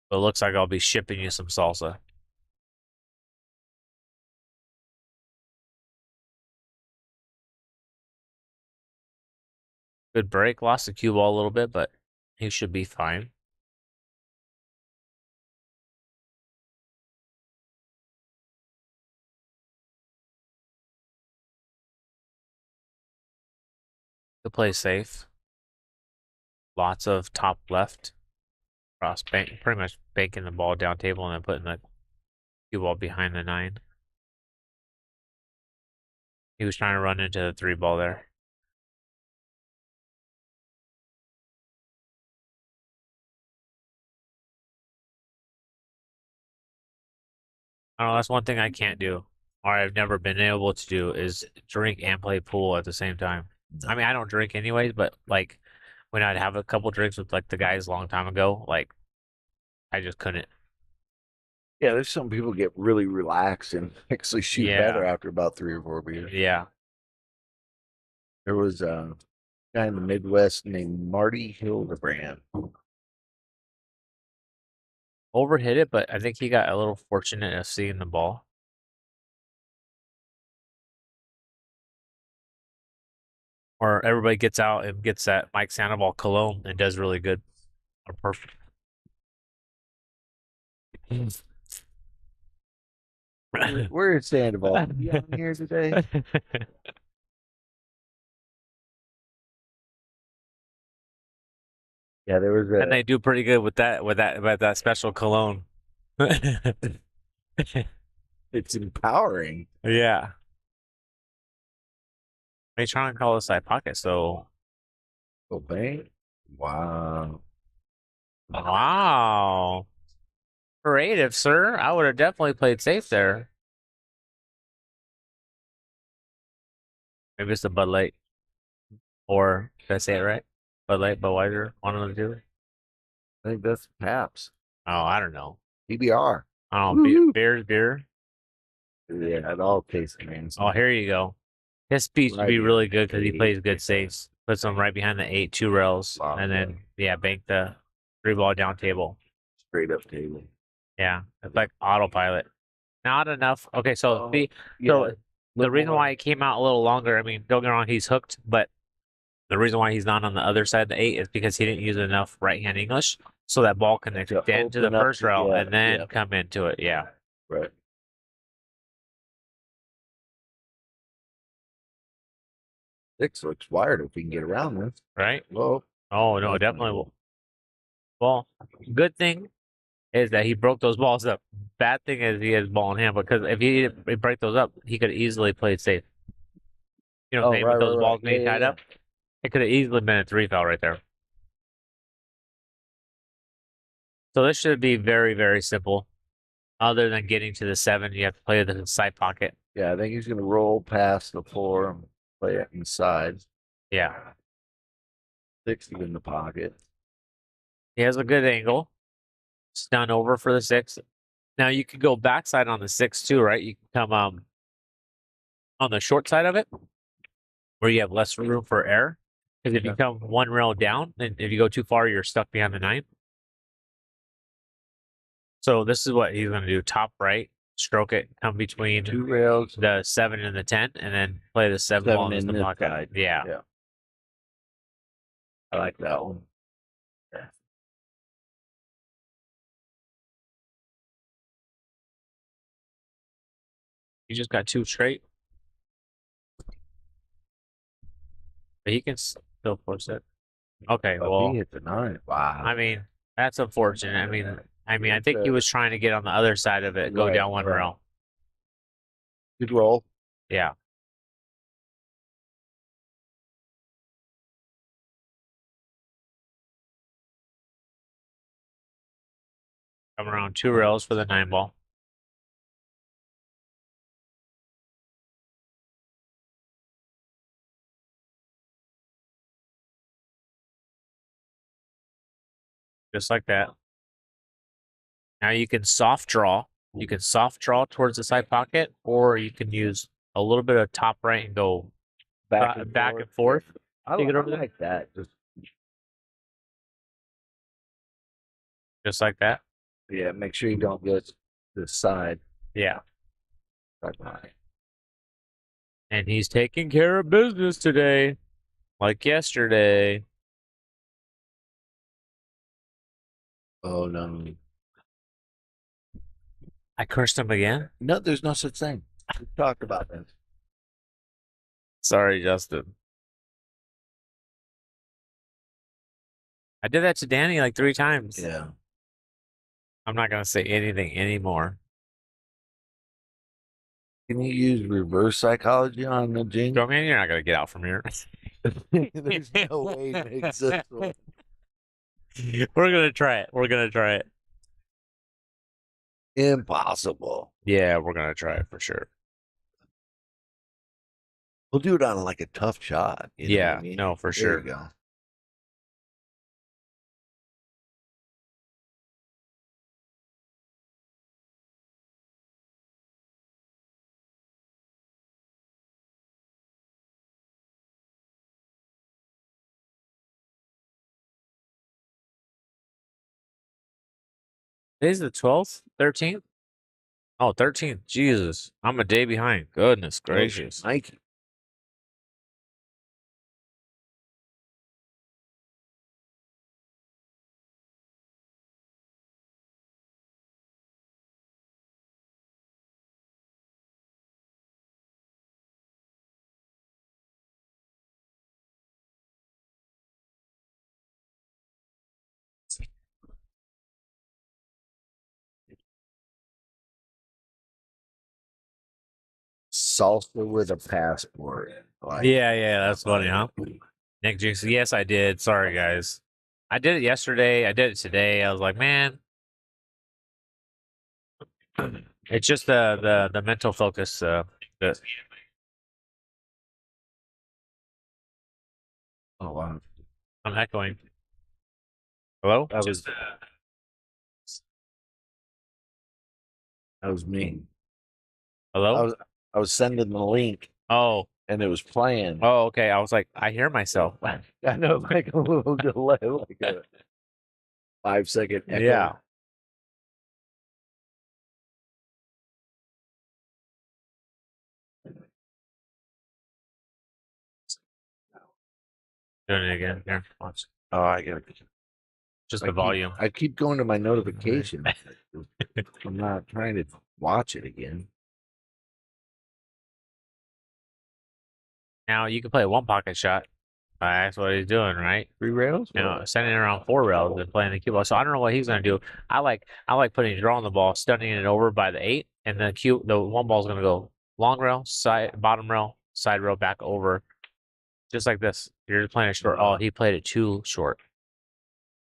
But it looks like I'll be shipping you some salsa. Good break. Lost the cue ball a little bit, but he should be fine. To play safe. Lots of top left. Cross bank, pretty much banking the ball down table and then putting the cue ball behind the 9. He was trying to run into the 3 ball there. I don't know, that's one thing I can't do, or I've never been able to do, is drink and play pool at the same time. I mean, I don't drink anyways, but like when I'd have a couple drinks with like the guys a long time ago, like I just couldn't. Yeah, there's some people get really relaxed and actually shoot better after about 3 or 4 beers. Yeah. There was a guy in the Midwest named Marty Hildebrand. Overhit it, but I think he got a little fortunate of seeing the ball. Or everybody gets out and gets that Mike Sandoval cologne and does really good. Or perfect. Where is Sandoval? Is he on here today? Yeah, there was a. And they do pretty good with that special cologne. It's empowering. Yeah. Are you trying to call this side pocket? So. Okay. Wow. Wow. Creative, sir. I would have definitely played safe there. Maybe it's the Bud Light. Or, did I say it right? Bud Light, Budweiser, one of the two. I think that's Paps. Oh, I don't know. PBR. Oh, beer. Yeah, it all tastes amazing. Oh, here you go. His speech would be really good because he plays good saves. Puts them right behind the 8, 2 rails, and then bank the 3 ball down table. Straight up table. Yeah, it's like autopilot. Not enough. Okay, so the reason why it came out a little longer, I mean, don't get me wrong, he's hooked, but the reason why he's not on the other side of the 8 is because he didn't use enough right-hand English, so that ball can extend to the first rail and then come into it. Yeah. Right. Six looks wired if we can get around this. Right? Whoa. Oh, no, definitely will. Well, good thing is that he broke those balls up. Bad thing is he has ball in hand, because if he didn't break those up, he could easily play safe. You know, with those balls being tied up, it could have easily been a 3 foul right there. So this should be very, very simple. Other than getting to the 7, you have to play the side pocket. Yeah, I think he's going to roll past the 4 and play it inside. Yeah. 6 is in the pocket. He has a good angle. Stun over for the 6. Now you could go backside on the 6 too, right? You can come on the short side of it, where you have less room for error. Because if you come 1 rail down, and if you go too far, you're stuck behind the 9. So this is what he's going to do: top right, stroke it, come between 2 rails, the 7 and the 10, and then play the 7 ball in the pocket. Side. Yeah. I like that one. He just got 2 straight. But he can still push it. Okay, well, he hit the 9. Wow. I mean, that's unfortunate. I mean, I think he was trying to get on the other side of it, go down one rail. Good roll. Yeah. Come around 2 rails for the 9 ball. Just like that. Now you can soft draw. You can soft draw towards the side pocket, or you can use a little bit of top right and go back and forth. I Take it over there. like that. Just like that. Yeah, make sure you don't get to the side. Yeah. Right. And he's taking care of business today, like yesterday. Oh no. I cursed him again? No, there's no such thing. We talked about this. Sorry, Justin. I did that to Danny like 3 times. Yeah. I'm not gonna say anything anymore. Can you use reverse psychology on the jingle? Go, man, you're not gonna get out from here. There's no way it makes this one. We're gonna try it. We're gonna try it. Impossible. Yeah, we're gonna try it for sure. We'll do it on like a tough shot. You know what I mean? No, for There sure. you go. Today's the 12th? 13th? Oh, 13th. Jesus. I'm a day behind. Goodness gracious. Nike. Salsa with a passport. Like, Yeah, that's funny, huh? Nick Jinx, yes, I did. Sorry, guys. I did it yesterday. I did it today. I was like, man, it's just the mental focus. oh wow. I'm echoing. Hello? That was me. Hello? I was sending the link Oh. and it was playing. Oh, okay. I was like, I hear myself. I know, like a little delay, like a 5-second echo. Yeah. Doing it again. Here, watch. Oh, I gotta. Just the volume. I keep going to my notification. I'm not trying to watch it again. Now you can play a 1 pocket shot. That's what he's doing, right? 3 rails? You know, sending it around 4 rails and playing the cue ball. So I don't know what he's gonna do. I like putting a draw on the ball, stunning it over by the 8, and the 1 ball's gonna go long rail, side, bottom rail, side rail, back over, just like this. You're just playing it short. Oh, he played it too short.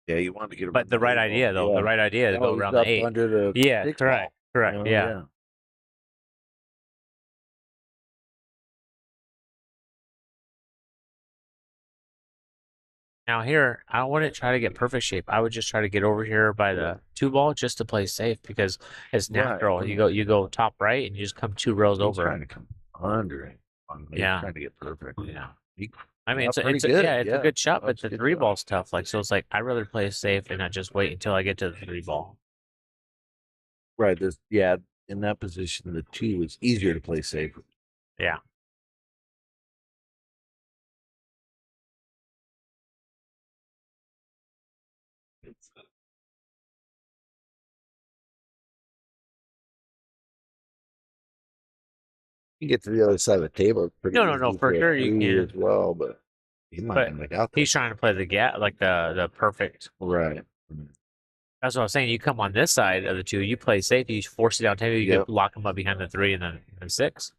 Yeah, you want to get. But the right idea, though, the right idea is to go around the 8. Under the Yeah, correct, correct. Oh, yeah. Now here, I wouldn't try to get perfect shape. I would just try to get over here by the 2 ball just to play safe because it's natural. Right. You go top right and you just come 2 rows over. Trying to come under it. Yeah. Trying to get perfect. Yeah. I mean, it's pretty a good. good shot, but That's the good 3 shot. ball's tough. Like, so it's like I'd rather play safe and not just wait until I get to the 3 ball. Right. In that position, the 2 is easier to play safe. Yeah. You get to the other side of the table. It's pretty No, easy for a sure you three can. as well, but he might But end up out there. he's trying to play the gap, like the perfect. Right. That's what I was saying. You come on this side of the two, you play safe, you force it down table, you Yep. can lock him up behind the 3 and then 6.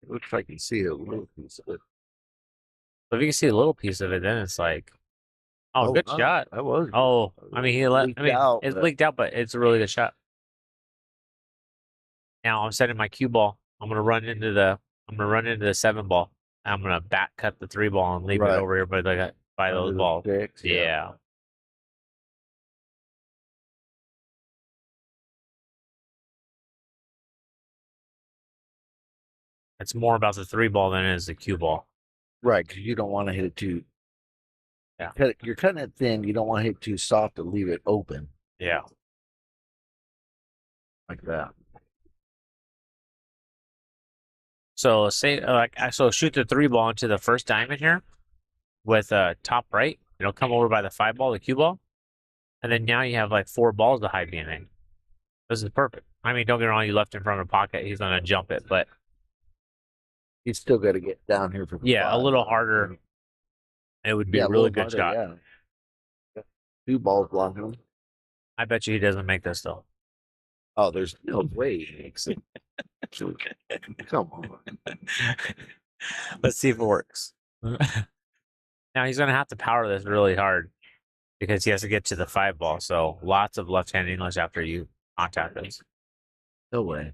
It looks like you see a little piece of it. But if you can see a little piece of it, then it's like, oh, good no, shot. That was. Oh, I mean, it's leaked out, but it's a really good shot. Now I'm setting my cue ball. I'm gonna run into the 7 ball. I'm gonna back cut the 3 ball and leave it Right. over here by Under those the balls. sticks, Yeah. It's more about the 3 ball than it is the cue ball. Right, because you don't want to hit it too. Yeah. You're cutting it thin. You don't want to hit it too soft to leave it open Yeah. like that. So say so shoot the 3 ball into the first diamond here with top right. It'll come over by the 5 ball, the cue ball, and then now you have like 4 balls to hide behind. This is perfect. I mean, don't get me wrong. You left in front of the pocket, he's gonna jump it, but You still got to get down here for the 5. a little harder. It would be a really good shot. Yeah. 2 balls blocking him. I bet you he doesn't make this though. Oh, there's no way he makes it. Come on. Let's see if it works. Now he's gonna have to power this really hard because he has to get to the 5 ball. So lots of left-hand English after you contact this. No way.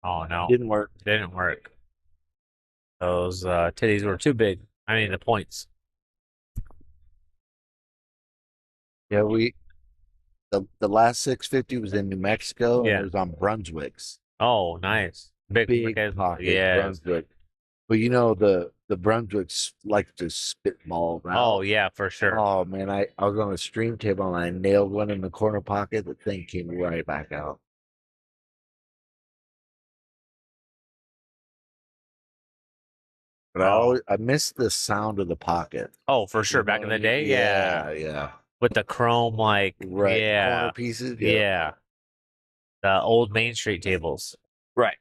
Oh no, Didn't work. didn't work. Those titties were too big. I mean the points. Yeah, the last 650 was in New Mexico. Yeah. And it was on Brunswick's. Oh, nice. Big Pocket. Yeah. Brunswick. But you know the Brunswicks like to spitball around. Oh yeah, for sure. Oh man, I was on a stream table and I nailed one in the corner pocket. The thing came right back out. But I missed the sound of the pocket. Oh, for sure. You know Back in what I the mean? day, yeah. Yeah. With the chrome, like Right. yeah, Corner pieces. yeah. The old Main Street tables. Right.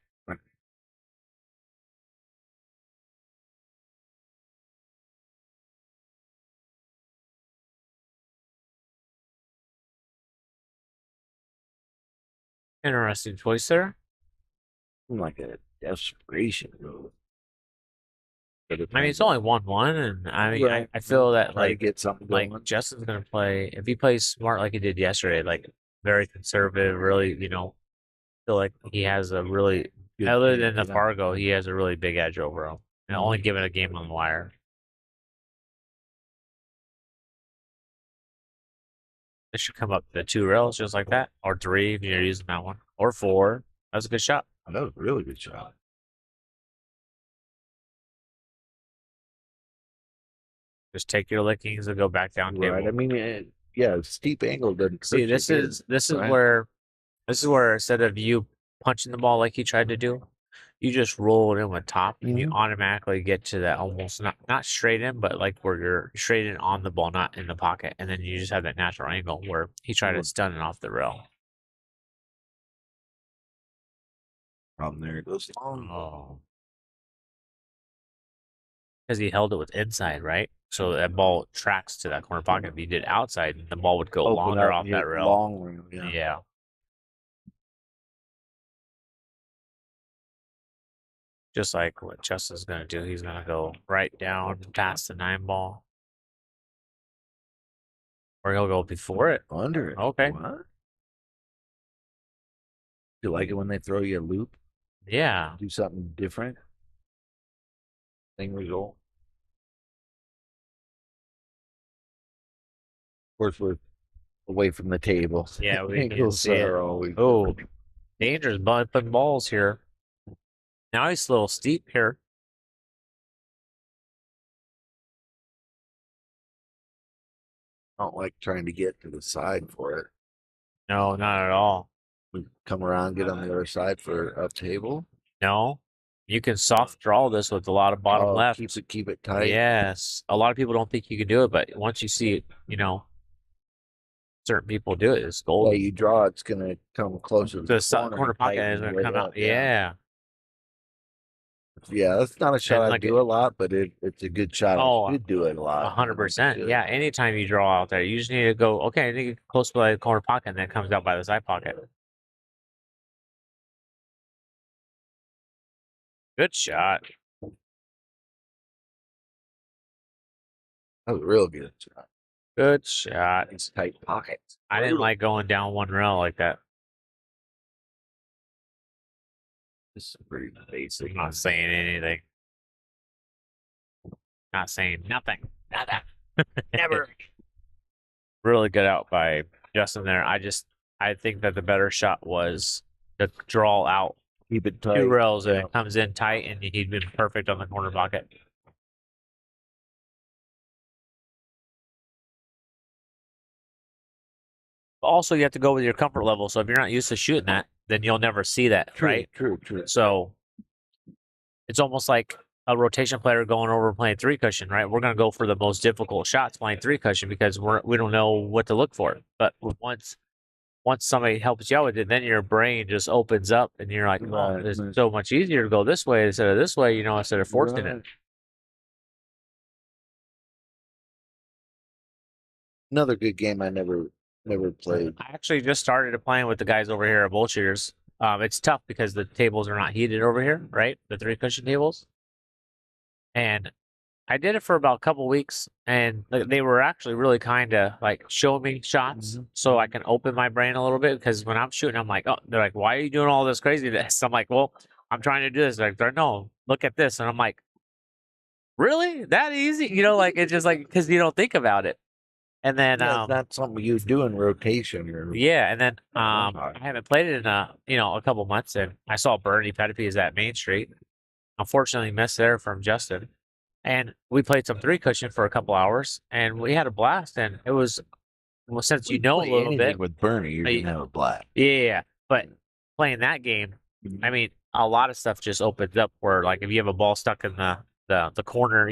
Interesting choice there. Like a desperation move. I mean, it's only 1-1, and I mean, Right. I feel that Try to like get something going. Justin's gonna play if he plays smart like he did yesterday, like very conservative, really, feel like he has a really Good other game, than the yeah. Fargo, he has a really big edge over him. And only giving a game on the wire. It should come up to the 2 rails just like that, or 3 if you're using that one, or 4. That's a good shot. That was a really good shot. Just take your lickings and go back down table. Right. I mean, steep angle doesn't See, hurt this you, is right? where instead of you punching the ball like he tried to do, you just roll it in with top, and you automatically get to that almost not straight in, but like where you're straight in on the ball, not in the pocket, and then you just have that natural angle where he tried to stun it off the rail. Problem there, it goes long. Oh, because he held it with inside, right? So that ball tracks to that corner pocket. If he did outside, the ball would go Open longer up, off that rail. Long rail, yeah. Yeah. Just like what Justin's going to do. He's going to go right down past the 9 ball. Or he'll go before it. Under it. Okay. What? You like it when they throw you a loop? Yeah. Do something different? Same result? Of course, we're away from the table. Yeah, we can Angles see it. are always Oh, dangerous bumping balls here. Now he's a little steep here. I don't like trying to get to the side for it. No, not at all. We come around, get on the other side for up table. No. You can soft draw this with a lot of bottom left. Keep it tight. Yes. A lot of people don't think you can do it, but once you see it, certain people do it. It's gold. Well, you draw, it's gonna come closer to The corner and pocket is tighten gonna right come out. up, Yeah. Yeah, that's not a shot I look do a lot, but it's a good shot. Oh, I should do it a lot. 100%. Yeah. Anytime you draw out there, you just need to go, okay, I need to get close by the corner pocket, and then it comes out by the side pocket. Good shot. That was a real good shot. Good shot. It's tight pockets. I didn't like going down one rail like that. This is pretty basic. I'm not saying anything. Not saying nothing. Nada. Never. Really good out by Justin there. I think that the better shot was the draw out. Keep it tight. 2 rails and it comes in tight, and he'd been perfect on the corner pocket. Also, you have to go with your comfort level. So if you're not used to shooting that, then you'll never see that, right? True. So it's almost like a rotation player going over playing 3 cushion, right? We're going to go for the most difficult shots playing 3 cushion because we don't know what to look for. But once somebody helps you out with it, then your brain just opens up and you're like, oh, it's so much easier to go this way instead of this way, instead of forcing it. Another good game I never played. I actually just started playing with the guys over here at Bullshooters. It's tough because the tables are not heated over here, right? The 3 cushion tables. And I did it for about a couple weeks, and they were actually really kind of like showing me shots so I can open my brain a little bit. Because when I'm shooting, I'm like, oh, they're like, why are you doing all this craziness? I'm like, well, I'm trying to do this. Like, they're no, look at this, and I'm like, really, that easy? It's just like because you don't think about it. And then it's not something you do in rotation. Yeah, and then I haven't played it in a couple months, and I saw Bernie Pettipees at Main Street. Unfortunately, missed there from Justin. And we played some 3 cushion for a couple hours, and we had a blast. And it was, well, since you know a little bit with Bernie, you're gonna have a blast. Yeah, but playing that game, I mean, a lot of stuff just opens up. Where like if you have a ball stuck in the corner,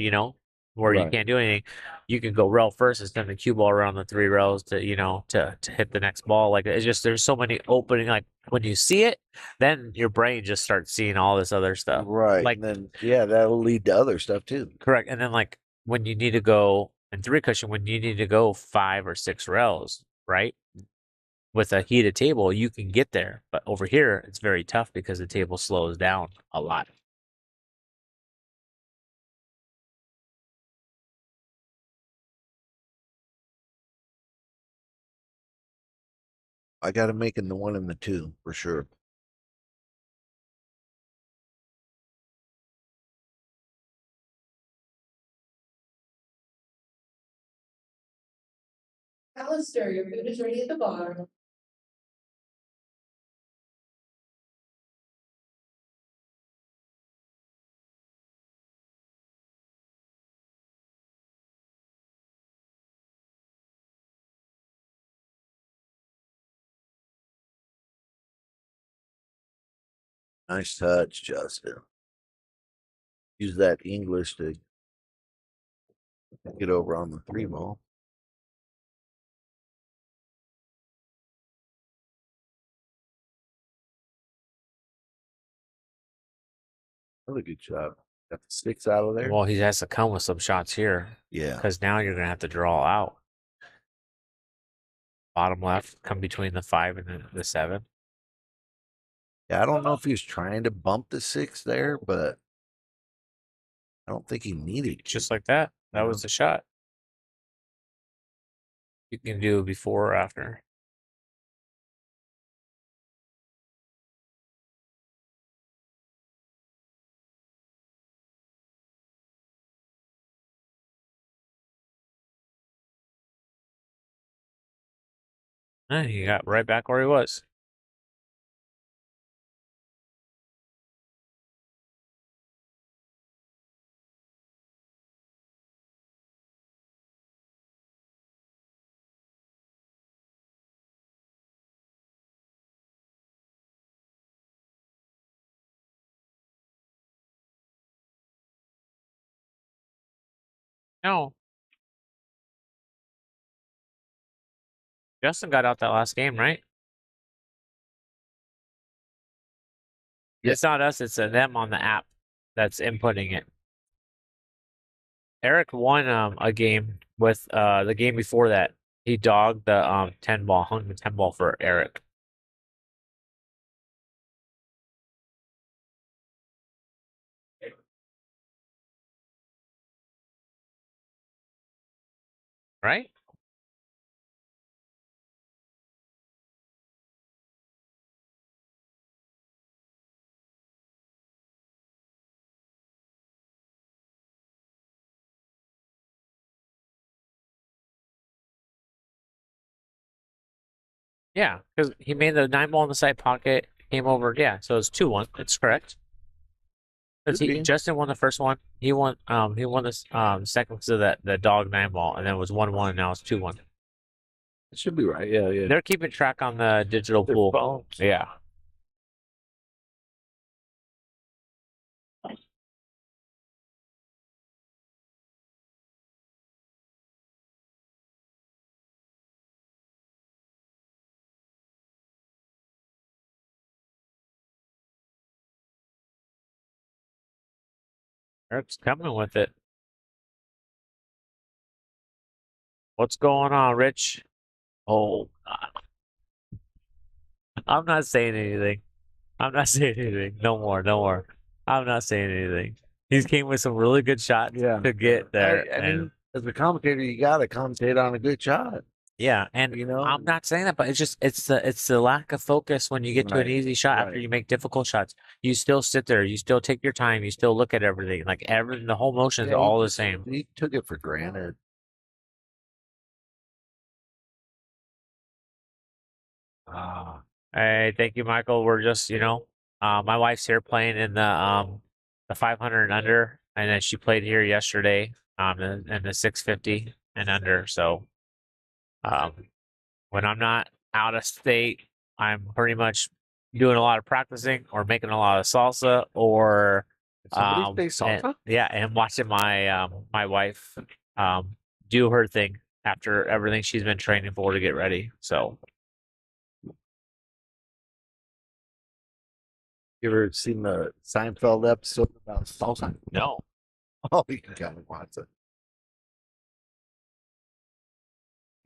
where you can't do anything, you can go rail first and send the cue ball around the 3 rails to to hit the next ball. Like it's just there's so many opening. Like when you see it, then your brain just starts seeing all this other stuff. Right. Like and then that'll lead to other stuff too. Correct. And then like when you need to go in 3 cushion, when you need to go 5 or 6 rails, right? With a heated table, you can get there. But over here, it's very tough because the table slows down a lot. I got to make in the 1 and the 2 for sure. Alistair, your food is ready at the bar. Nice touch, Justin. Use that English to get over on the 3 ball. Another good shot. Got the sticks out of there. Well, he has to come with some shots here. Yeah. Because now you're going to have to draw out. Bottom left, come between the 5 and the 7. Yeah, I don't know if he was trying to bump the 6 there, but I don't think he needed to. Just like that. That was the shot. You can do before or after. And he got right back where he was. No. Justin got out that last game, right? Yeah. It's not us, it's them on the app that's inputting it. Eric won a game with the game before that. He dogged the 10 ball, hung the 10 ball for Eric. Right? Yeah, because he made the 9 ball in the side pocket, came over. Yeah, so it's 2-1. It's correct. Because Justin won the first one. He won this second to the dog 9 ball, and then it was 1-1, and now it's 2-1. It should be right. Yeah, yeah. They're keeping track on the digital Their pool. phones. Yeah. Eric's coming with it. What's going on, Rich? Oh, I'm not saying anything. I'm not saying anything. No more. No more. I'm not saying anything. He came with some really good shots to get there. I mean, as a commentator, you got to commentate on a good shot. Yeah, and You know? I'm not saying that, but it's the lack of focus when you get to an easy shot after you make difficult shots. You still sit there, you still take your time, you still look at everything. Like everything, the whole motion is all the same. He took it for granted. Hey, thank you, Michael. We're just, my wife's here playing in the 500 and under, and then she played here yesterday in the 650 and under. So when I'm not out of state, I'm pretty much doing a lot of practicing or making a lot of salsa or Somebody say salsa? and watching my my wife do her thing after everything she's been training for to get ready. So You ever seen the Seinfeld episode about salsa? no. Oh, you gotta watch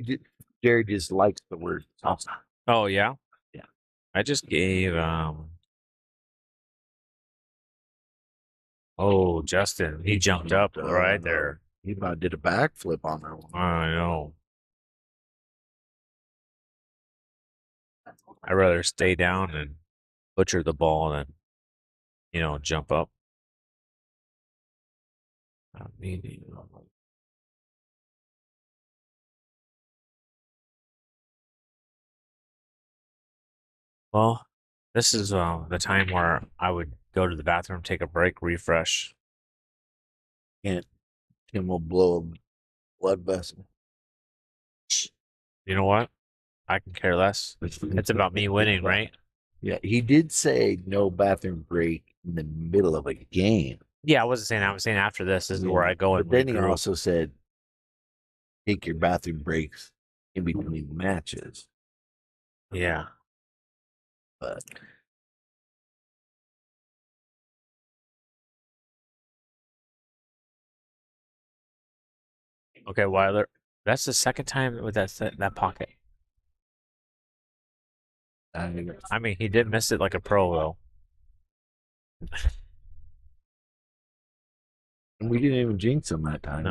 it. Jerry just likes the word salsa. Oh yeah? Yeah. I just gave oh Justin, he jumped up right there. He about did a backflip on that one. I know. I'd rather stay down and butcher the ball than, jump up. Well, this is the time where I would go to the bathroom, take a break, refresh. Can't Tim will blow a blood vessel. You know what? I can care less. It's about me winning, right? Yeah, he did say no bathroom break in the middle of a game. Yeah, I wasn't saying that. I was saying after this is where I go and But then he also said take your bathroom breaks in between matches. Yeah. But okay, Weiler. That's the second time with that pocket. I mean, he did miss it like a pro though. And we didn't even jinx him that time.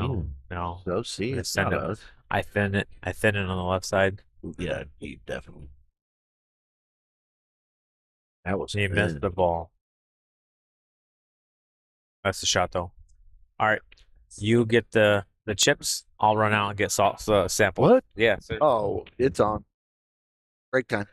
No. So see, it's not us. I thin it on the left side. Yeah, he definitely. That was He missed the ball. That's the shot though. All right, you get the chips. I'll run out and get salsa sample. What? Yeah. Oh, it's on. Break time.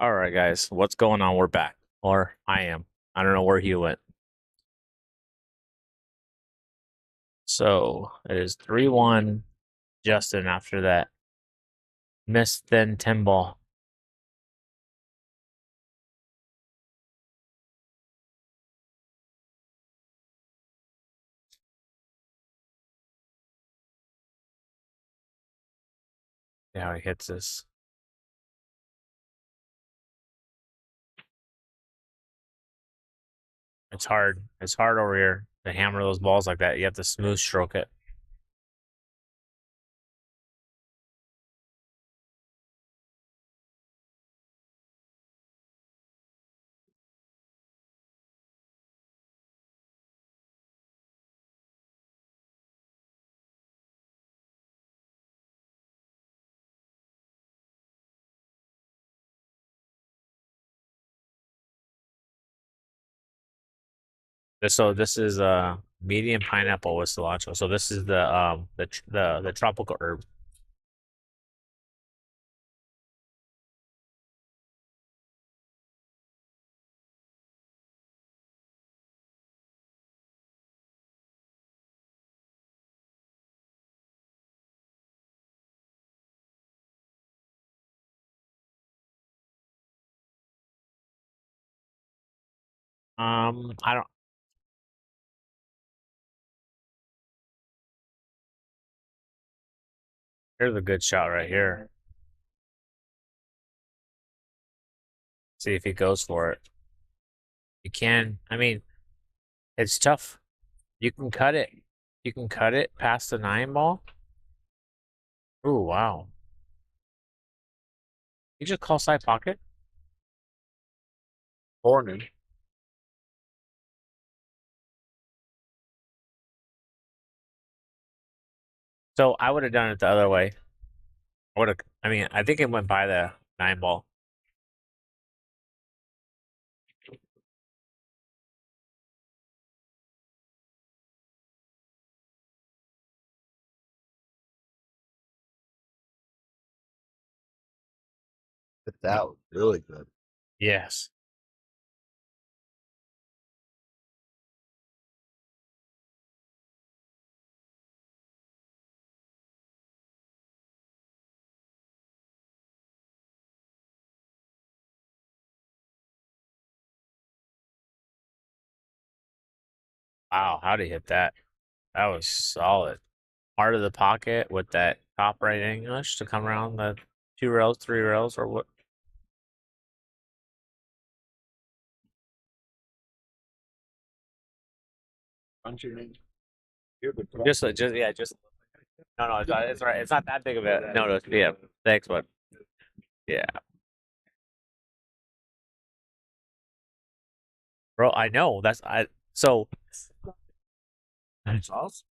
All right, guys, what's going on? We're back, or I am. I don't know where he went. So it is 3-1. Justin after that. Missed then 10 ball. See how he hits this. It's hard. It's hard over here to hammer those balls like that. You have to smooth stroke it. So this is medium pineapple with cilantro. So this is the tropical herb. I don't. Here's a good shot right here. See if he goes for it. You can. I mean, it's tough. You can cut it. You can cut it past the 9 ball. Ooh, wow. You just call side pocket. Morning. So I would have done it the other way. I mean, I think it went by the 9 ball. That was really good. Yes. Wow, how'd he hit that? That was solid. Part of the pocket with that top right English to come around the 2 rails, 3 rails, or what? What's your name? Just yeah, just no, it's right. It's not that big of a no. Yeah, thanks, bud. Yeah, bro. I know that's I. So That's awesome.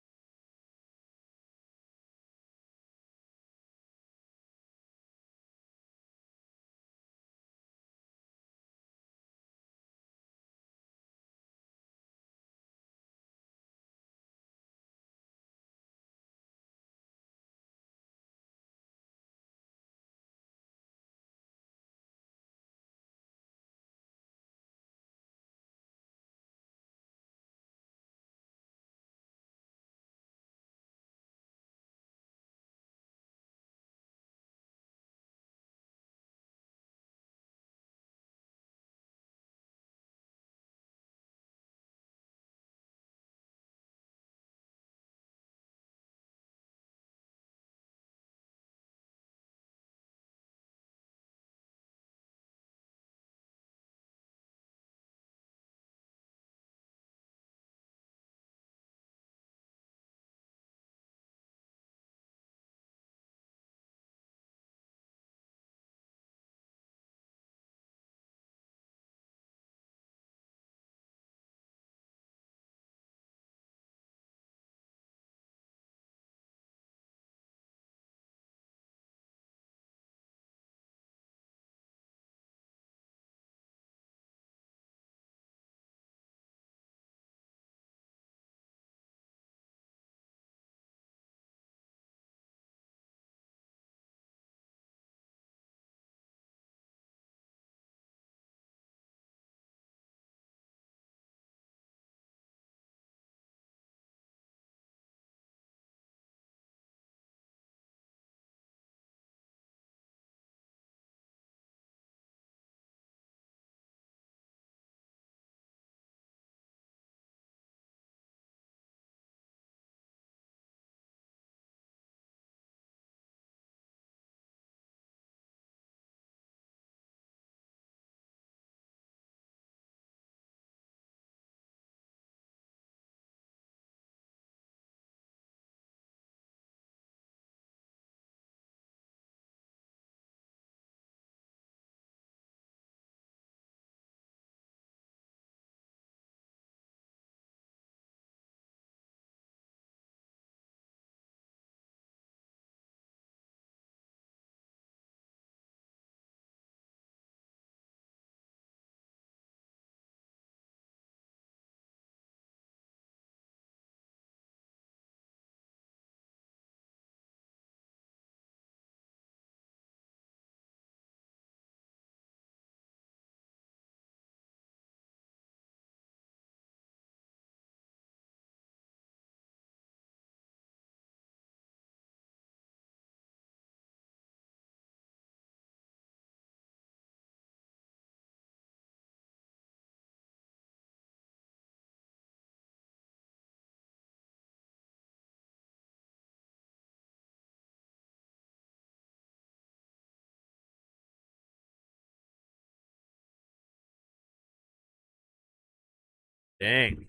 Dang.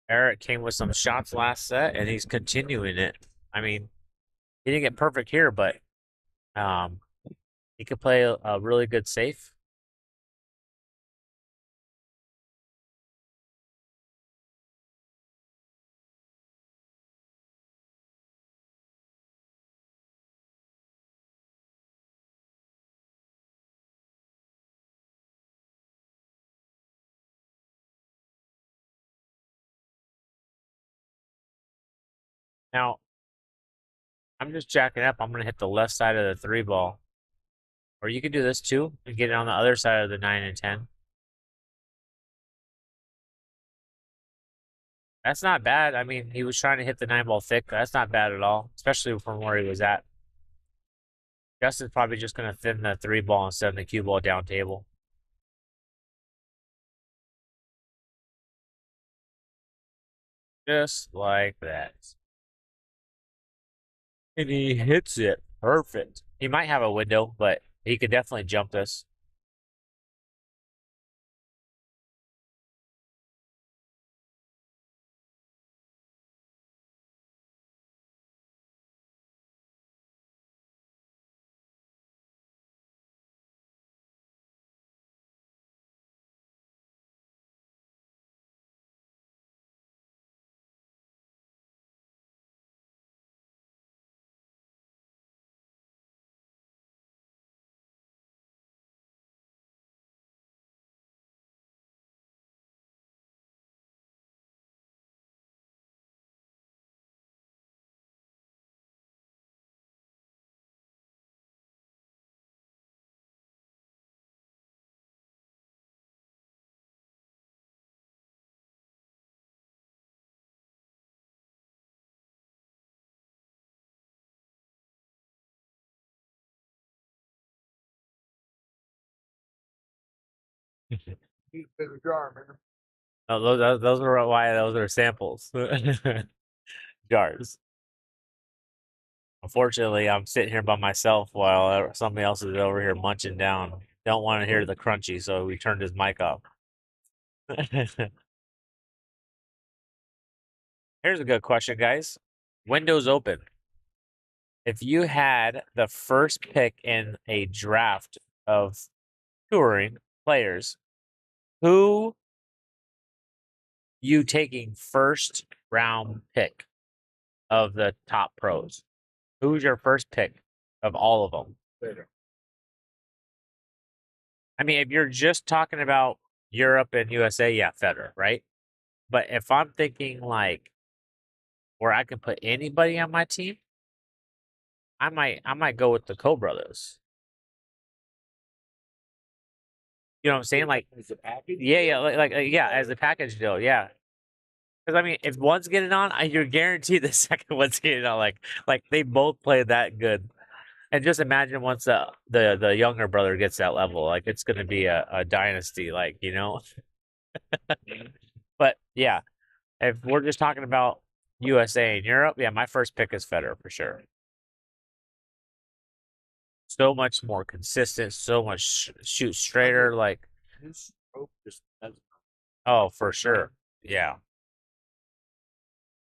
Eric came with some shots last set, and he's continuing it. I mean, he didn't get perfect here, but he could play a really good safe. Now, I'm just jacking up. I'm going to hit the left side of the 3 ball. Or you could do this too and get it on the other side of the 9 and 10. That's not bad. I mean, he was trying to hit the 9 ball thick. That's not bad at all, especially from where he was at. Justin's probably just going to thin the 3 ball instead of the cue ball down table. Just like that. And he hits it perfect. He might have a window, but he could definitely jump this. Oh, those are why those are samples. Jars. Unfortunately, I'm sitting here by myself while somebody else is over here munching down. Don't want to hear the crunchy, so we turned his mic off. Here's a good question, guys. Windows open. If you had the first pick in a draft of touring players, who you taking first round pick of the top pros? Who's your first pick of all of them? I mean, if you're just talking about Europe and USA, yeah, Federer, right? But if I'm thinking like where I can put anybody on my team, I might go with the Cole brothers. You know what I'm saying? Like, yeah, yeah, as a package deal, yeah. Because I mean, if one's getting on, you're guaranteed the second one's getting on. Like they both play that good. And just imagine once the younger brother gets that level, like it's going to be a dynasty, like, you know. But yeah, if we're just talking about USA and Europe, yeah, my first pick is Federer for sure. So much more consistent, so much shoot straighter, like. Oh, for sure, yeah.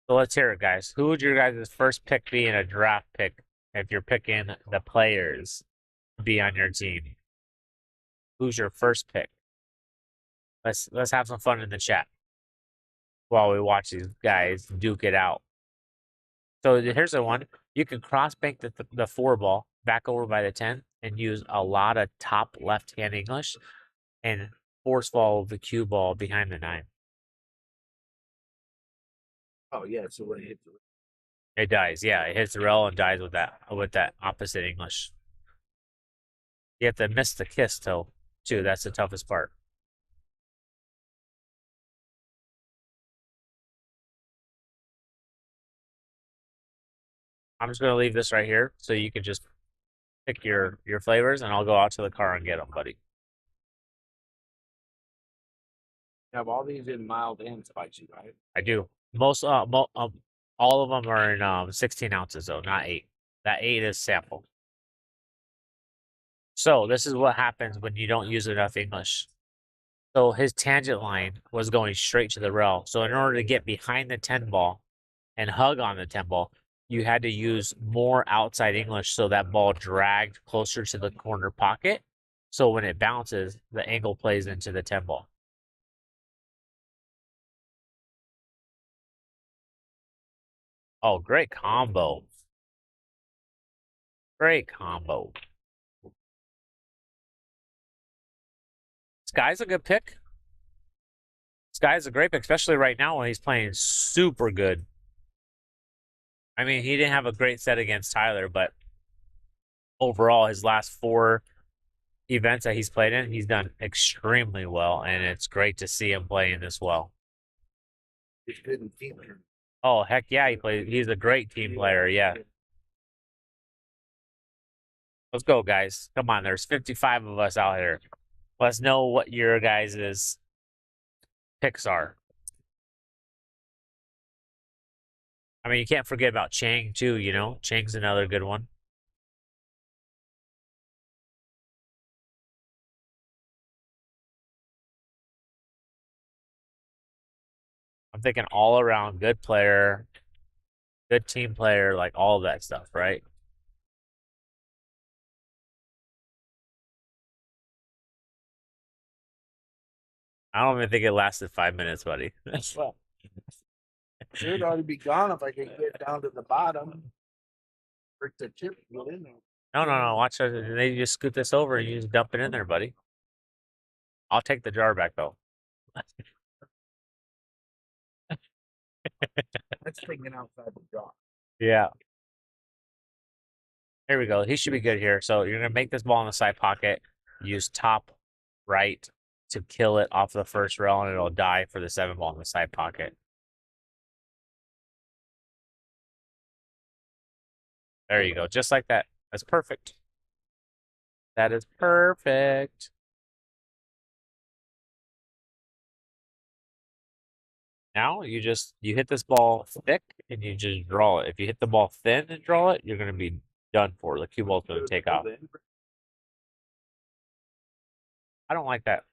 So let's hear it, guys. Who would your guys' first pick be in a draft pick if you're picking the players to be on your team? Who's your first pick? Let's have some fun in the chat while we watch these guys duke it out. So here's the one. You can cross bank the 4 ball back over by the 10 and use a lot of top left-hand English and force follow the cue ball behind the 9. Oh yeah, so when it hits It dies. Yeah, it hits the rail and dies with that opposite English. You have to miss the kiss too. That's the toughest part. I'm just gonna leave this right here so you can just pick your flavors, and I'll go out to the car and get them, buddy. You have all these in mild and spicy, right? I do. Most all of them are in 16 ounces though, not 8. That 8 is sample. So this is what happens when you don't use enough English. So his tangent line was going straight to the rail. So in order to get behind the 10 ball and hug on the 10 ball, you had to use more outside English so that ball dragged closer to the corner pocket. So when it bounces, the angle plays into the 10 ball. Oh, great combo. Great combo. Sky's a good pick. Sky's a great pick, especially right now when he's playing super good. I mean, he didn't have a great set against Tyler, but overall, his last 4 events that he's played in, he's done extremely well, and it's great to see him playing this well. He's good in team. Oh, heck yeah, he's a great team player, yeah. Let's go, guys. Come on, there's 55 of us out here. Let's know what your guys' picks are. I mean, you can't forget about Chang, too, you know? Chang's another good one. I'm thinking all around good player, good team player, like all of that stuff, right? I don't even think it lasted 5 minutes, buddy. Well, should already be gone if I can get down to the bottom. Break the chip, get in there. No. Watch it. They just scoot this over and you just dump it in there, buddy. I'll take the jar back, though. That's thinking outside the jar. Yeah. Here we go. He should be good here. So you're going to make this ball in the side pocket. Use top right to kill it off the first rail, and it'll die for the 7 ball in the side pocket. There you go. Just like that. That's perfect. That is perfect. Now you hit this ball thick and you just draw it. If you hit the ball thin and draw it, you're going to be done for. The cue ball's going to take off. I don't like that.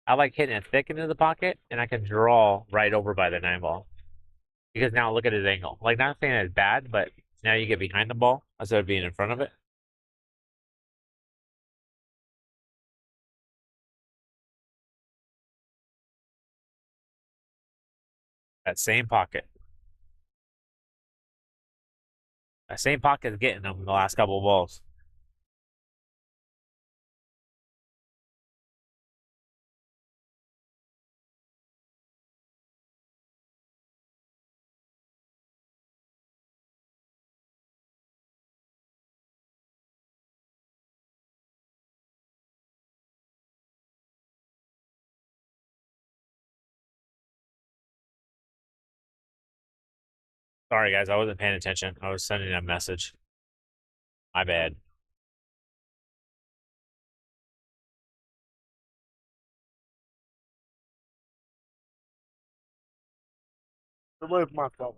I like hitting it thick into the pocket, and I can draw right over by the 9 ball. Because now look at his angle. Like, not saying it's bad, but now you get behind the ball instead of being in front of it. That same pocket. That same pocket is getting them the last couple of balls. Sorry, guys. I wasn't paying attention. I was sending a message. My bad. Remove my phone.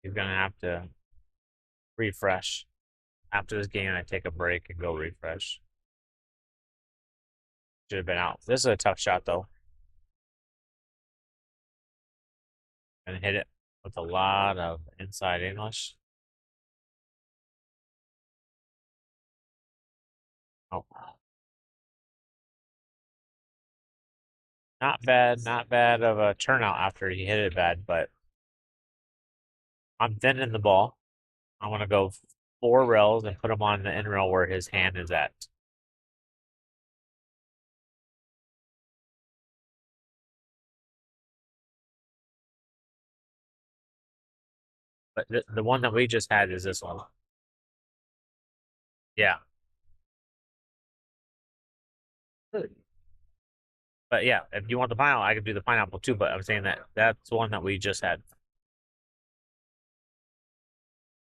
He's going to have to refresh. After this game, I take a break and go refresh. Should have been out. This is a tough shot, though. And hit it with a lot of inside English. Oh. Not bad of a turnout after he hit it bad, but I'm thinning the ball. I'm going to go 4 rails and put him on the end rail where his hand is at. But the one that we just had is this one. Yeah. But yeah, if you want the pineapple, I could do the pineapple too, but I'm saying that that's the one that we just had.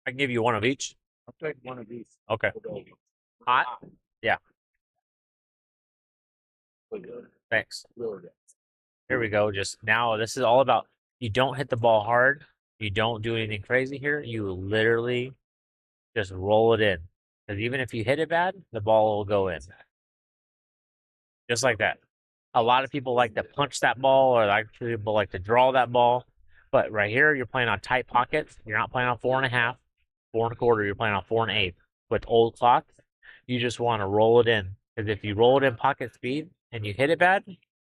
I can give you one of each. I'll take one of these. Okay. Hot? Yeah. Thanks. Here we go. Just now, this is all about you don't hit the ball hard. You don't do anything crazy here. You literally just roll it in. Because even if you hit it bad, the ball will go in. Just like that. A lot of people like to punch that ball, or like people like to draw that ball. But right here, you're playing on tight pockets. You're not playing on 4.5, 4.25. You're playing on 4.8. With old clock, you just want to roll it in. Because if you roll it in pocket speed and you hit it bad,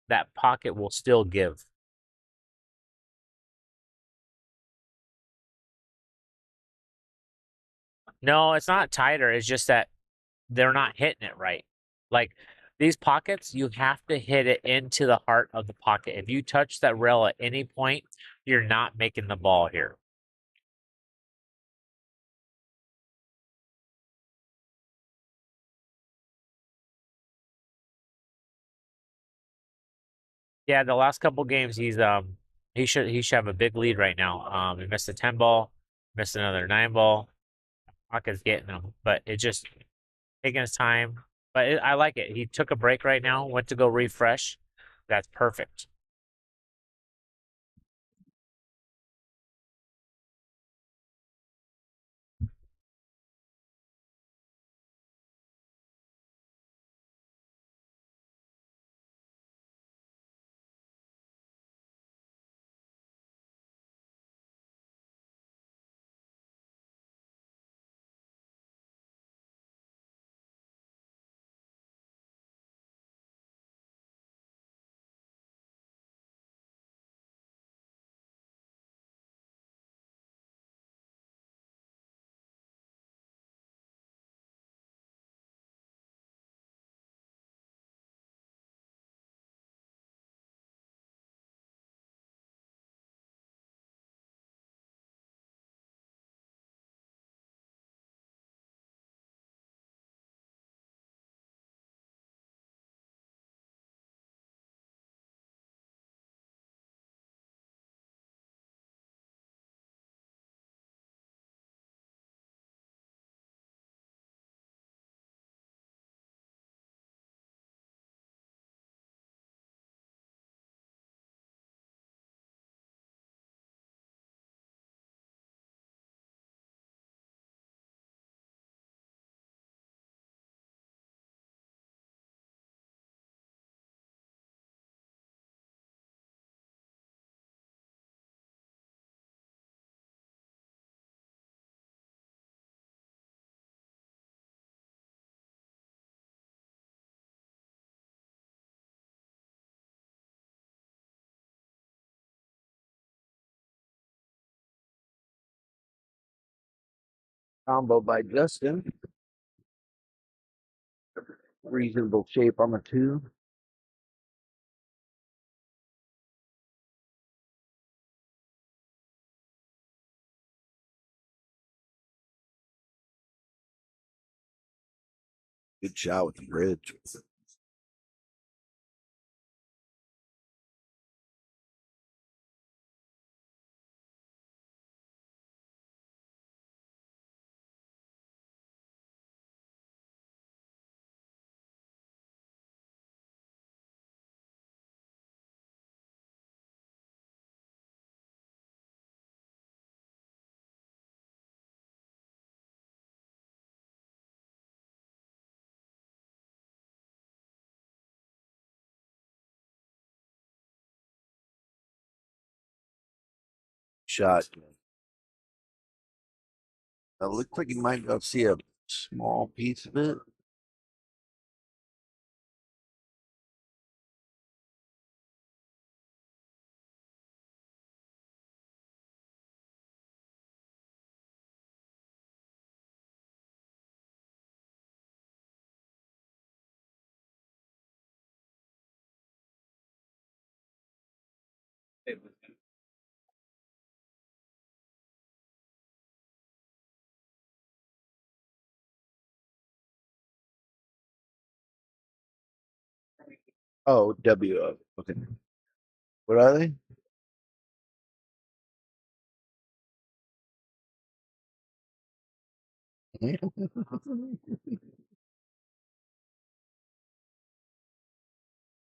that pocket will still give. No, it's not tighter. It's just that they're not hitting it right. Like these pockets, you have to hit it into the heart of the pocket. If you touch that rail at any point, you're not making the ball here. Yeah, the last couple games he should have a big lead right now. He missed a 10 ball, missed another 9 ball. Pocket's getting him, but it just taking his time. But I like it. He took a break right now, went to go refresh. That's perfect. Combo by Justin. Reasonable shape on the 2. Good shot with the bridge. Shot. It looks like you might go see a small piece of it. Oh, W. Okay. What are they?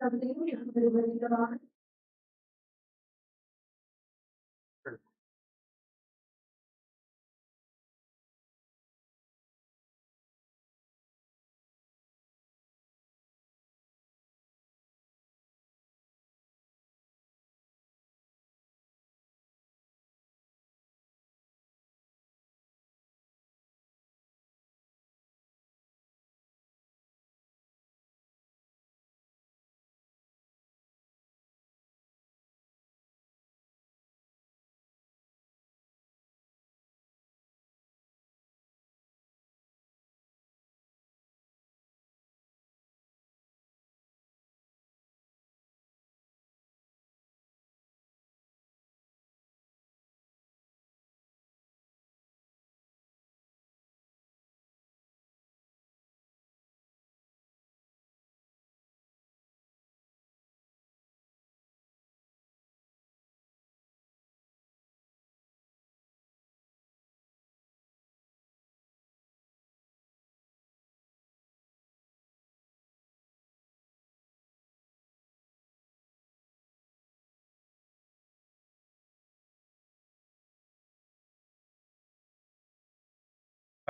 I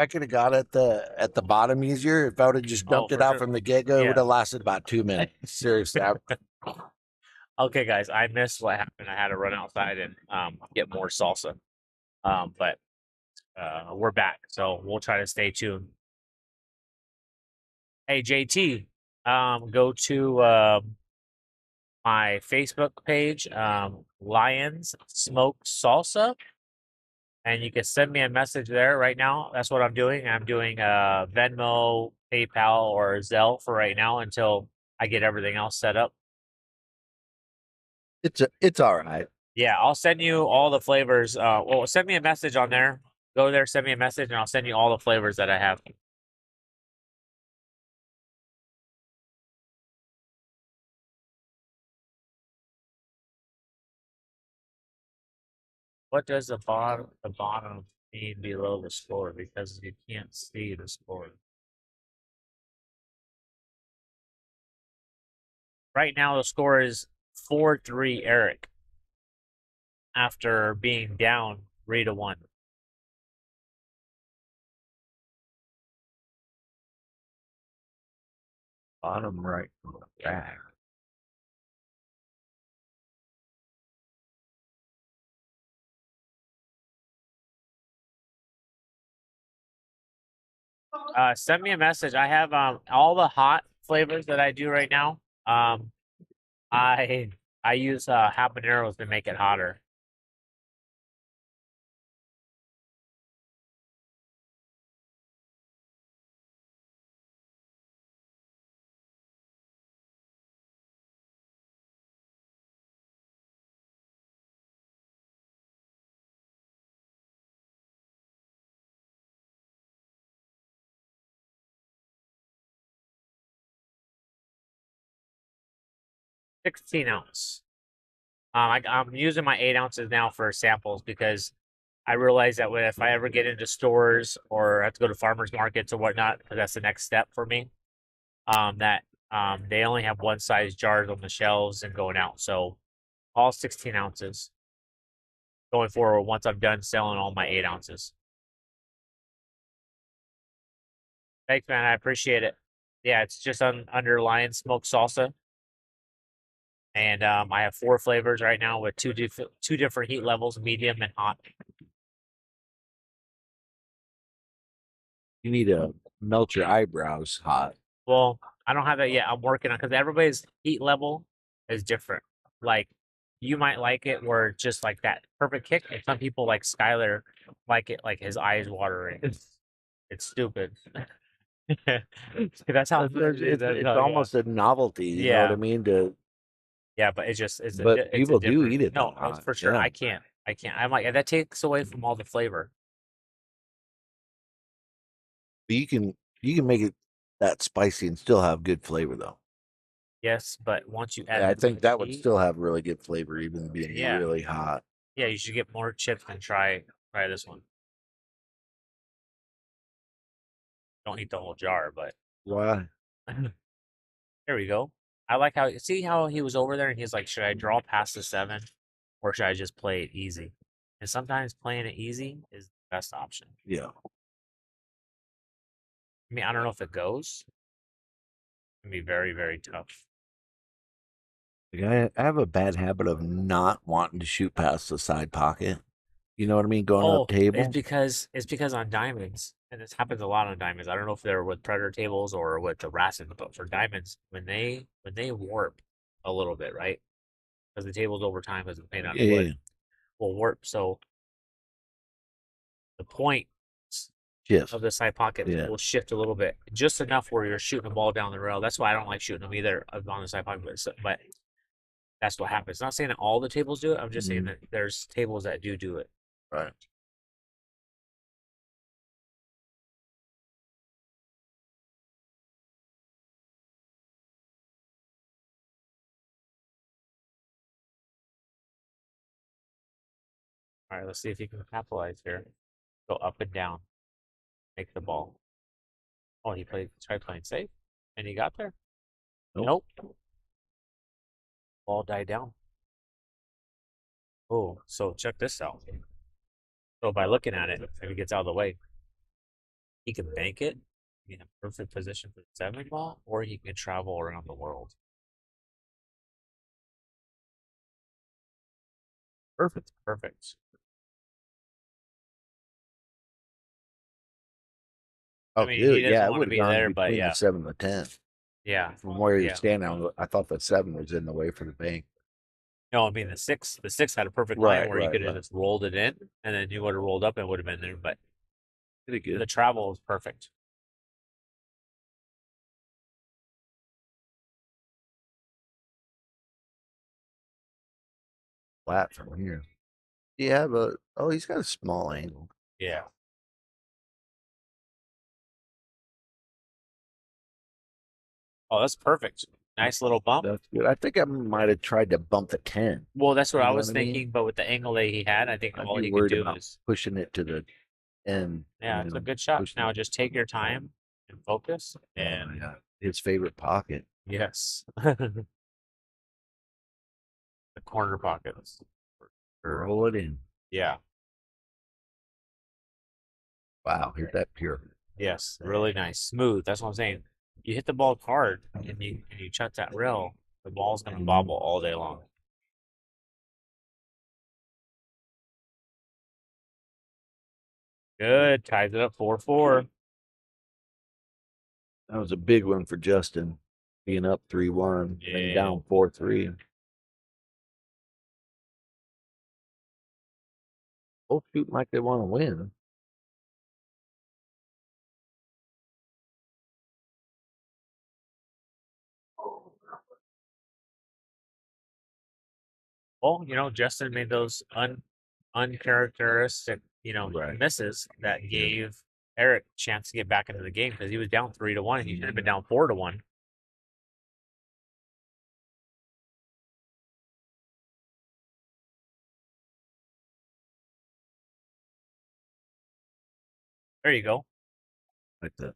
could have got at the bottom easier. If I would have just dumped it for out sure. from the get go, it Yeah. would have lasted about 2 minutes. Seriously. Okay, guys, I missed what happened. I had to run outside and get more salsa. But we're back, so we'll try to stay tuned. Hey, JT, go to my Facebook page, Lions Smoked Salsa, and you can send me a message there right now. That's what I'm doing. I'm doing Venmo, PayPal, or Zelle for right now until I get everything else set up. It's all right. Yeah, I'll send you all the flavors. Well, send me a message on there. Go there, send me a message, and I'll send you all the flavors that I have. What does the bottom mean below the score? Because you can't see the score. Right now, the score is 4-3 Eric after being down 3-1. Bottom right back. Send me a message. I have all the hot flavors that I do right now. I use habaneros to make it hotter. $16-ounce. I'm using my 8 ounces now for samples because I realize that if I ever get into stores or have to go to farmers markets or whatnot, because that's the next step for me, that they only have one size jars on the shelves and going out. So all 16 ounces going forward once I'm done selling all my 8 ounces. Thanks, man. I appreciate it. Yeah, it's just under Lion Smoked Salsa. And I have 4 flavors right now with two different heat levels, medium and hot. You need to melt your eyebrows hot. Well, I don't have that yet. I'm working on because everybody's heat level is different. Like you might like it where just like that perfect kick, and some people like Skylar like it like his eyes watering. It's stupid. That's how It's almost a novelty, you know what I mean? Yeah, but But people do eat it. No, hot. for sure. Yeah. I can't. I'm like that takes away from all the flavor. But you can make it that spicy and still have good flavor though. Yes, but once you add, Yeah, I too think much that would heat- still have really good flavor, even being Yeah. really hot. Yeah, you should get more chips and try this one. Don't eat the whole jar, but Why? there we go. I like how see how he was over there and he's like, should I draw past the 7 or should I just play it easy? And sometimes playing it easy is the best option. Yeah. I mean, I don't know if it goes. It can be very, very tough. Like, I have a bad habit of not wanting to shoot past the side pocket. You know what I mean? Going up table. It's because on diamonds, and this happens a lot on diamonds. I don't know if they're with predator tables or with the racing, but for diamonds, when they warp a little bit, right? Because the tables over time is made out of wood, Yeah. will warp. So the point Shift. of the side pocket will shift a little bit, just enough where you're shooting a ball down the rail. That's why I don't like shooting them either on the side pocket, but that's what happens. Not saying that all the tables do it. I'm just saying that there's tables that do it. Right. All right, let's see if you can capitalize here. Go up and down. Make the ball. Oh, he tried playing safe, and he got there. Nope. Ball died down. Oh, so check this out. So by looking at it, if he gets out of the way, he can bank it, be in a perfect position for the 7 ball, or he can travel around the world. Perfect. Oh, I mean, dude, he doesn't yeah, I want to would have be gone there, but between yeah, the 7 and the 10. yeah. From where you're Yeah. standing, I thought the 7 was in the way for the bank. No, I mean the 6 had a perfect line where you could have just rolled it in, and then you would have rolled up and would have been there. But Pretty good. the travel is perfect. Flat from here. Yeah, but he's got a small angle. Yeah. Oh, that's perfect. Nice little bump. That's good. I think I might have tried to bump the 10. Well, that's what You I know was what I mean? thinking, but with the angle that he had, I think I'd all be he could worried do about is pushing it to the end. yeah, it's a good shot. Now just take your time and focus. And yeah, his favorite pocket. yes, the corner pockets. Roll it in. Yeah. Wow, here's that pure. Yes, really nice, smooth. That's what I'm saying. You hit the ball hard and you chuck that rail, the ball's gonna bobble all day long. Good, ties it up 4-4. That was a big one for Justin, being up 3-1 and down 4-3. Both shooting like they want to win. Well, Justin made those uncharacteristic, misses that gave Eric a chance to get back into the game because he was down 3-1 and he should have been down 4-1. There you go. Like that.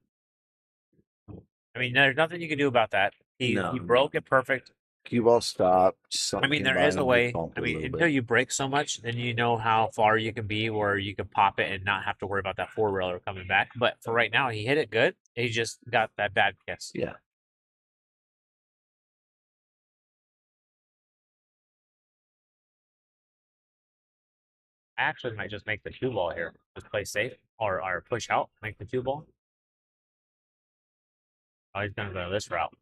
I mean, there's nothing you can do about that. He broke it perfect. Cue ball stopped. I mean, there is a way. I mean, until you break so much, then you know how far you can be where you can pop it and not have to worry about that 4-railer coming back. But for right now, he hit it good. He just got that bad kiss. Yeah. I actually might just make the 2-ball here. Just play safe or push out, make the 2-ball. Oh, he's going to go this route.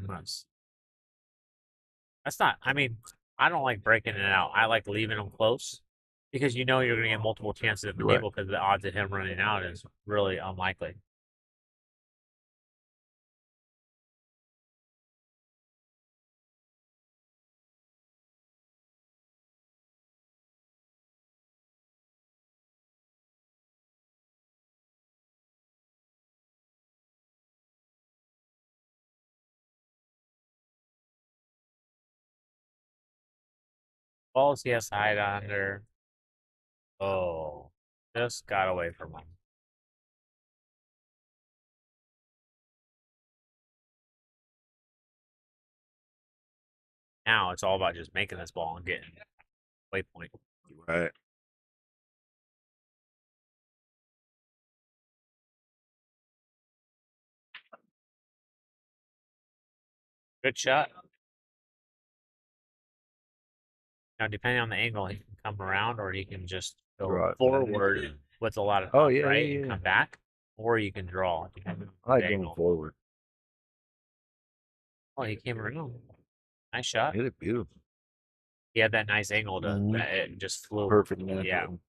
Nice. That's not, I mean, I don't like breaking it out. I like leaving them close because you're going to get multiple chances at the table because the odds of him running out is really unlikely. Balls he has to hide under. Oh, just got away from him. Now it's all about just making this ball and getting waypoint. Right. Good shot. Now, depending on the angle, he can come around or he can just go Right. forward with a lot of Oh, top yeah, right yeah, and yeah. come back, or you can draw. depending on I like the going angle. forward. Oh, he came around. Nice shot. Hit it beautiful. He had that nice angle to Mhm. that it just flew. Perfect. Yeah. Natural.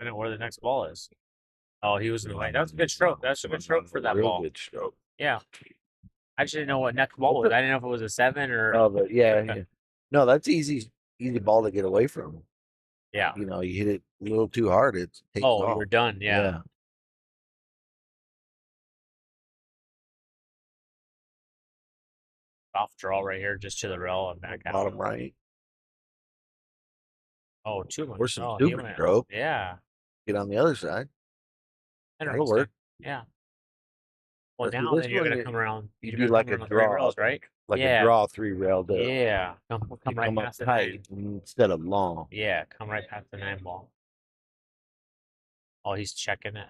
I don't know where the next ball is. Oh, he was in the way. That was a good stroke. That's a good stroke for that Real ball. good stroke. Yeah. I just didn't know what next ball was. I didn't know if it was a 7 or. Oh, but yeah. No, that's easy ball to get away from. Yeah. You know, you hit it a little too hard, it takes Oh, off. you're done. Yeah. Off draw right here, just to the rail and back out. Bottom right. Oh, too much. Or some Oh, super stroke. Yeah. Get on the other side. That'll Interesting. work. Yeah. Well, Let's do now this then you're one, gonna come around. You You're do gonna like come a around the 3 draw, rails, right? like Yeah. a draw 3 rail to Yeah. Come right come up past the tight 9. instead of long. Yeah, come right past the 9 ball. Oh, he's checking it.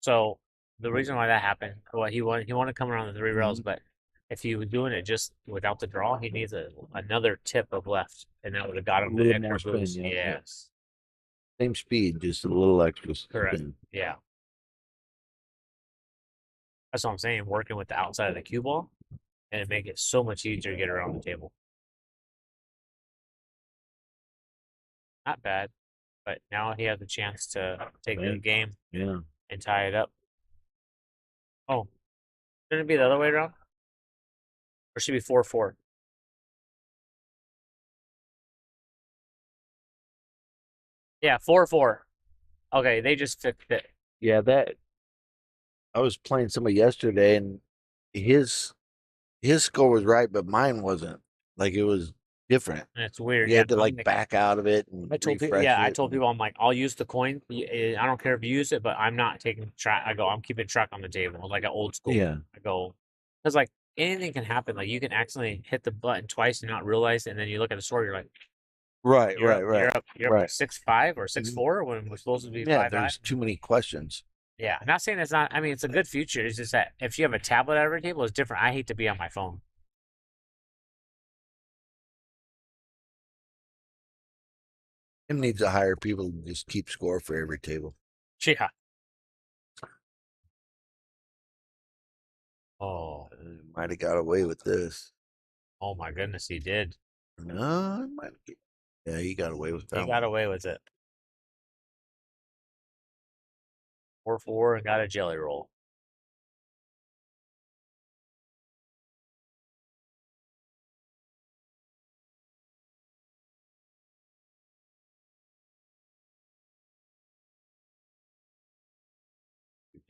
So the reason why that happened, well, he wanted to come around the 3 rails, but if he was doing it just without the draw, he needs another tip of left, and that would have got him A little the more extra spin, boost. yeah. Yes. Same speed, just a little extra Correct. spin. Yeah. That's what I'm saying. Working with the outside of the cue ball, and it make it so much easier to get around the table. Not bad, but now he has a chance to take the game and tie it up. Oh, shouldn't it be the other way around? Or should it be 4-4? Yeah, 4-4. Okay, they just fixed it. Yeah, that I was playing somebody yesterday and his score was right, but mine wasn't. Like it was different. And it's weird. You had to like back out of it and I told people, I told people, I'm like, I'll use the coin. I don't care if you use it, but I'm not taking track. I'm keeping track on the table, like an old school. Yeah. I go, because like anything can happen. Like you can accidentally hit the button twice and not realize it, and then you look at the score, you're like, Right. You're up 6-5 or 6-4 when we're supposed to be 5-5. There's too many questions. Yeah, I'm not saying it's not. I mean, it's a good feature. It's just that if you have a tablet at every table, it's different. I hate to be on my phone. It needs to hire people to just keep score for every table. Yeah. Oh, Might have got away with this. oh my goodness, he did. No, yeah, he got away with that. He got away with it. 4-4 and got a jelly roll.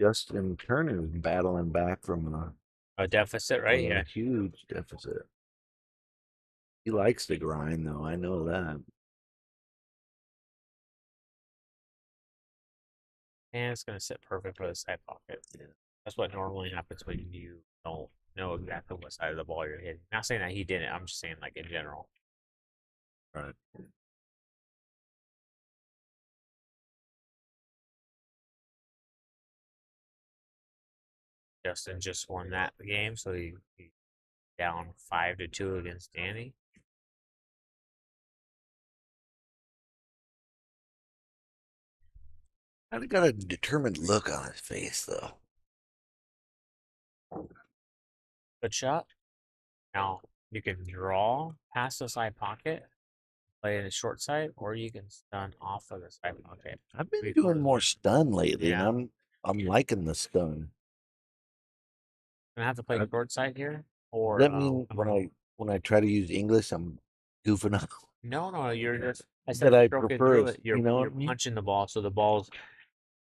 Justin Turner is battling back from A deficit, right? a Yeah. huge deficit. He likes to grind, though. I know that. And it's going to sit perfect for the side pocket. Yeah. That's what normally happens when you don't know exactly what side of the ball you're hitting. Not saying that he didn't. I'm just saying, like, in general. Right. Justin just won that game, so he down 5-2 against Danny. Kind of got a determined look on his face, though. Good shot. Now you can draw past the side pocket, play in the short side, or you can stun off of the side. Okay. I've been Pretty doing cool. more stun lately, Yeah. and I'm liking the stun. Gonna have to play short side here, or Does that mean when I try to use English, I'm goofing up? no, you're just That I stroking prefer through is, it, you're, you know what you're I mean? punching the ball, so the ball's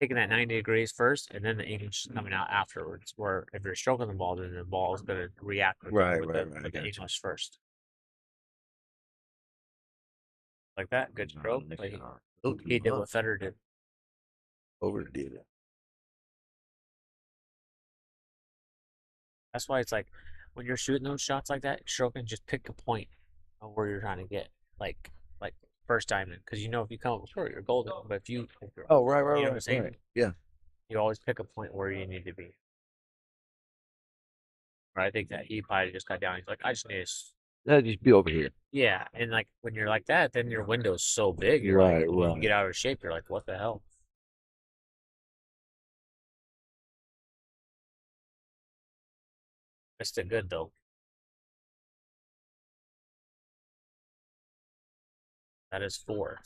taking that 90 degrees first, and then the English is coming out afterwards. Where if you're stroking the ball, then the ball is gonna react with Right, with right, the, right, with the gotcha. English first. Like that, good stroke. Like he did what Federer did. Overdid it. That's why it's like when you're shooting those shots like that, stroking, just pick a point of where you're trying to get, like first diamond, because you know if you come up short, you're golden. But if you're, Oh, right, you know what I'm right, saying? right. Yeah. You always pick a point where you need to be. Or I think that he probably just got down. He's like, I just need to. That'd just be over here. Yeah, and like when you're like that, then your window's so big. You're Right, like, when you right. get out of shape, you're like, what the hell? Missed it good though. That is 4.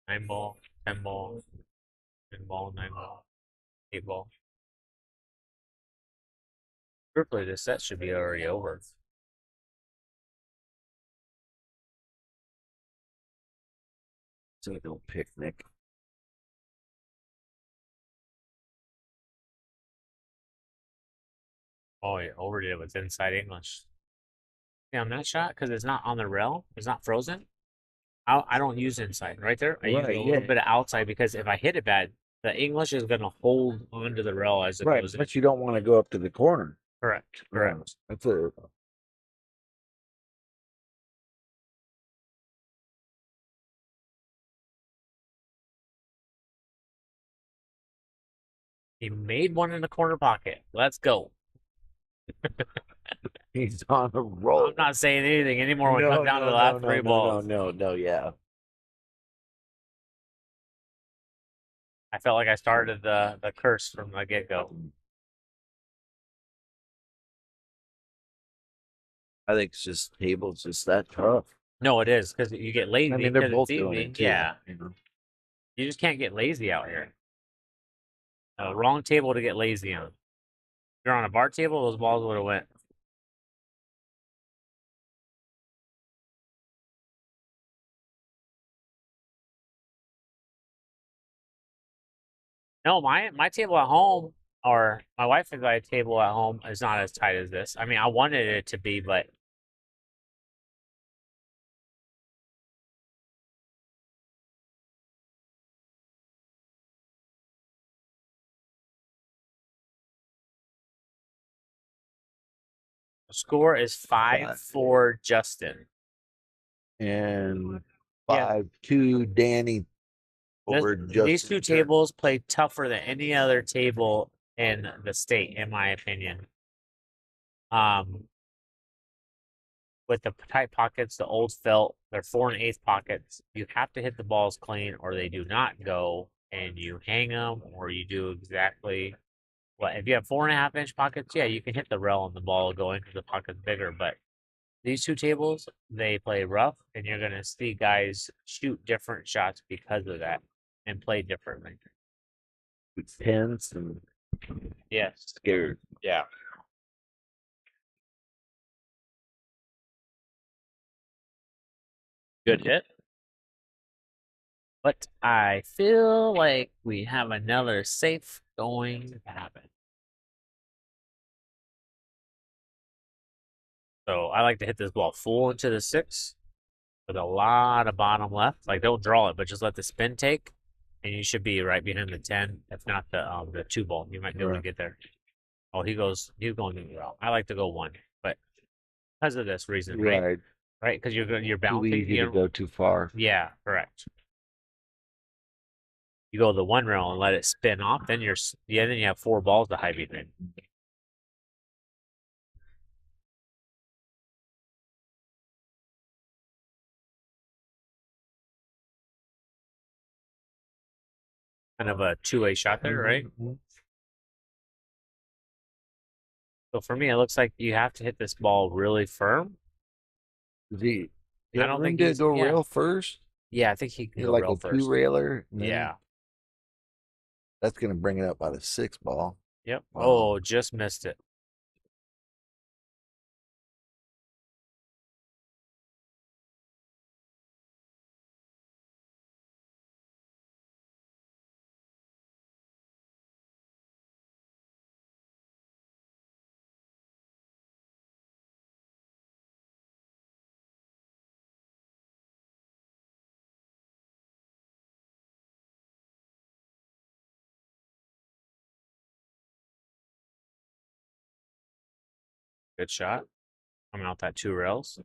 9 ball, 10 ball, 10 ball, 9 ball, 8 ball. Truthfully, this set should be already over. So don't picnic. Oh, yeah, overdid it with inside English. Yeah, on that shot, because it's not on the rail, it's not frozen. I don't use inside right there. I use a little bit of outside because if I hit it bad, the English is gonna hold onto the rail as it goes in. But you don't want to go up to the corner. Correct. That's a He made one in the corner pocket. Let's go. he's on a roll. I'm not saying anything anymore when it comes down to the last 3 balls. No, yeah. I felt like I started the curse from the get go. I think it's just tables just that tough. No, it is because you get lazy. I mean, they're 'cause both it's doing easy. it too. Yeah, You know? you just can't get lazy out here. Wrong table to get lazy on. If you're on a bar table, those balls would have went. No, my table at home, or my wife and my table at home, is not as tight as this. I mean, I wanted it to be, but the score is 5-4 Justin. And Yeah. 5-2 Danny over Justin. These two tables play tougher than any other table in the state, in my opinion. With the tight pockets, the old felt, they're 4 1/8 pockets. You have to hit the balls clean, or they do not go, and you hang them, or you do exactly what. If you have 4.5 inch pockets, yeah, you can hit the rail and the ball will go into the pocket's bigger. But these two tables, they play rough, and you're gonna see guys shoot different shots because of that and play differently. Tense and Yes. scared. Yeah. Good hit. But I feel like we have another safe going to happen. So I like to hit this ball full into the 6 with a lot of bottom left. Like, don't draw it, but just let the spin take, and you should be right behind the 10. If not the 2 ball, you might be able to get there. Oh, he's going the route. I like to go 1, but because of this reason, right? Right, because you're bouncing. Too easy to go too far. Yeah, correct. You go the 1 rail and let it spin off, then then you have 4 balls to high beat in. Kind of a 2-way shot there, right? So for me, it looks like you have to hit this ball really firm. Is he You I have don't room think to he's go yeah. rail first. Yeah, I think he can You're go like rail a first. 2-railer. Yeah. That's gonna bring it up by the 6 ball. Yep. Wow. Oh, just missed it. Good shot. Coming out that 2 rails.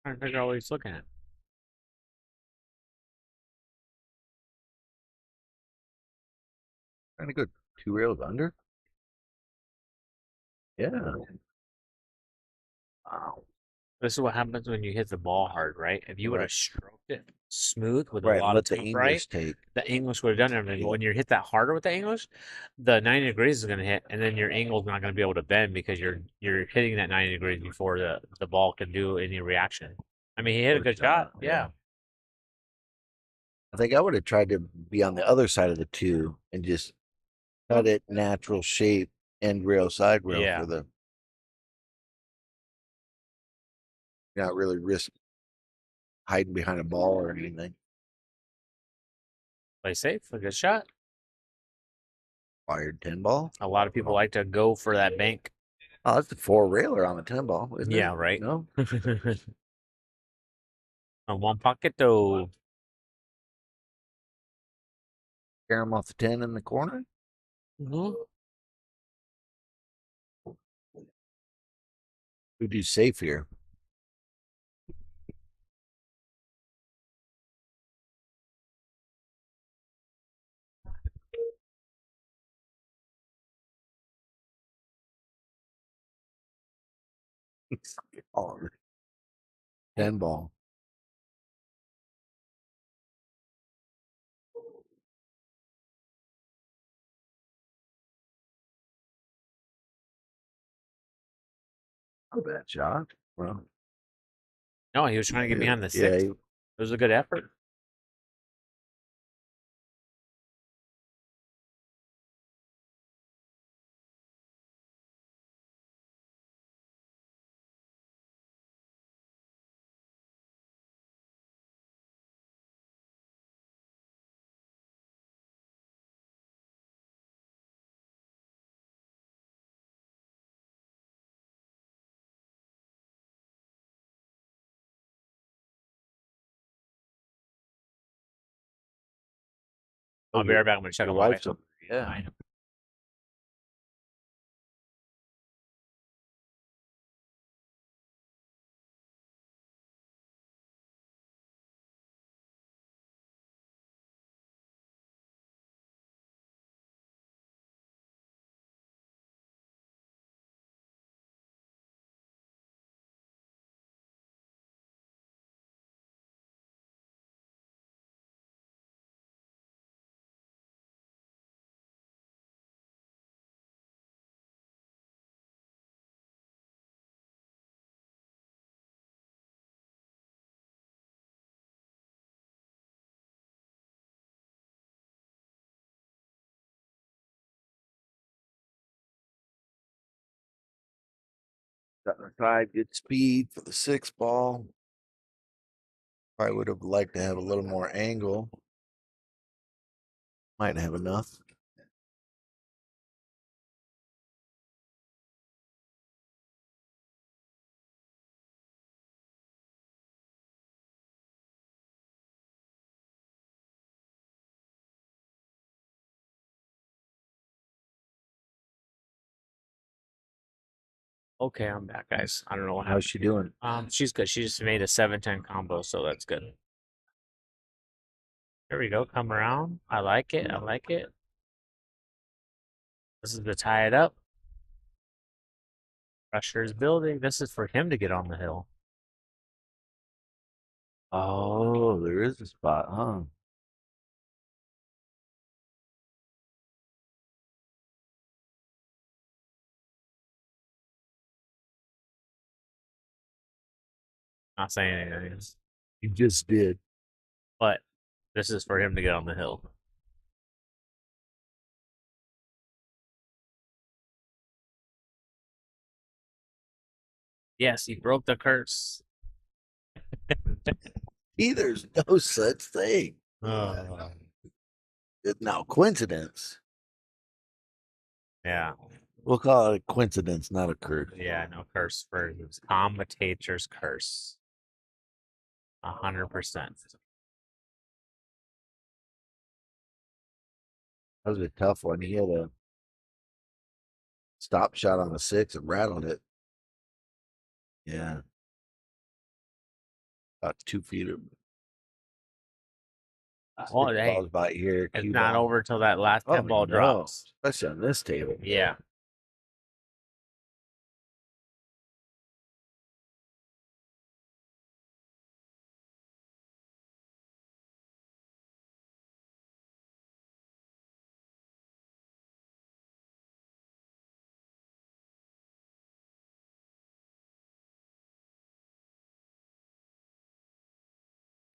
Trying to figure out what he's looking at. Trying to go 2 rails under. Yeah. Wow. This is what happens when you hit the ball hard, right? If you would have Right. stroked it smooth with a Right. lot Let of the temp right, English take. the English would have done everything. Yeah. When you hit that harder with the English, the 90 degrees is going to hit, and then your angle's not going to be able to bend because you're hitting that 90 degrees before the ball can do any reaction. I mean, he hit a good shot. Yeah. I think I would have tried to be on the other side of the 2 and just cut it natural shape, end rail, side rail Yeah. for the not really risk hiding behind a ball or anything. Play safe. A good shot. Fired 10 ball. A lot of people like to go for that bank. Oh, that's the 4-railer on the 10 ball, isn't it? Yeah, right. No. On one pocket though. Scare him off the 10 in the corner. Mm-hmm. We do safe here. Oh, 10 ball. Not a bad shot. Well, No, he was trying to get behind the yeah, 6. It was a good effort. I'll be right back. I'm gonna check your on my wife's wife. over there. Yeah. I know. Got her side, good speed for the 6 ball. Probably would have liked to have a little more angle. Might have enough. Okay, I'm back, guys. I don't know what How's happened. she doing? She's good. She just made a 7-10 combo, so that's good. There we go. Come around. I like it. I like it. This is to tie it up. Pressure is building. This is for him to get on the hill. Oh, there is a spot, huh? Not saying anything, You just did. but this is for him to get on the hill. Yes, he broke the curse. There's no such thing. It's now coincidence. Yeah. We'll call it a coincidence, not a curse. Yeah, no curse for his commentator's curse. 100%. That was a tough one. He had a stop shot on the 6 and rattled it. Yeah. About 2 feet of Well, hey, balls about here. it's cue not ball. over till that last 10 ball no. drops. Especially on this table. Yeah.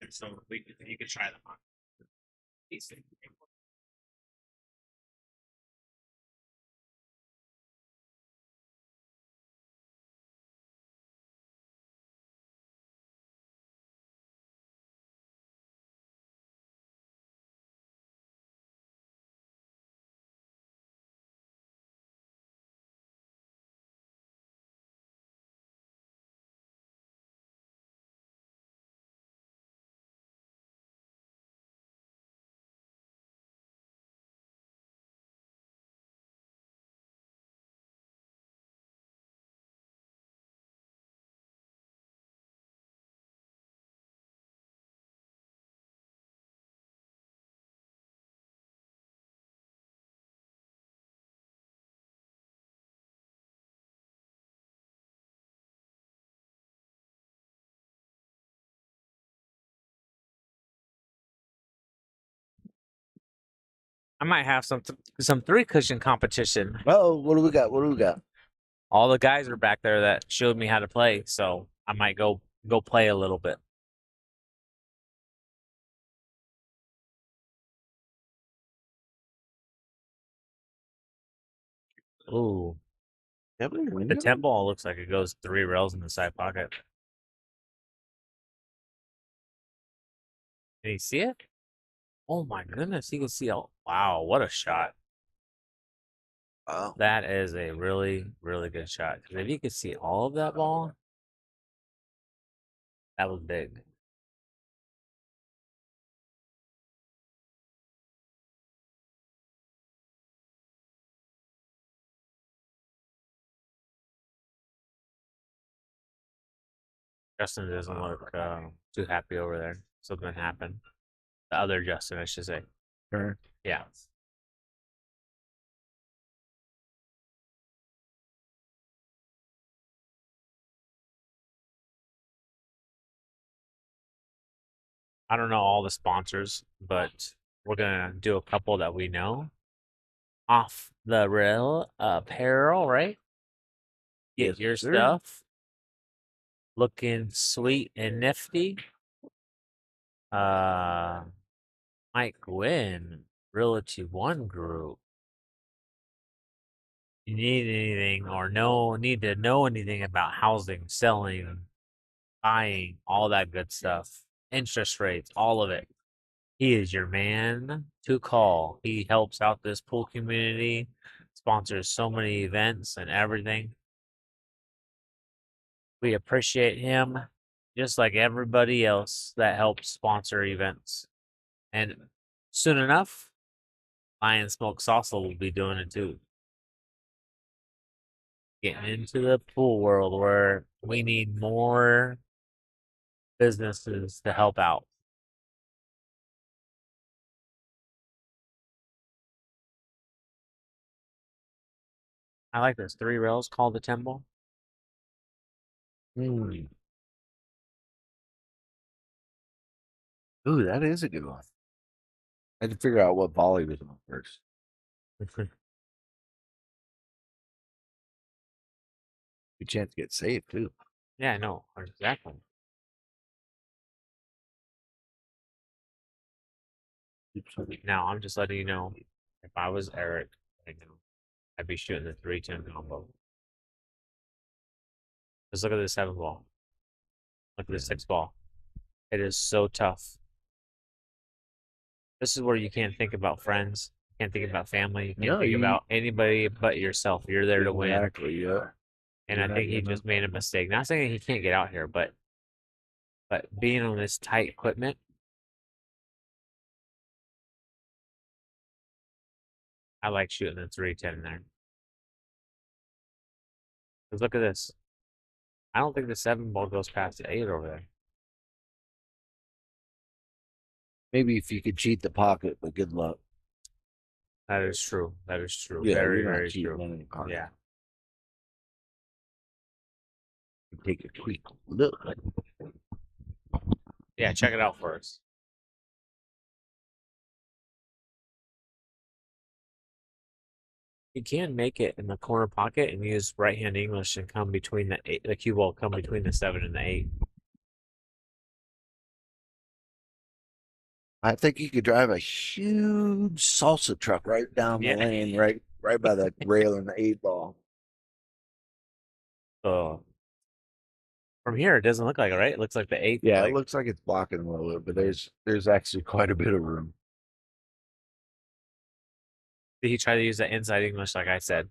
So you can try them on. I might have some 3-cushion competition. Oh, what do we got? What do we got? All the guys are back there that showed me how to play, so I might go play a little bit. Ooh. The 10 ball looks like it goes 3 rails in the side pocket. Can you see it? Oh my goodness, you can see all. Wow, what a shot. Wow. That is a really, really good shot. If you could see all of that ball, that was big. Justin doesn't look too happy over there. Something happened. The other Justin, I should say. Sure. Yeah. I don't know all the sponsors, but we're gonna do a couple that we know. Off the rail apparel, right? Get Yes, your sir. stuff looking sweet and nifty. Mike Gwynn, Realty One Group. You need anything or need to know anything about housing, selling, buying, all that good stuff, interest rates, all of it. He is your man to call. He helps out this pool community, sponsors so many events and everything. We appreciate him just like everybody else that helps sponsor events. And soon enough, Lion Smoke Salsa will be doing it too. Getting into the pool world where we need more businesses to help out. I like this 3 rails called the temple. Ooh, that is a good one. I had to figure out what ball he was on first. Good chance to get saved too. Yeah, I know exactly. Now I'm just letting you know, if I was Eric right now, I'd be shooting the 310 combo. Just look at the 7 ball. Look at the 6 ball. It is so tough. This is where you can't think about friends, you can't think about family, you can't think about anybody but yourself. You're there to win. Exactly, yeah. And I think he just made a mistake. Not saying he can't get out here, but being on this tight equipment, I like shooting the 310 there. Because look at this. I don't think the 7 ball goes past the 8 over there. Maybe if you could cheat the pocket, but good luck. That is true. That is true. Yeah, very, you're not very cheating true. any pocket. Yeah. Take a quick look. Yeah, check it out for us. You can make it in the corner pocket and use right-hand English and come between the cue ball come between the 7 and the 8. I think you could drive a huge salsa truck right down the lane, right by the rail and the 8 ball. So from here, it doesn't look like it, right? It looks like the 8. Yeah, it looks like it's blocking a little bit, but there's actually quite a bit of room. Did he try to use that inside English, like I said?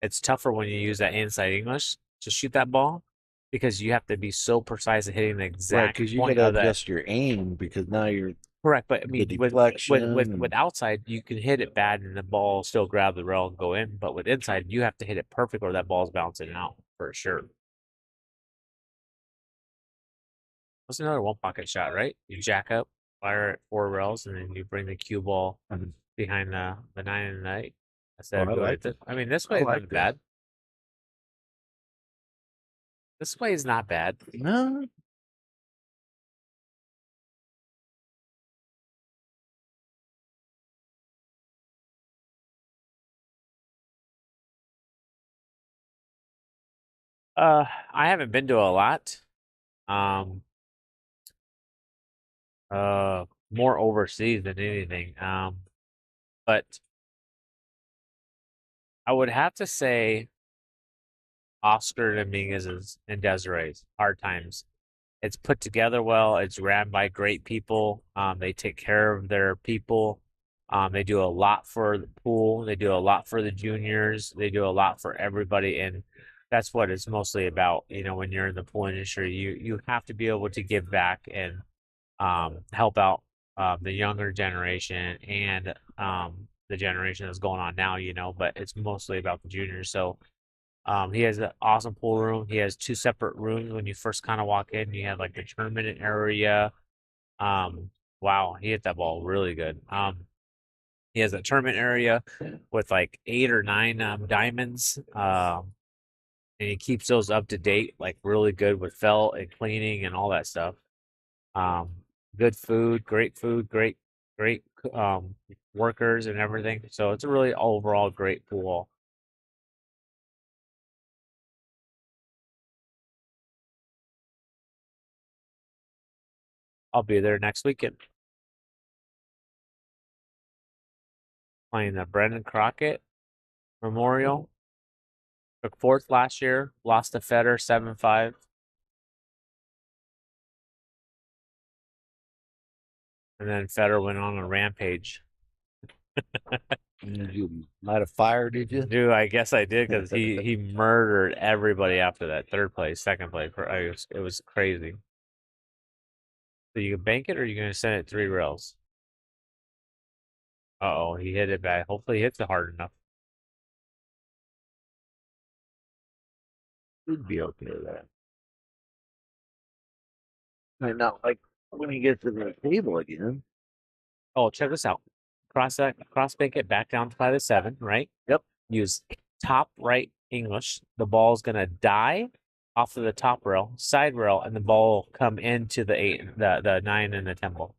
It's tougher when you use that inside English to shoot that ball because you have to be so precise at hitting the exact because you point got of to that. adjust your aim because now you're Correct, but I the mean, deflection with and- outside, you can hit it bad and the ball still grab the rail and go in. But with inside, you have to hit it perfect or that ball's bouncing out for sure. That's another one pocket shot, right? You jack up, fire at 4 rails, and then you bring the cue ball behind the 9 and the 8. Oh, I like it. I mean, this way like isn't bad. This way is not bad. No. I haven't been to a lot. More overseas than anything. But I would have to say Oscar Dominguez's and Desiree's Hard Times. It's put together well. It's ran by great people. They take care of their people. They do a lot for the pool. They do a lot for the juniors. They do a lot for everybody, and that's what it's mostly about. You know, when you're in the pool industry, you have to be able to give back and help out the younger generation and the generation that's going on now. You know, but it's mostly about the juniors. So. He has an awesome pool room. He has 2 separate rooms when you first kind of walk in. You have like the tournament area. Wow, he hit that ball really good. He has a tournament area with like 8 or 9 diamonds. And he keeps those up to date, like really good with felt and cleaning and all that stuff. Good food, great workers and everything. So it's a really overall great pool. I'll be there next weekend. Playing the Brendan Crockett Memorial. Took 4th last year. Lost to Federer 7-5. And then Federer went on a rampage. You light a fire, did you? Dude, I guess I did because he murdered everybody after that. 3rd place, 2nd place. It was crazy. So you can bank it or you're going to send it 3 rails? Uh-oh, he hit it bad. Hopefully he hits it hard enough. Should be okay with that. And now, like when he gets to the table again. Oh, check this out. Cross bank it back down by the 7, right? Yep. Use top right English. The ball's gonna die off of the top rail, side rail, and the ball will come into the 8, the 9 and the 10 ball.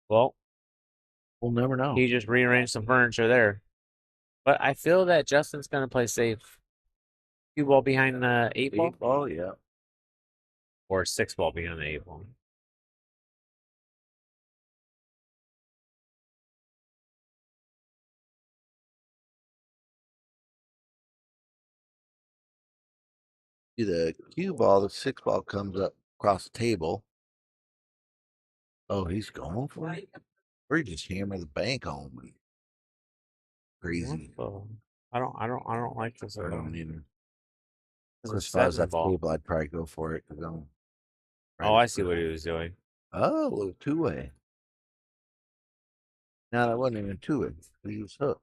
Well, We'll never know. he just rearranged some furniture there. But I feel that Justin's gonna play safe. Cue ball behind the 8 ball. 8 ball, yeah. or 6 ball being on the 8 ball. See the cue ball, the 6 ball comes up across the table. Oh, he's going for it? Or he just hammer the bank on me. Crazy. I don't like this I at all. don't either. Of It's course, a if I was 7 at the ball. table, I'd probably go for it because I'm. Oh, I see what he was doing. Oh, a little 2-way. No, that wasn't even 2-way. He was hooked.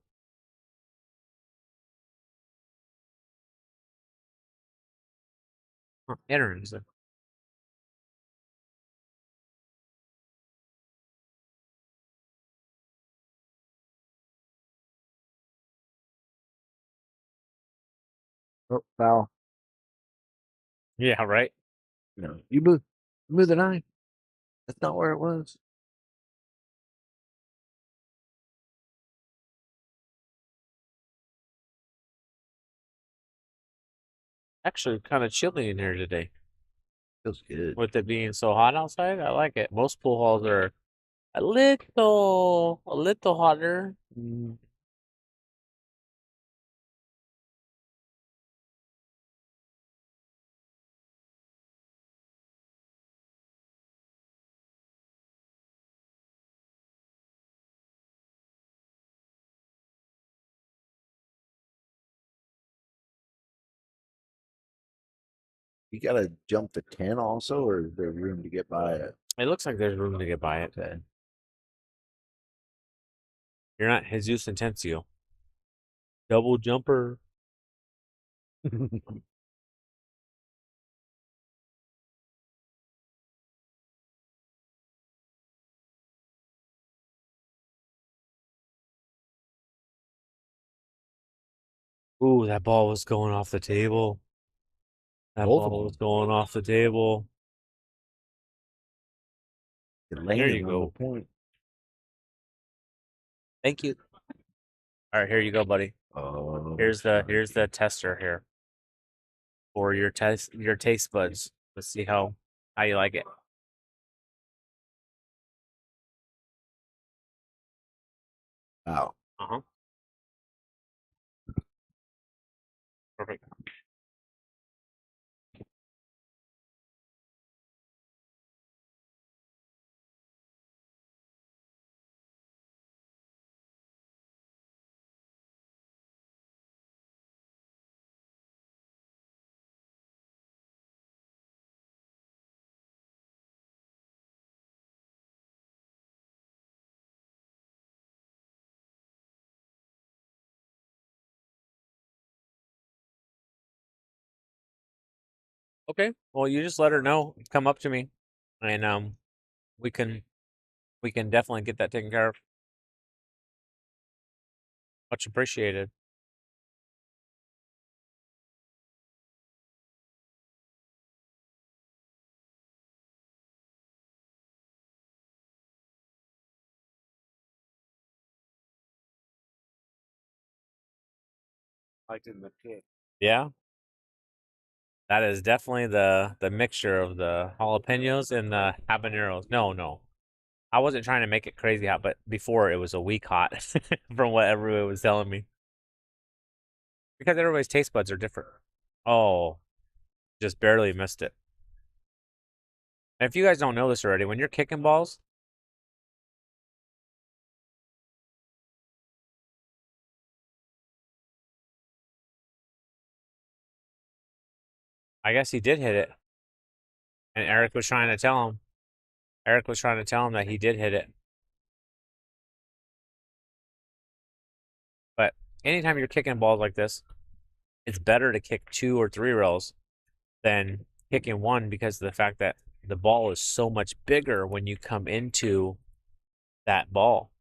Huh, interesting. Oh, foul. Yeah, right. No, you move the 9. That's not where it was. Actually, kind of chilly in here today. Feels good. With it being so hot outside, I like it. Most pool halls are a little hotter. You gotta jump the 10 also, or is there room to get by it? It looks like there's room to get by it. Okay. You're not Jesus Intensio. Double jumper. Ooh, that ball was going off the table. That Both of ball was them. going off the table. It There landed you on go. the point. Thank you. All right, here you go, buddy. Oh, Here's the tester here for your taste buds. Let's see how you like it. wow. Uh-huh. Perfect. Okay. Well, you just let her know. Come up to me, and we can definitely get that taken care of. Much appreciated. Like in the pit. Yeah. That is definitely the mixture of the jalapenos and the habaneros. No. I wasn't trying to make it crazy hot, but before it was a week hot from what everyone was telling me. Because everybody's taste buds are different. Oh, just barely missed it. And if you guys don't know this already, when you're kicking balls, I guess he did hit it. And Eric was trying to tell him. Eric was trying to tell him that he did hit it. But anytime you're kicking balls like this, it's better to kick 2 or 3 rails than kicking 1 because of the fact that the ball is so much bigger when you come into that ball.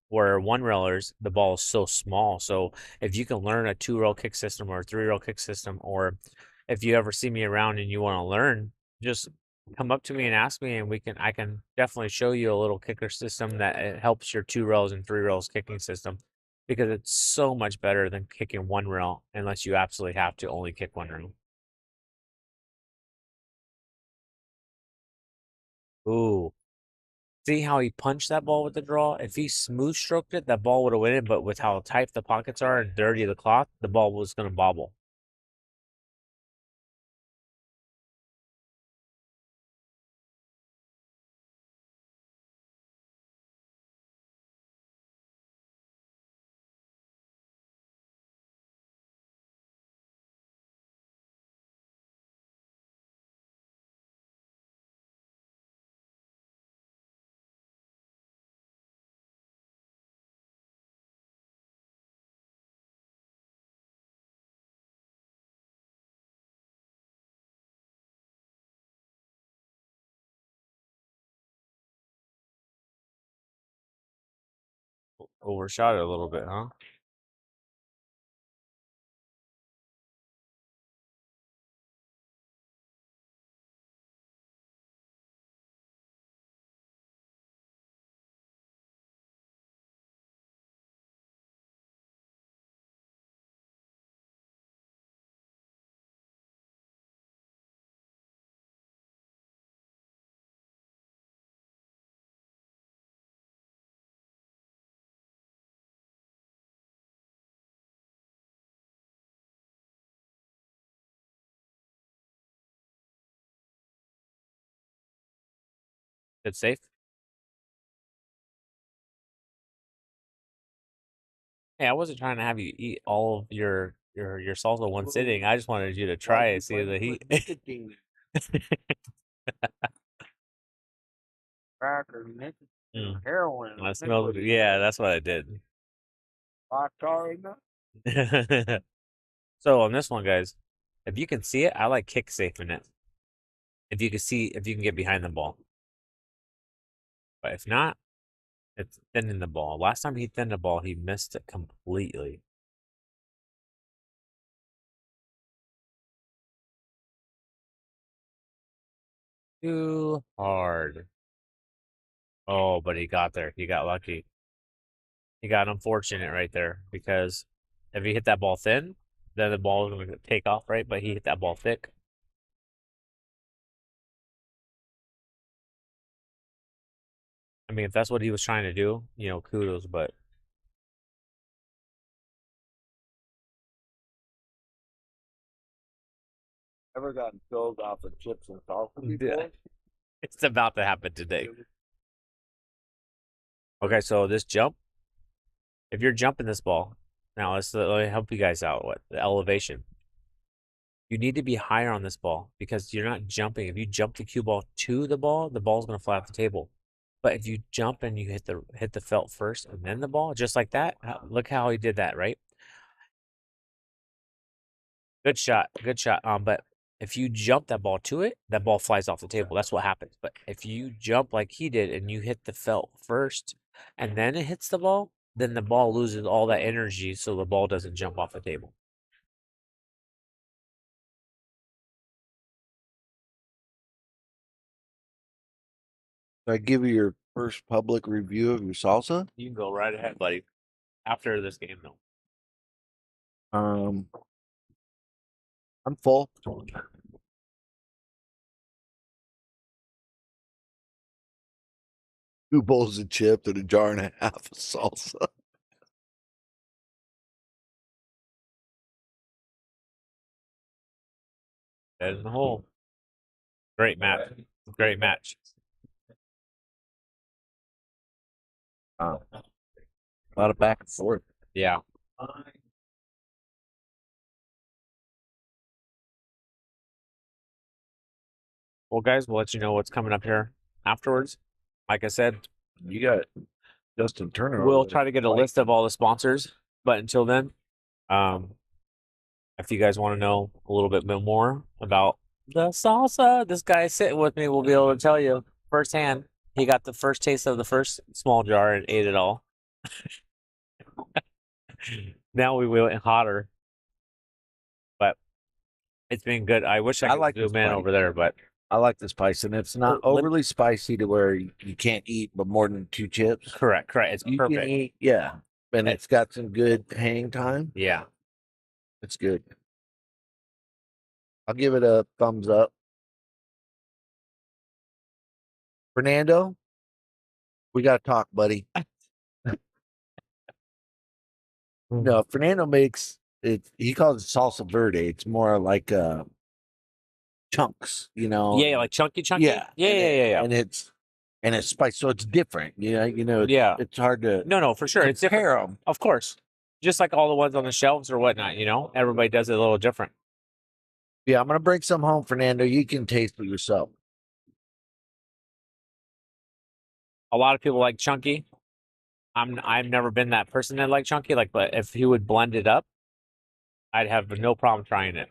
Where 1 railers, the ball is so small. So if you can learn a 2-rail kick system or a 3-rail kick system, or if you ever see me around and you want to learn, just come up to me and ask me, and I can definitely show you a little kicker system that it helps your 2 rails and 3 rails kicking system, because it's so much better than kicking 1 rail unless you absolutely have to only kick 1 rail. Ooh. See how he punched that ball with the draw? If he smooth stroked it, that ball would have went in. But with how tight the pockets are and dirty the cloth, the ball was going to bobble. Overshot it a little bit, huh? It's safe. Hey, I wasn't trying to have you eat all of your salsa one sitting. I just wanted you to try it, see the heat. Cracker, Mm. heroin. I smelled. Yeah, that's what I did. So on this one, guys, if you can see it, I like kick safe in it. If you can see, if you can get behind the ball. But if not, it's thinning the ball. Last time he thinned the ball, he missed it completely. Too hard. Oh, but he got there. He got lucky. He got unfortunate right there because if he hit that ball thin, then the ball was going to take off, right? But he hit that ball thick. I mean, if that's what he was trying to do, you know, kudos, but Ever gotten filled off of chips and salsa before? it's about to happen today. Okay, so this jump, if you're jumping this ball, now let me help you guys out with the elevation. You need to be higher on this ball because you're not jumping. If you jump the cue ball to the ball's going to fly off the table. But if you jump and you hit the felt first and then the ball, just like that, look how he did that, right? Good shot, good shot. But if you jump that ball to it, that ball flies off the table. That's what happens. But if you jump like he did and you hit the felt first and then it hits the ball, then the ball loses all that energy, so the ball doesn't jump off the table. I give you your first public review of your salsa. You can go right ahead, buddy. After this game, though. I'm full. 2 bowls of chips and a jar and a half of salsa. Dead in the hole. Great match. Great match. A lot of back and forth. Yeah. Well, guys, we'll let you know what's coming up here afterwards. Like I said, You got Justin Turner. we'll try to get a list of all the sponsors. But until then, if you guys want to know a little bit more about the salsa, this guy sitting with me will be able to tell you firsthand. He got the first taste of the first small jar and ate it all. Now we went hotter. But it's been good. I wish I could like zoom in over there, but I like the spice, and it's not overly spicy to where you can't eat but more than 2 chips. correct. It's You perfect. can eat, yeah. And it's got some good hang time. Yeah. It's good. I'll give it a thumbs up. Fernando, we got to talk, buddy. No, Fernando makes it. He calls it salsa verde. It's more like chunks, you know. Yeah, like chunky. Yeah, Yeah. and it's spiced, so it's different. Yeah. It's hard to No, for sure. It's different. compare them. Of course. Just like all the ones on the shelves or whatnot, everybody does it a little different. Yeah, I'm gonna bring some home, Fernando. You can taste it yourself. A lot of people like chunky. I've never been that person that like chunky. But if he would blend it up, I'd have no problem trying it.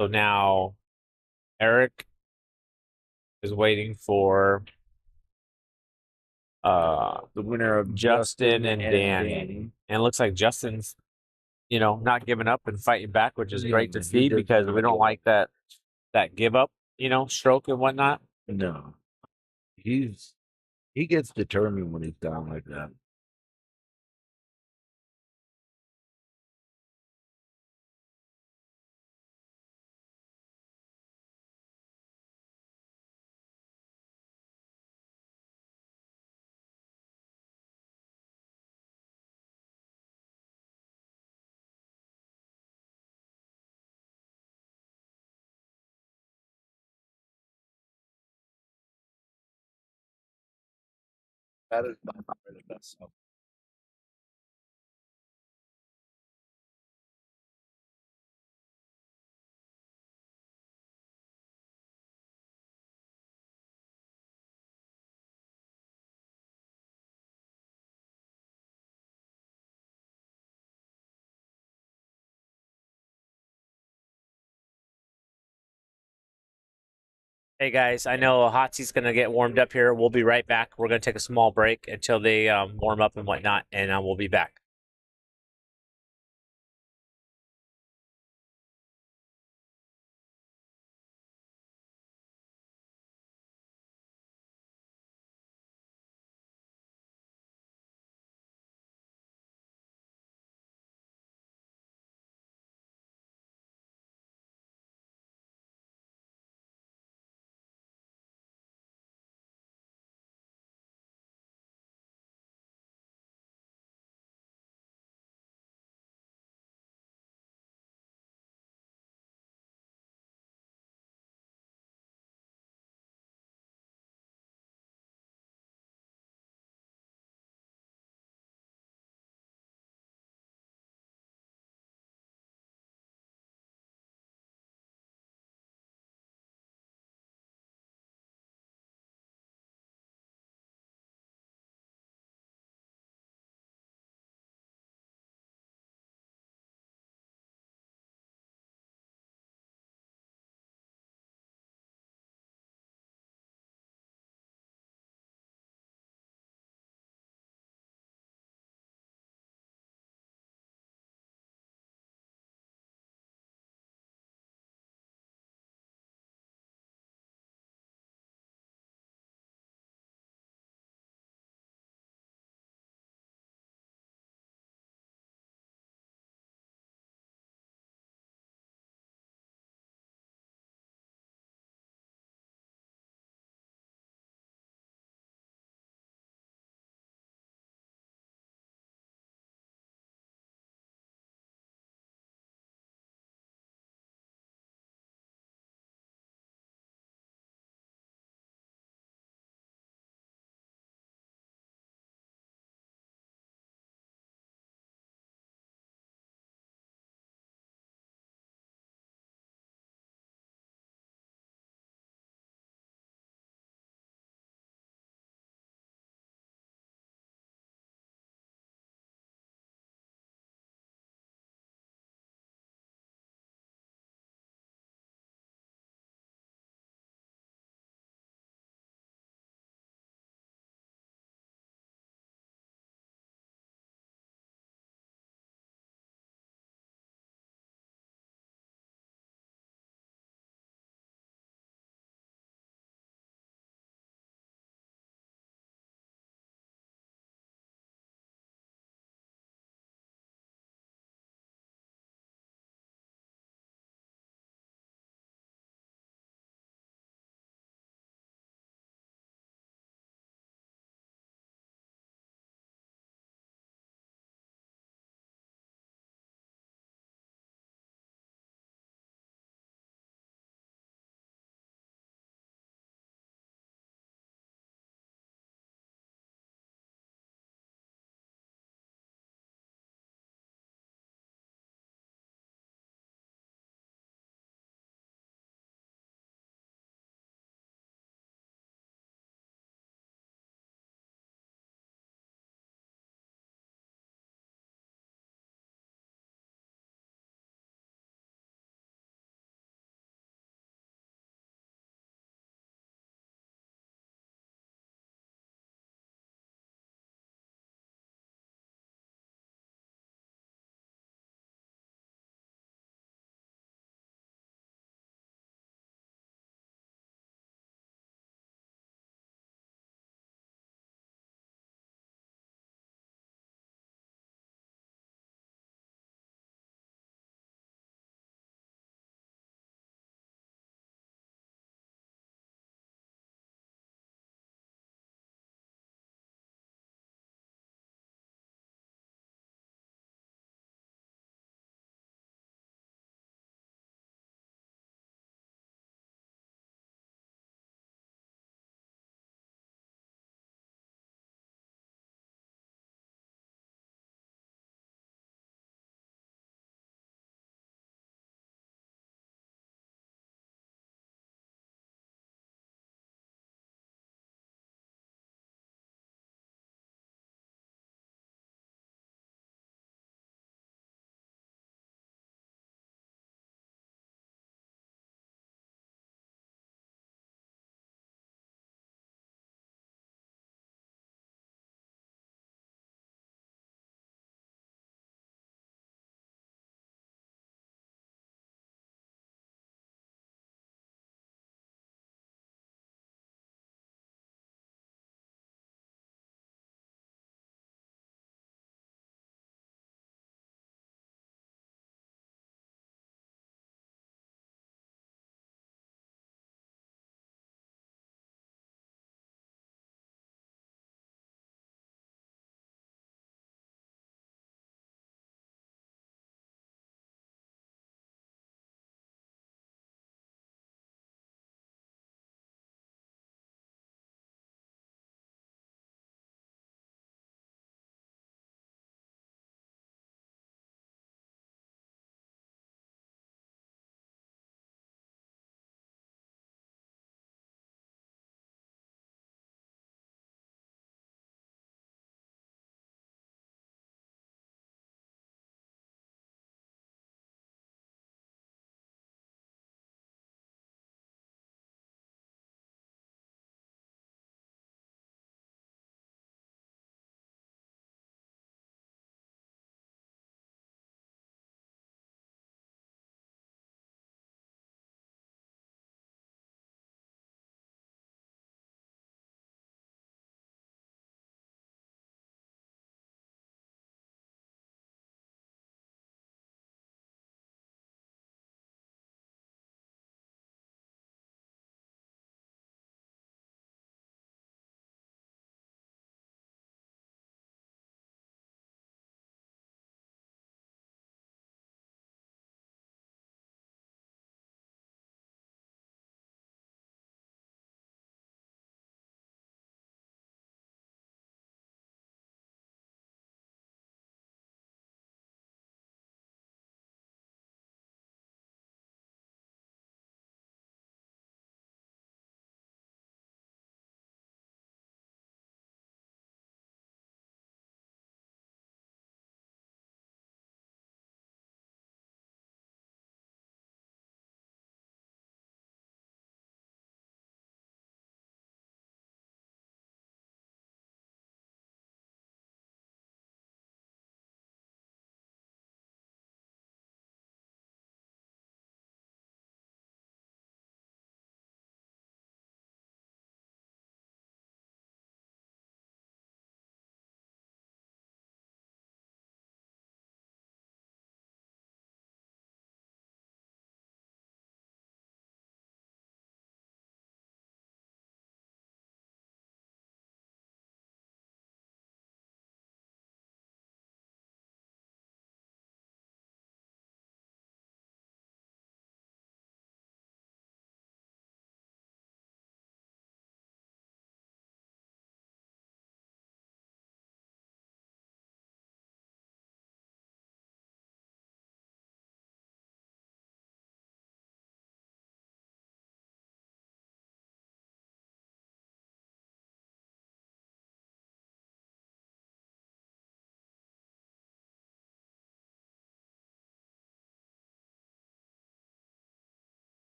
So now Eric is waiting for The winner of Justin and Danny. And it looks like Justin's, not giving up and fighting back, which is great to see because we don't like that give up, stroke and whatnot. No, he gets determined when he's down like that. That is by far the best. Hey guys, I know Hotsy's gonna get warmed up here. We'll be right back. We're gonna take a small break until they warm up and whatnot, and we'll be back.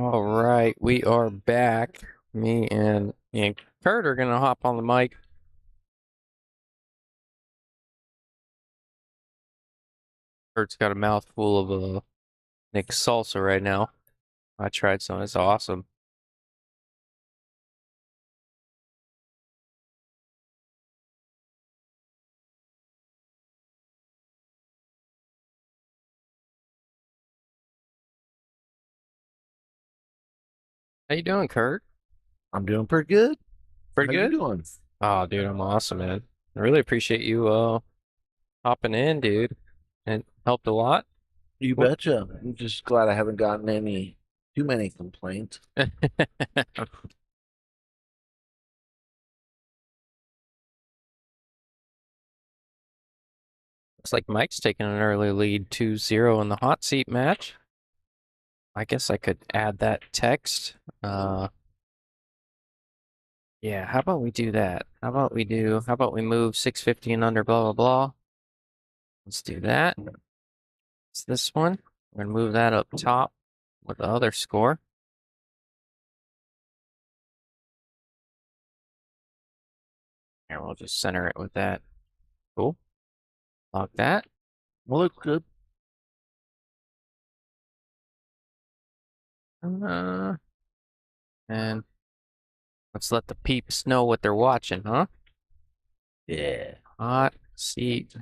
All right, we are back. Me and Kurt are gonna hop on the mic. Kurt's got a mouthful of Nick's salsa right now. I tried some. It's awesome. How you doing, Kurt? I'm doing pretty good. Pretty How good. you doing? Oh, dude, I'm awesome, man. I really appreciate you hopping in, dude. It helped a lot. You What- betcha. I'm just glad I haven't gotten too many complaints. Looks like Mike's taking an early lead 2-0 in the hot seat match. I guess I could add that text. Yeah, how about we do that? How about we move 650 and under, blah, blah, blah. Let's do that. It's this one. We're gonna move that up top with the other score. Here, we'll just center it with that. Cool. Lock that. Well, looks good. And let's let the peeps know what they're watching, huh? Yeah. Hot seat.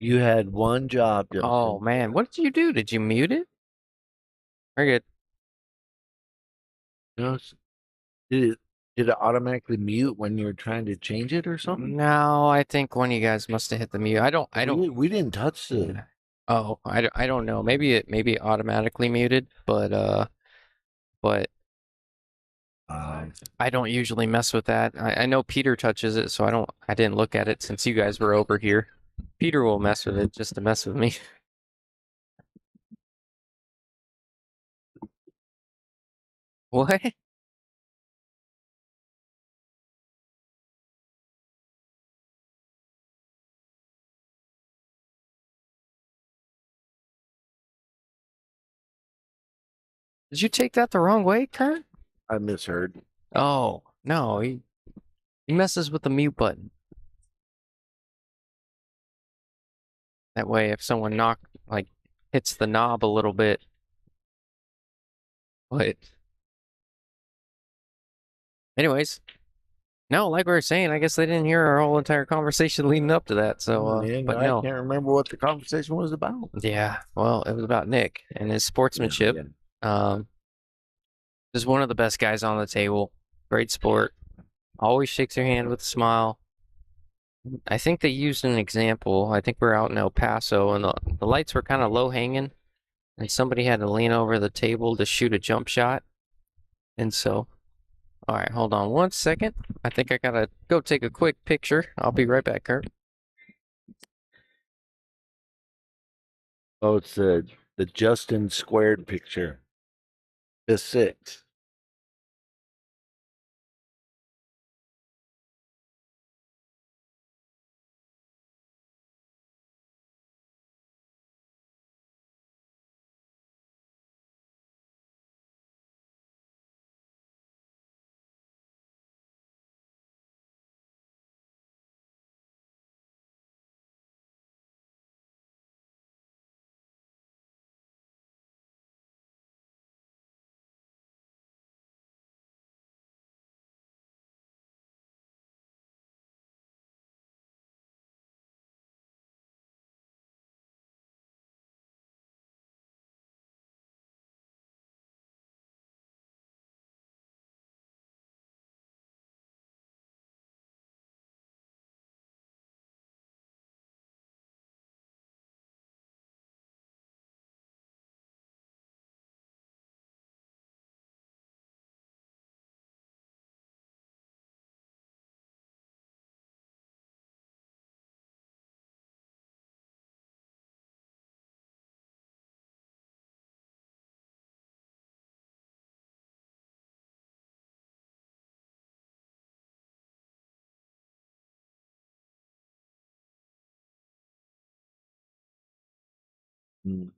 You had one job, Justin. Oh man, what did you do? Did you mute it? Very good. Just, did it automatically mute when you were trying to change it or something? No, I think one of you guys must have hit the mute. I don't. We didn't touch the. Oh, I don't know. Maybe it automatically muted, but I don't usually mess with that. I know Peter touches it, so I didn't look at it since you guys were over here. Peter will mess with it just to mess with me. What? Did you take that the wrong way, Kurt? I misheard. Oh, no, he messes with the mute button. That way, if someone hits the knob a little bit, but anyways, No, like we were saying, I guess they didn't hear our whole entire conversation leading up to that. So, Man, but I no, can't remember what the conversation was about. yeah. Well, it was about Nick and his sportsmanship. Is one of the best guys on the table. Great sport. Always shakes your hand with a smile. I think they used an example. I think we're out in El Paso, and the lights were kind of low hanging, and somebody had to lean over the table to shoot a jump shot. And so, all right, hold on 1 second. I think I gotta go take a quick picture. I'll be right back, Kurt. Oh, it's the Justin squared picture. The 6. Mm.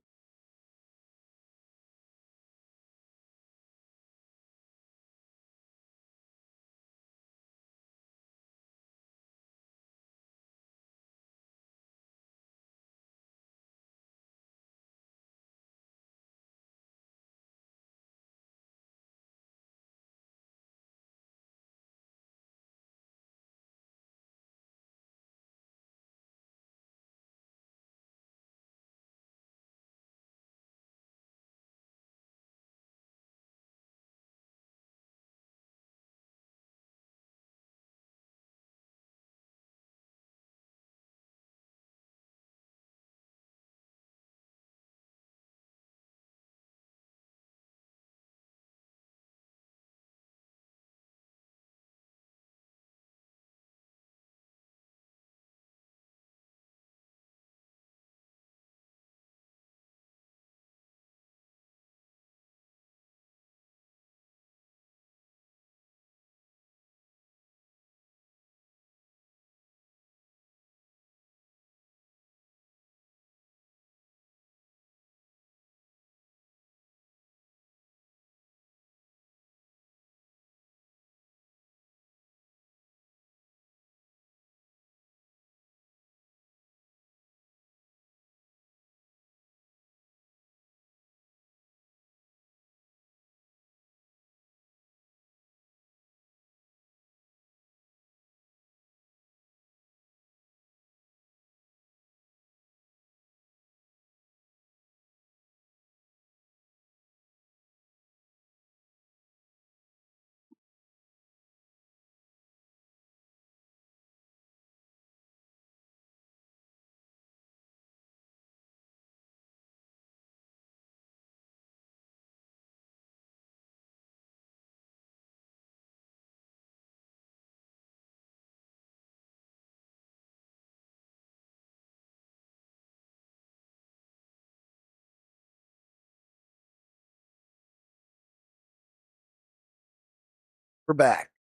We're back.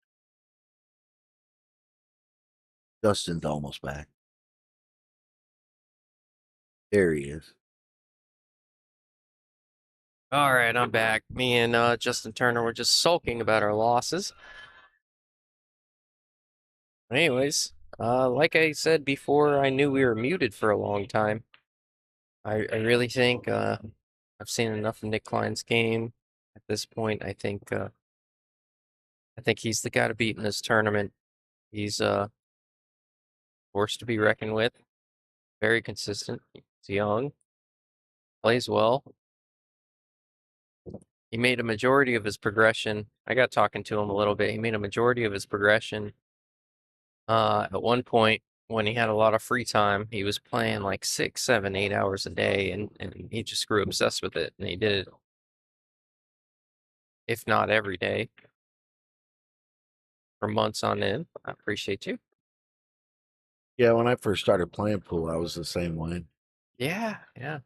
Justin's almost back. There he is. All right, I'm back. Me and Justin Turner were just sulking about our losses. Anyways, like I said before, I knew we were muted for a long time. I really think I've seen enough of Nick Klein's game at this point. I think he's the guy to beat in this tournament. He's force to be reckoned with. Very consistent. He's young. Plays well. He made a majority of his progression. I got talking to him a little bit. He made a majority of his progression. At one point when he had a lot of free time, he was playing like 6, 7, 8 hours a day, and he just grew obsessed with it. And he did it, if not every day, for months on end. I appreciate you. Yeah, when I first started playing pool, I was the same way. Yeah, yeah.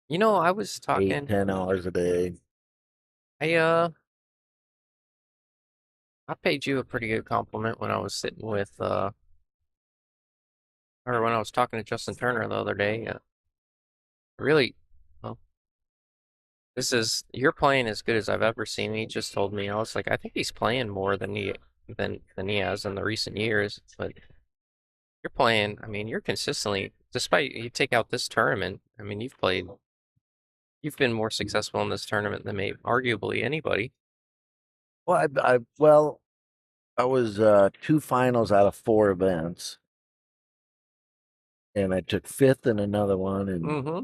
You know, I was talking 8, 10 hours a day. I paid you a pretty good compliment when I was sitting with or when I was talking to Justin Turner the other day. Really, well, you're playing as good as I've ever seen. He just told me, I was like, I think he's playing more than he has in the recent years. But you're playing. I mean, you're consistently, despite you take out this tournament. I mean, you've been more successful in this tournament than maybe arguably anybody. Well, I was 2 finals out of 4 events, and I took 5th in another one. And Mm-hmm.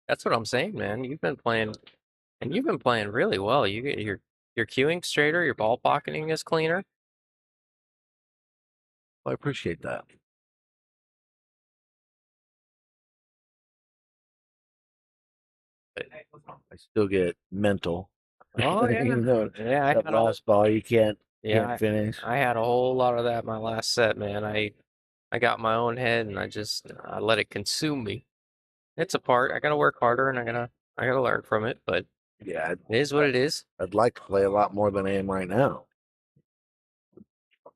That's what I'm saying, man. You've been playing, and you've been playing really well. You get your queuing straighter, your ball pocketing is cleaner. I appreciate that. But I still get mental. Oh yeah, You know, yeah. that last ball you can't finish. I had a whole lot of that my last set, man. I got my own head, and I let it consume me. It's a part. I gotta work harder, and I gotta learn from it. But Yeah, it is what it is. I'd like to play a lot more than I am right now.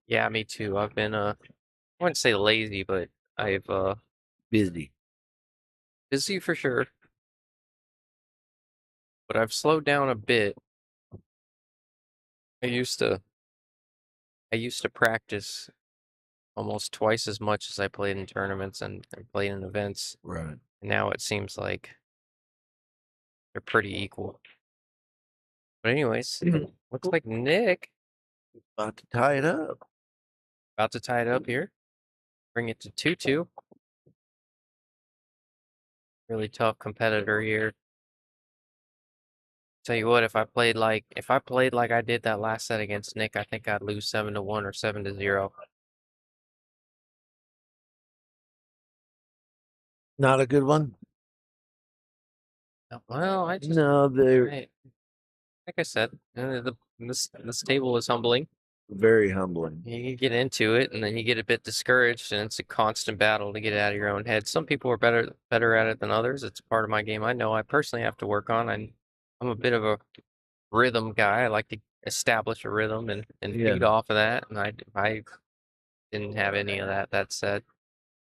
Yeah, me too. I've been I wouldn't say lazy, but I've Busy. busy for sure. But I've slowed down a bit. I used to practice almost twice as much as I played in tournaments and played in events. Right. And now it seems like they're pretty equal. But anyways, looks like Nick About to tie it up. about to tie it up here. Bring it to 2-2. Really tough competitor here. Tell you what, if I played like I did that last set against Nick, I think I'd lose 7-1 or 7-0. Not a good one. Well, like I said, this table is humbling. Very humbling. You get into it, and then you get a bit discouraged, and it's a constant battle to get out of your own head. Some people are better at it than others. It's part of my game. I know I personally have to work on. I'm a bit of a rhythm guy. I like to establish a rhythm and feed off of that. And I didn't have any of that. That said,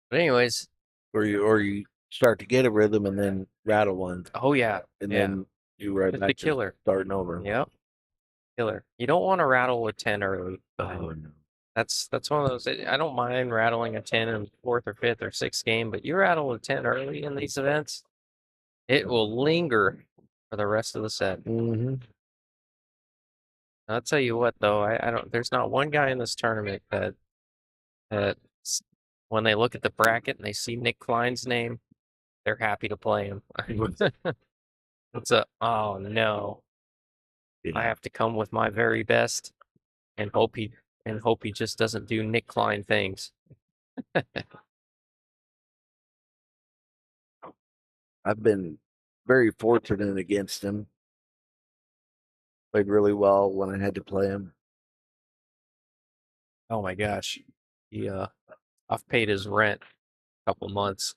but anyways, or you start to get a rhythm and then rattle one. Oh yeah, and then you right back the killer starting over. Yep, killer. You don't want to rattle a 10 early. Oh no. That's one of those. I don't mind rattling a 10 in 4th or 5th or 6th game, but you rattle a 10 early in these events, it will linger for the rest of the set. Mm-hmm. I'll tell you what, though, I don't. There's not one guy in this tournament that when they look at the bracket and they see Nick Klein's name, they're happy to play him. It's oh no, I have to come with my very best and hope he just doesn't do Nick Klein things. I've been very fortunate against him. Played really well when I had to play him. Oh my gosh, I've paid his rent a couple months.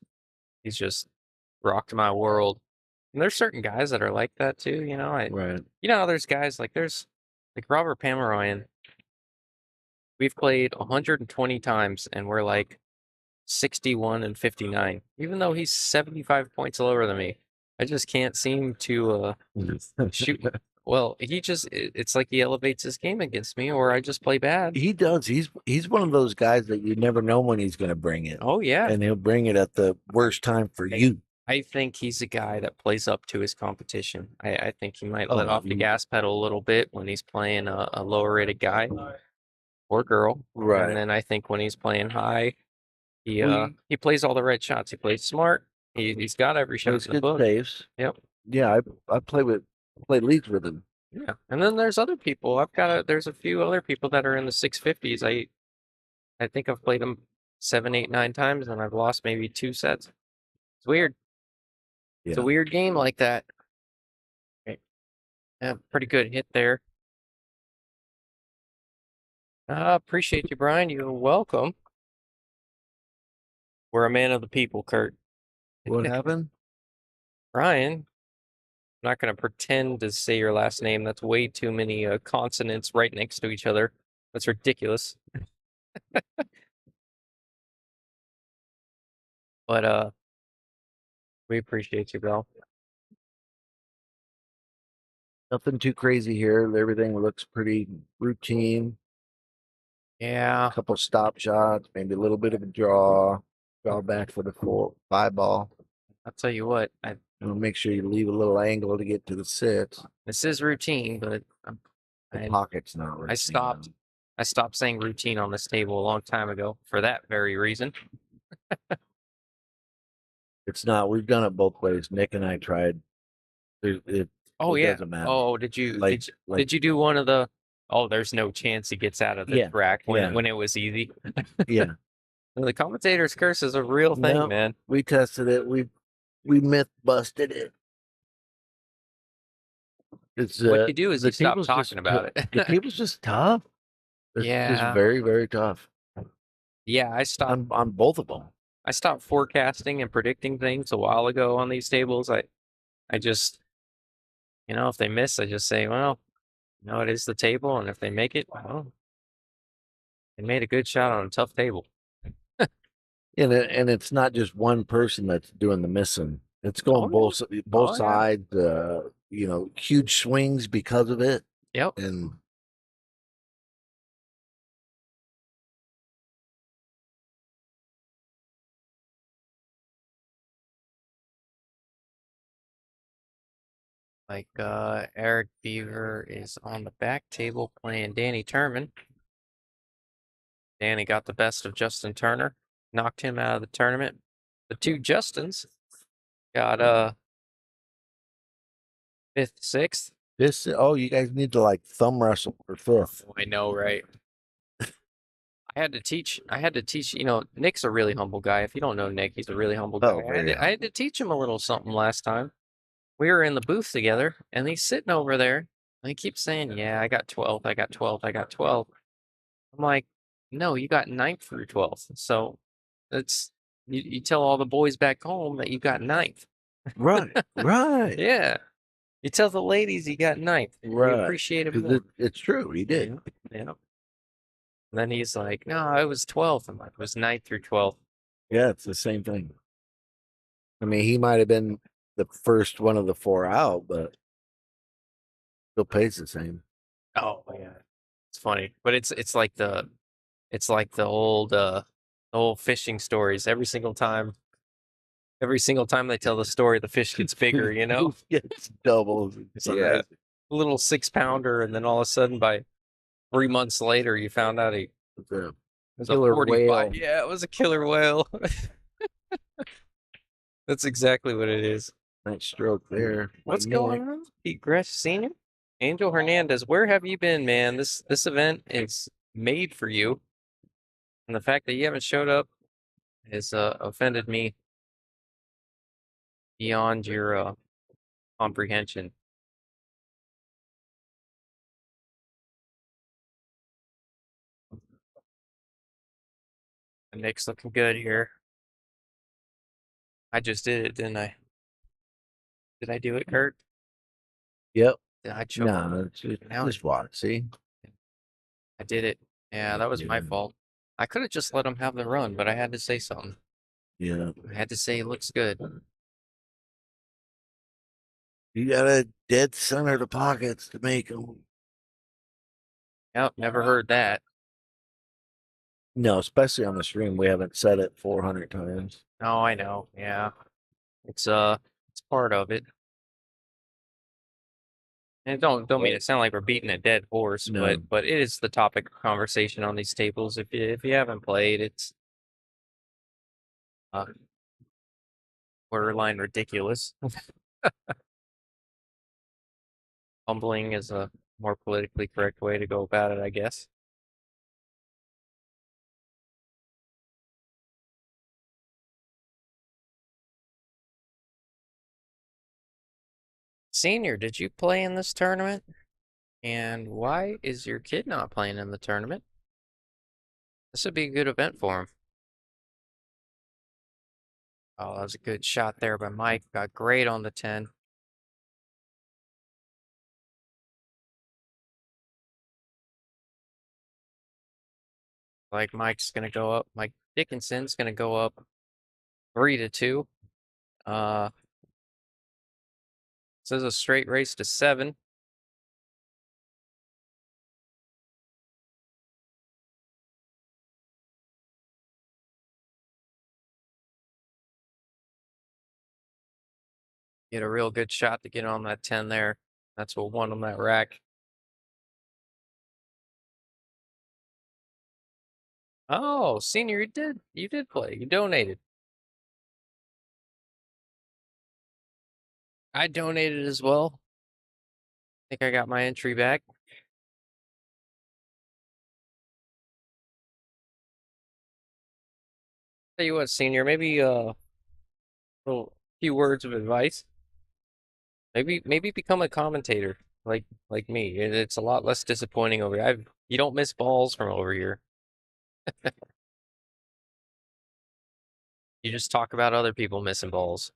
He's just rocked my world. And there's certain guys that are like that too, you know. Right. You know, there's guys like Robert Pomeroy. We've played 120 times, and we're like 61 and 59, even though he's 75 points lower than me. I just can't seem to shoot. Well, it's like he elevates his game against me, or I just play bad. He does. He's one of those guys that you never know when he's going to bring it. Oh, yeah. And he'll bring it at the worst time for you. I think he's a guy that plays up to his competition. I think he might let off the gas pedal a little bit when he's playing a lower rated guy. or girl. Right. And then I think when he's playing high, Well, he plays all the right shots. He plays smart. He's got every shot Plays in the good book. saves. Yep. Yeah, I play leagues with him. Yeah. And then there's other people. There's a few other people that are in the 650s. I think I've played them 7, 8, 9 times, and I've lost maybe 2 sets. It's weird. It's a Yeah. weird game like that. Okay. Yeah, pretty good hit there. Appreciate you, Brian. You're welcome. We're a man of the people, Kurt. What happened? Brian, I'm not going to pretend to say your last name. That's way too many consonants right next to each other. That's ridiculous. But we appreciate you, bro. Nothing too crazy here. Everything looks pretty routine. Yeah. A couple stop shots, maybe a little bit of a draw back for the 5 ball. I'll tell you what. Make sure you leave a little angle to get to the 6. This is routine, but The pocket's not routine. I stopped saying routine on this table a long time ago for that very reason. It's not. We've done it both ways. Nick and I tried. It doesn't matter. Oh, did you did you do one of the? Oh, there's no chance he gets out of the track when it was easy. Yeah. The commentator's curse is a real thing, man. We tested it. We myth busted it. It's what you do is you stop talking about it. The table's just tough. It's just very, very tough. Yeah, I stopped on both of them. I stopped forecasting and predicting things a while ago on these tables. I just, if they miss, I just say, well, it is the table, and if they make it, well, they made a good shot on a tough table. And it's not just one person that's doing the missing. It's going both sides. Huge swings because of it. Yep. And like Eric Beaver is on the back table playing Danny Turman. Danny got the best of Justin Turner, knocked him out of the tournament. The 2 Justins got 5th, 6th. You guys need to thumb wrestle for 5th. I know, right? I had to teach, Nick's a really humble guy. If you don't know Nick, he's a really humble guy. I had to teach him a little something last time. We were in the booth together, and he's sitting over there, and he keeps saying, yeah, I got 12th, I got 12th, I got 12th. I'm like, no, you got 9th through 12th. So it's, you tell all the boys back home that you got 9th. Right, right. Yeah. You tell the ladies you got 9th. Right. We appreciate it more. It's true, he did. Yeah. And then he's like, no, it was 12th. I'm like, it was 9th through 12th. Yeah, it's the same thing. I mean, he might have been the first one of the 4 out, but still pays the same. Oh yeah, it's funny, but it's like the old fishing stories. Every single time they tell the story, the fish gets bigger. It's double. Yeah, a little 6-pounder, and then all of a sudden, by 3 months later, you found out it was a killer 45. whale. Yeah, it was a killer whale. That's exactly what it is. Nice stroke there. What's going on? Pete Gresh Sr.? Angel Hernandez, where have you been, man? This event is made for you. And the fact that you haven't showed up has offended me beyond your comprehension. And Nick's looking good here. I just did it, didn't I? Did I do it, Kurt? Yep. Did I choke? No, just watch. See? I did it. Yeah, that was my fault. I could have just let him have the run, but I had to say something. Yeah. I had to say it looks good. You gotta dead center the pockets to make them. Yep, never heard that. No, especially on the stream, we haven't said it 400 times. Oh, I know. Yeah, it's part of it. And don't mean to sound like we're beating a dead horse, No. but it is the topic of conversation on these tables. If you haven't played, it's borderline ridiculous. Humbling is a more politically correct way to go about it, I guess. Senior, did you play in this tournament? And why is your kid not playing in the tournament? This would be a good event for him. Oh, that was a good shot there by Mike. Got great on the 10. Like Mike's gonna go up. Mike Dickinson's gonna go up 3-2. This is a straight race to 7. Get a real good shot to get on that 10 there. That's what won him that rack. Oh, Senior, you did play. You donated. I donated as well. I think I got my entry back. Tell you what, Senior, maybe a few words of advice. Maybe become a commentator like me. It's a lot less disappointing over here. You don't miss balls from over here. You just talk about other people missing balls.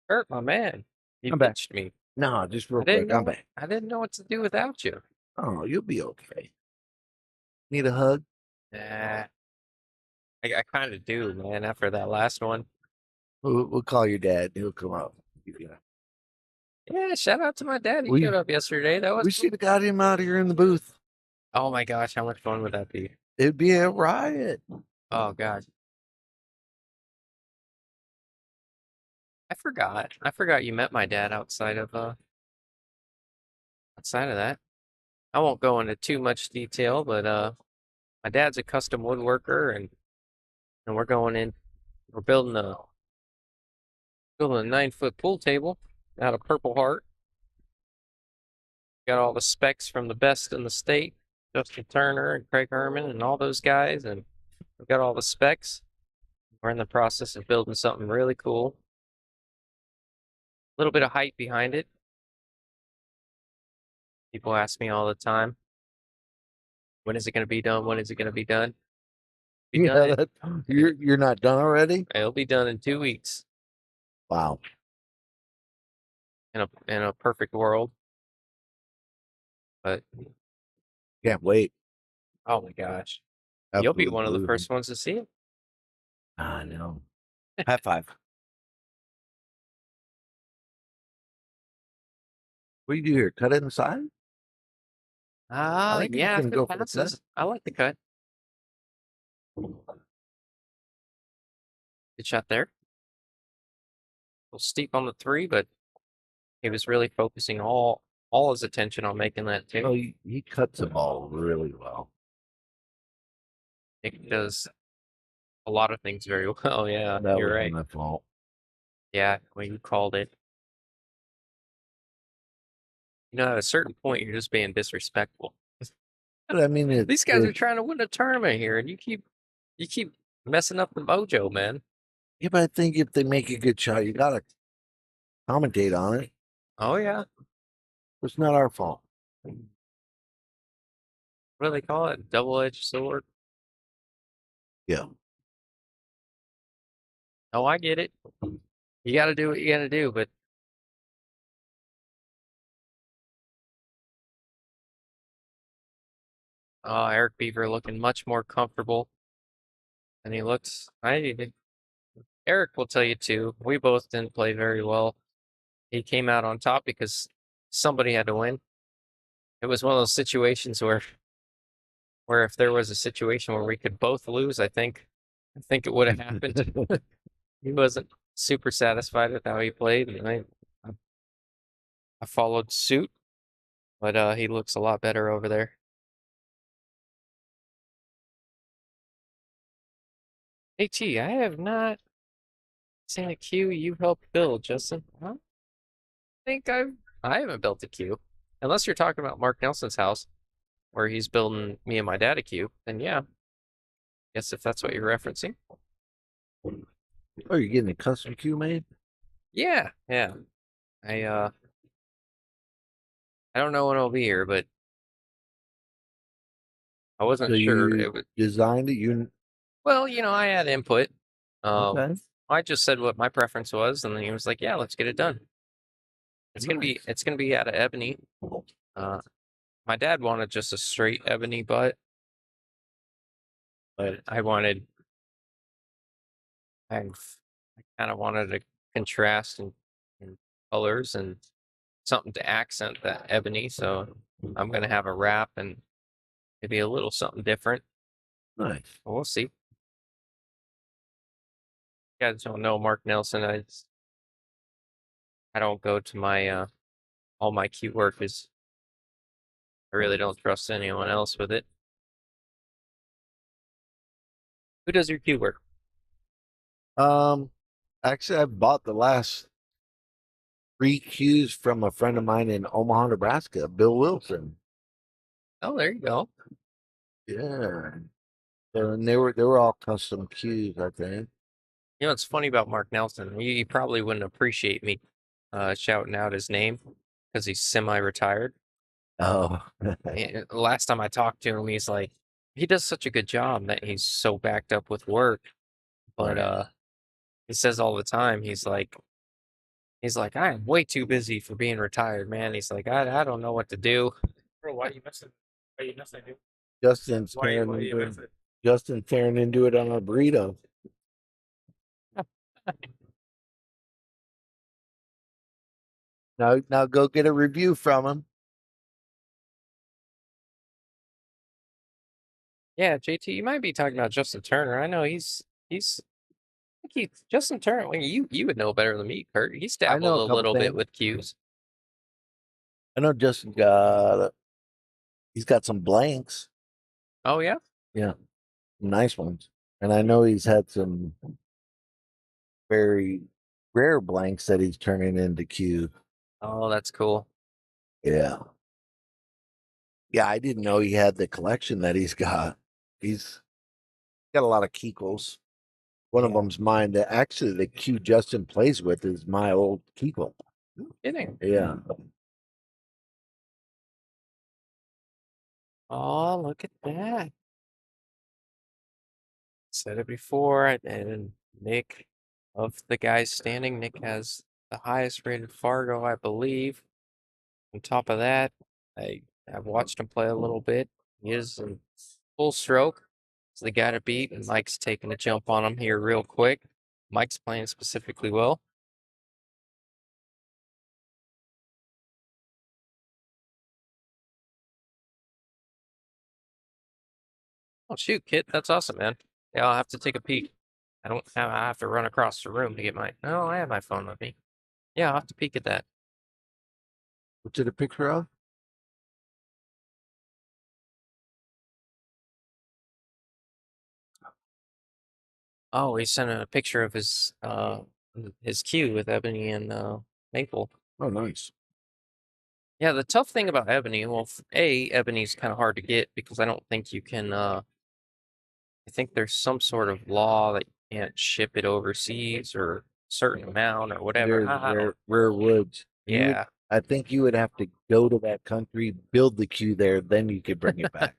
Hurt my man. You I'm back. pitched me. No, just real quick. I'm back. I didn't know what to do without you. Oh, you'll be okay. Need a hug? Nah. I kind of do, man, after that last one. We'll call your dad. He'll come up. Yeah, shout out to my dad. He showed up yesterday. That was We should have got him out here in the booth. Oh my gosh, how much fun would that be? It'd be a riot. Oh gosh. I forgot you met my dad outside of that. I won't go into too much detail, but my dad's a custom woodworker and we're building a 9-foot pool table out of Purple Heart. Got all the specs from the best in the state, Justin Turner and Craig Herman and all those guys, and we've got all the specs. We're in the process of building something really cool. A little bit of hype behind it. People ask me all the time, when is it going to be done? When is it going to be done? You're not done already? It'll be done in 2 weeks. Wow. In a perfect world. But can't wait. Oh my gosh. Absolutely. You'll be one of the first ones to see it. I know. High five. What do you do here? Cut it inside? Yeah, if go it passes. I like the cut. Good shot there. A little steep on the 3, but he was really focusing all his attention on making that too. Oh, he cuts the ball really well. It does a lot of things very well. Yeah, that you're was right. My fault. Yeah, when you called it. You know, at a certain point, you're just being disrespectful. But I mean, these guys are trying to win a tournament here, and you keep messing up the mojo, man. Yeah, but I think if they make a good shot, you gotta commentate on it. Oh yeah, it's not our fault. What do they call it? Double-edged sword. Yeah. Oh, I get it. You got to do what you got to do, but Eric Beaver looking much more comfortable than he looks. Eric will tell you too. We both didn't play very well. He came out on top because somebody had to win. It was one of those situations where where if there was a situation where we could both lose, I think it would have happened. He wasn't super satisfied with how he played, and I followed suit, but he looks a lot better over there. AT, I have not seen a queue you helped build, Justin. I don't think I haven't built a queue. Unless you're talking about Mark Nelson's house, where he's building me and my dad a queue, then yeah. Guess if that's what you're referencing. Oh, you're getting a custom queue made? Yeah, yeah. I don't know when it'll be here, but I wasn't So sure you it would. designed it? You Well, I had input. okay? I just said what my preference was, and then he was like, "Yeah, let's get it done." It's gonna be out of ebony. My dad wanted just a straight ebony butt, but I kind of wanted a contrast in colors and something to accent that ebony. So I'm gonna have a wrap and maybe a little something different. Nice. We'll see. You guys don't know Mark Nelson. I don't go to my all my key work is I really don't trust anyone else with it. Who does your key work? Actually, I bought the last 3 queues from a friend of mine in Omaha, Nebraska, Bill Wilson. Oh, there you go. Yeah. So, and they were all custom queues, I think. You know what's funny about Mark Nelson? You probably wouldn't appreciate me shouting out his name because he's semi-retired. Oh, Last time I talked to him, he's like, he does such a good job that he's so backed up with work. But right. he says all the time, he's like, I am way too busy for being retired, man. He's like, I don't know what to do. Bro, why you missing? Why you missing, dude? Justin's Why you tearing missing? Justin tearing into it on a burrito. Now go get a review from him. Yeah, JT, you might be talking about Justin Turner. I know he's I think Justin Turner. Well, you would know better than me, Kurt. He's I know dabbled a a couple little bit things. with cues. I know Justin he's got some blanks. Oh yeah, Yeah, nice ones. And I know he's had some very rare blanks that he's turning into Q. oh that's cool. Yeah. Yeah, I didn't know he had the collection that he's got. He's got a lot of Kikos. One of them's mine. That actually the Q Justin plays with is my old Kiko. Kidding. Yeah. Oh, look at that. Said it before, and Nick, of the guys standing, Nick has the highest rated Fargo, I believe. On top of that, I've watched him play a little bit. He is in full stroke. He's the guy to beat, and Mike's taking a jump on him here real quick. Mike's playing specifically well. Oh shoot, Kit, that's awesome, man. Yeah, I'll have to take a peek. I have to run across the room to get my. No, I have my phone with me. Yeah, I'll have to peek at that. What's it a picture of? Oh, he sent a picture of his queue with Ebony and Maple. Oh, nice. Yeah, the tough thing about Ebony, well, Ebony's kind of hard to get because I don't think you can. I think there's some sort of law that you can't ship it overseas or a certain amount or whatever. There's rare woods. Yeah. I think you would have to go to that country, build the queue there, then you could bring it back.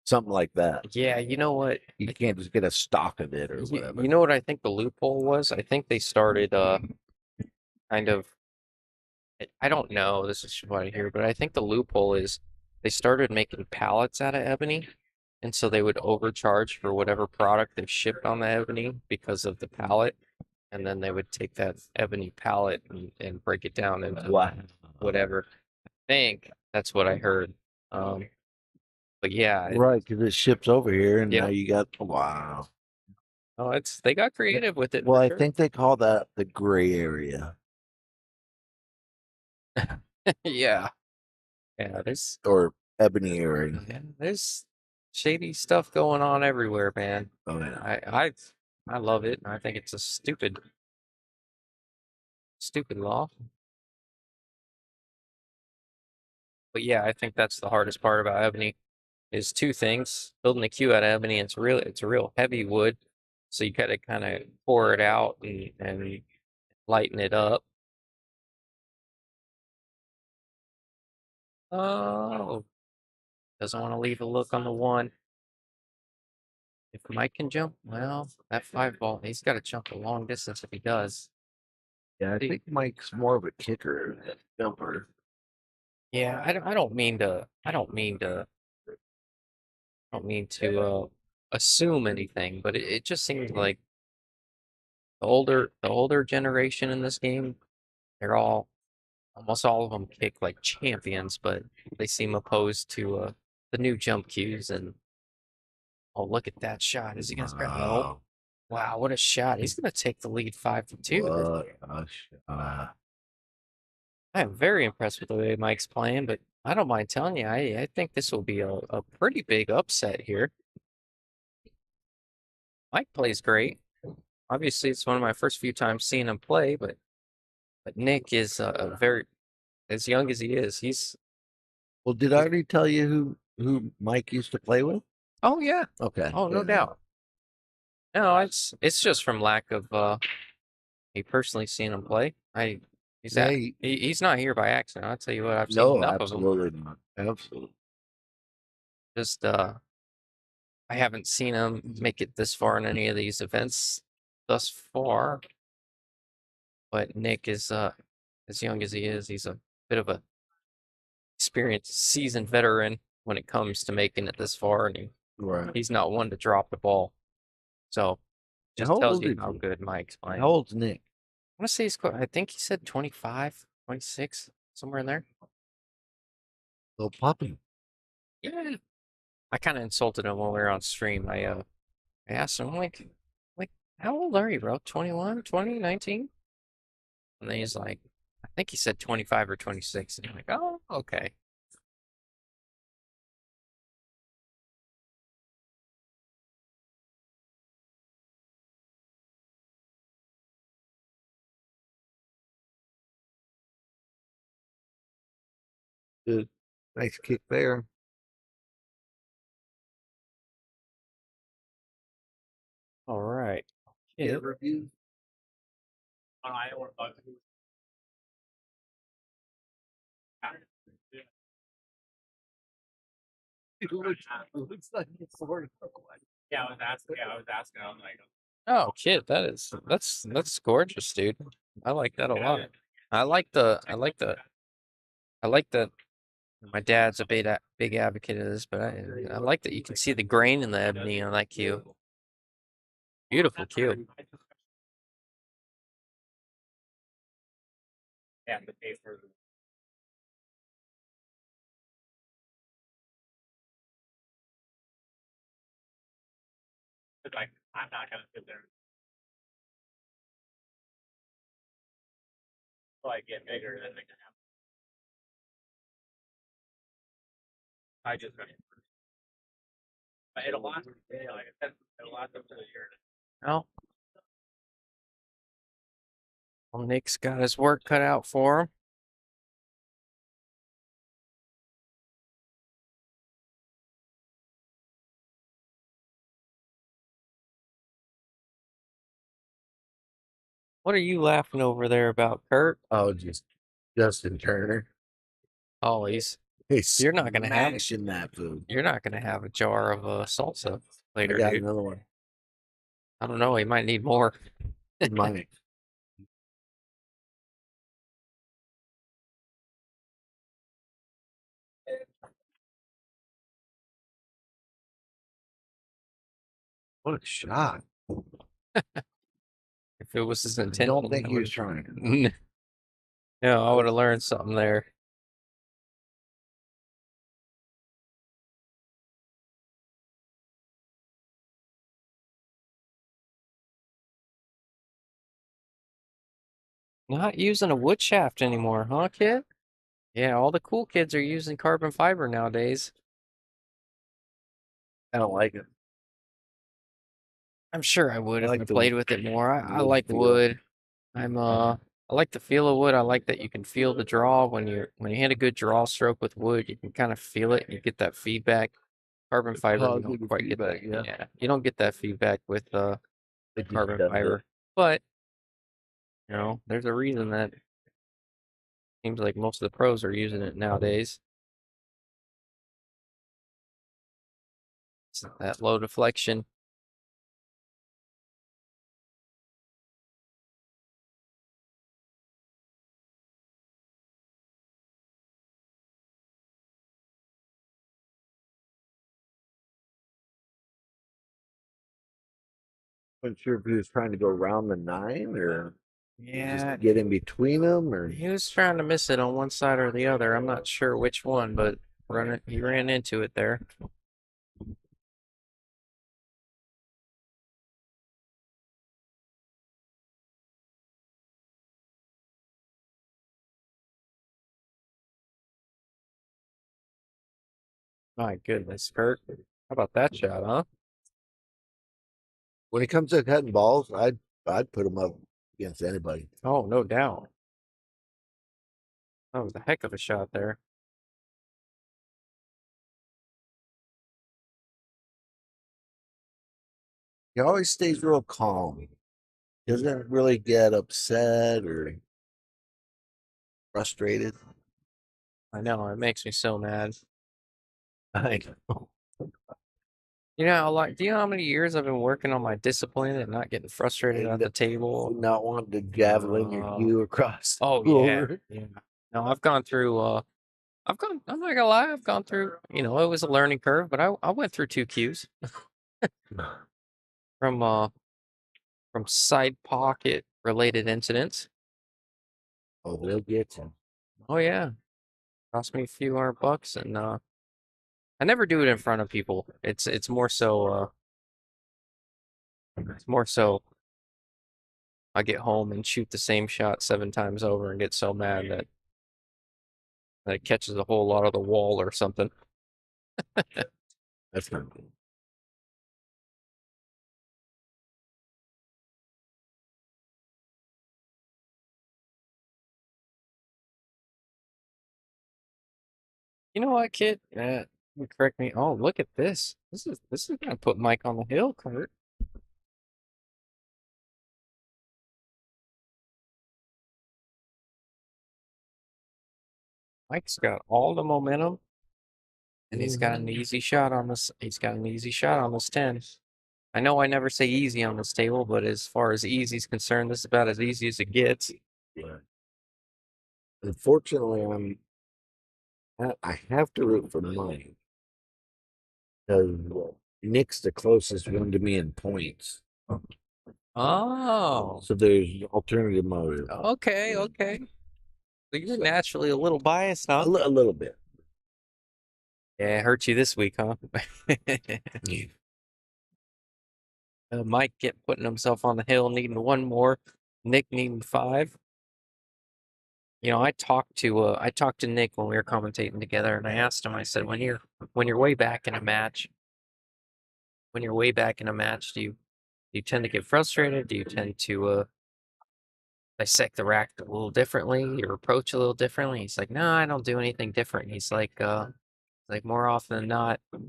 Something like that. Yeah, you know what? You can't just get a stock of it or whatever. You know what I think the loophole was? I think they started kind of. I don't know. This is what I hear, but I think the loophole is they started making pallets out of ebony, and so they would overcharge for whatever product they shipped on the ebony because of the pallet, and then they would take that ebony pallet and break it down into Wow. whatever. I think that's what I heard. But yeah, Right, because it ships over here, and now Yep. you got wow. oh, they got creative with it. Well, for I sure. think they call that the gray area Yeah, yeah. or ebony area. There's shady stuff going on everywhere, man. Oh yeah. I love it. I think it's a stupid law. But yeah, I think that's the hardest part about ebony is two things. Building a queue out of ebony, it's a real heavy wood. So you gotta kind of pour it out and lighten it up. Oh, doesn't want to leave a look on the one. If Mike can jump, well, that 5 ball, he's got to jump a long distance if he does. Yeah, I think Mike's more of a kicker than a jumper. Yeah, I don't mean to assume anything, but it just seems like the older generation in this game, they're almost all of them kick like champions, but they seem opposed to the new jump cues. And oh, look at that shot! Is he gonna grab? No. Wow, what a shot! He's gonna take the lead 5-2. What a shot. I am very impressed with the way Mike's playing, but I don't mind telling you, I think this will be a pretty big upset here. Mike plays great. Obviously, it's one of my first few times seeing him play, but Nick is a very as young as he is. He's Well, did I already tell you who Mike used to play with? oh yeah, Okay. oh no doubt. No, it's just from lack of me personally seeing him play. Yeah, He's not here by accident. I'll tell you what, I've seen no, enough of him. absolutely not. Absolutely. Just I haven't seen him make it this far in any of these events thus far. But Nick is as young as he is, he's a bit of a experienced, seasoned veteran when it comes to making it this far, and Right. he's not one to drop the ball. So just How tells old you is how he? good Mike's playing. How old's Nick? I want to say I think he said 25, 26, somewhere in there. Little puppy. Yeah. I kind of insulted him when we were on stream. I asked him, like, how old are you, bro? 21, 20, 19? And then he's like, I think he said 25 or 26. And I'm like, oh, okay. Good. Nice kick there. All right. Yeah. Yeah. Review. It looks like it's sort of. Yeah, I was asking. I'm like, Oh, kid, that's gorgeous, dude. I like that a lot. I like the my dad's a big advocate of this, but I like that you can see the grain in the ebony on that cue. Beautiful cue. yeah, the pay for like I'm not gonna sit there. So I get bigger than they can have. I just but it'll last. Yeah, like I said, it'll last up to a year. Well, Nick's got his work cut out for him. What are you laughing over there about, Kurt? Oh, just Justin Turner. Oh, you're not gonna have that food. You're not gonna have a jar of salsa I later, got dude. another one. I don't know. He might need more. Mine. What a shot! If it was his I intent, don't think he was trying. Yeah, I would have learned something there. Not using a wood shaft anymore, huh, kid? Yeah, all the cool kids are using carbon fiber nowadays. I don't like it. I'm sure I would if I like the played with it more. I wood like feel. wood. I like the feel of wood. I like that you can feel the draw when you hit a good draw stroke with wood. You can kind of feel it. And you get that feedback. Carbon fiber, you don't Positive quite get that. feedback, Yeah, you don't get that feedback with the It just carbon does it. fiber. But there's a reason that seems like most of the pros are using it nowadays. It's that low deflection. Wasn't sure if he was trying to go around the 9 or Yeah, just get in between them, or he was trying to miss it on one side or the other. I'm not sure which one, but he ran into it there. My goodness, Kurt. How about that shot, huh? when it comes to cutting balls, I'd put them up against anybody. Oh, no doubt. That was a heck of a shot there. He always stays real calm. Doesn't really get upset or frustrated. I know, it makes me so mad. I know. Do you know how many years I've been working on my discipline and not getting frustrated at the table? Not wanting to javelin your cue across. Oh, yeah. floor. Yeah. No, I'm not gonna lie, I've gone through, it was a learning curve, but I went through 2 cues from side pocket related incidents. Oh, they'll get you. Oh yeah. Cost me a few $100 and I never do it in front of people. It's more so I get home and shoot the same shot 7 times over and get so mad that it catches a whole lot of the wall or something. That's not good. You know what, kid? You correct me. Oh, look at this. This is gonna put Mike on the hill, Kurt. Mike's got all the momentum, and he's got an easy shot on this. He's got an easy shot on this 10. I know I never say easy on this table, but as far as easy is concerned, this is about as easy as it gets. Yeah. Unfortunately, I have to root for mine because Nick's the closest one to me in points. Oh, So there's alternative motive. okay. So you're naturally a little biased, huh? A little bit. Yeah, it hurt you this week, huh? Mike putting himself on the hill, needing 1 more. Nick needing 5. I talked to Nick when we were commentating together, and I asked him. I said, when you're way back in a match, do you tend to get frustrated? Do you tend to dissect the rack a little differently or approach a little differently? He's like, no, I don't do anything different. He's like more often than not, he